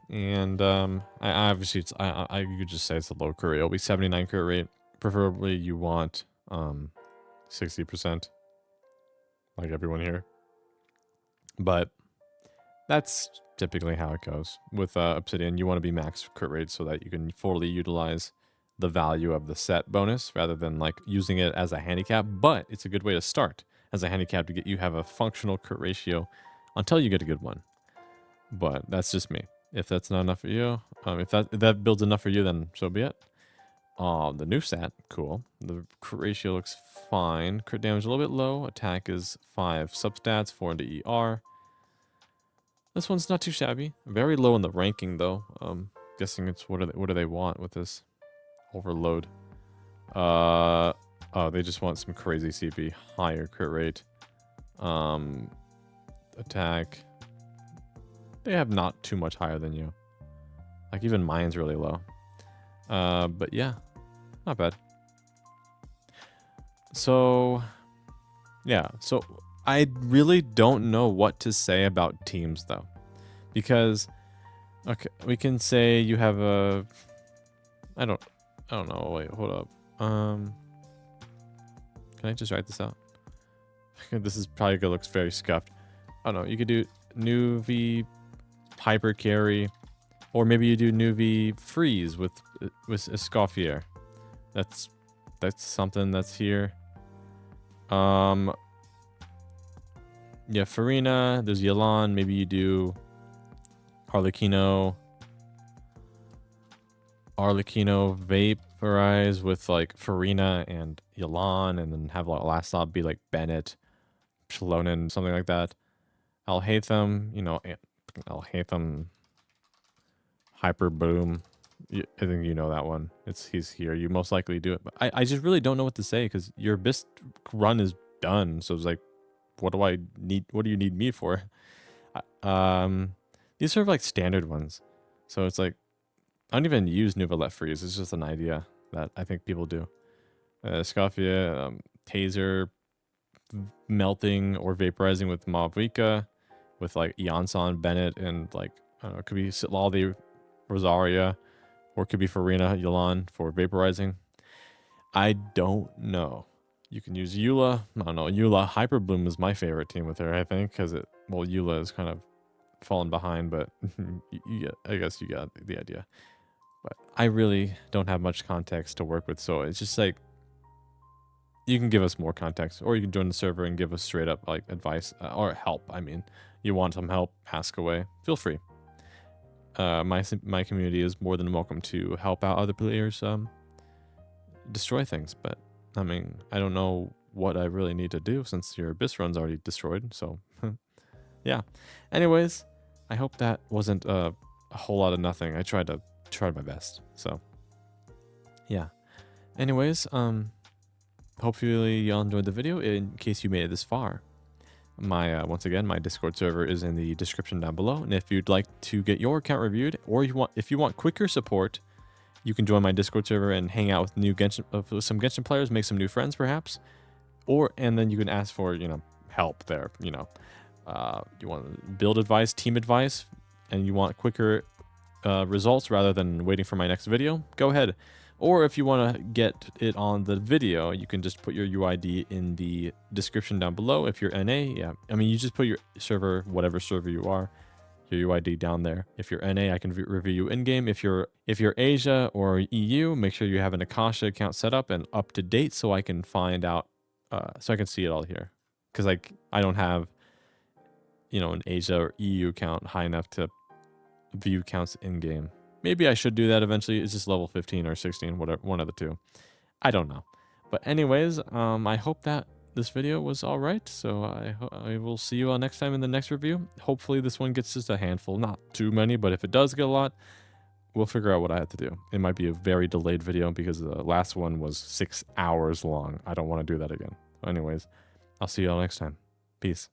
And I obviously you could just say it's a low crit rate. It'll be 79 crit rate. Preferably you want 60%. Like everyone here. But that's typically how it goes. With Obsidian, you want to be max crit rate so that you can fully utilize the value of the set bonus rather than like using it as a handicap. But it's a good way to start as a handicap to get you have a functional crit ratio until you get a good one. But that's just me. If that's not enough for you, if that builds enough for you, then so be it. The new stat, cool. The crit ratio looks fine. Crit damage a little bit low. Attack is 5 substats, 4 into ER. This one's not too shabby. Very low in the ranking though. Guessing it's what do they want with this overload? Oh, they just want some crazy CP, higher crit rate. Attack. They have not too much higher than you. Like even mine's really low. But yeah, not bad. So yeah, so I really don't know what to say about teams though, because okay, we can say you have a, I don't know. Wait, hold up. Can I just write this out? This is probably gonna look very scuffed. I don't know. You could do Nuvi hyper carry, or maybe you do Nuvi freeze with Escoffier. That's something that's here. Yeah, Farina, there's Yelan, maybe you do Arlecchino vaporize with like Farina and Yelan, and then have like last stop be like Bennett, Shalonen, something like that. Alhaitham, Alhaitham Hyper Boom. I think you know that one. He's here. You most likely do it. But I just really don't know what to say because your Abyss run is done. So it's like, what do I need? What do you need me for? These are like standard ones. So it's like, I don't even use Nuvalet Freeze. It's just an idea that I think people do. Scoffia, Taser, melting or vaporizing with Mavvika, with like Eonson, Bennett, and like, I don't know, it could be Sitlaldi, Rosaria, or it could be Farina, Yelan for vaporizing. I don't know. You can use Eula. I don't know. Eula Hyper Bloom is my favorite team with her, I think, because Eula is kind of fallen behind, but I guess you got the idea. But I really don't have much context to work with, so it's just like, you can give us more context, or you can join the server and give us straight up like advice or help. I mean, you want some help, ask away. Feel free. My community is more than welcome to help out other players destroy things, but I mean, I don't know what I really need to do since your Abyss run's already destroyed, so yeah. Anyways, I hope that wasn't a whole lot of nothing. I tried my best, so yeah. Anyways, hopefully y'all enjoyed the video. In case you made it this far, once again, my Discord server is in the description down below, and if you'd like to get your account reviewed, or if you want quicker support, you can join my Discord server and hang out with some Genshin players, make some new friends perhaps, and then you can ask for help there. You want build advice, team advice, and you want quicker results rather than waiting for my next video. Go ahead. Or if you want to get it on the video, you can just put your UID in the description down below. If you're NA, yeah. I mean, you just put your server, whatever server you are, your UID down there. If you're NA, I can review you in-game. If you're Asia or EU, make sure you have an Akasha account set up and up to date so I can find out, so I can see it all here. Because like I don't have, you know, an Asia or EU account high enough to view counts in-game. Maybe I should do that eventually. It's just level 15 or 16, whatever, one of the two. I don't know. But anyways, I hope that this video was all right. So I will see you all next time in the next review. Hopefully this one gets just a handful, not too many, but if it does get a lot, we'll figure out what I have to do. It might be a very delayed video because the last one was 6 hours long. I don't want to do that again. Anyways, I'll see you all next time. Peace.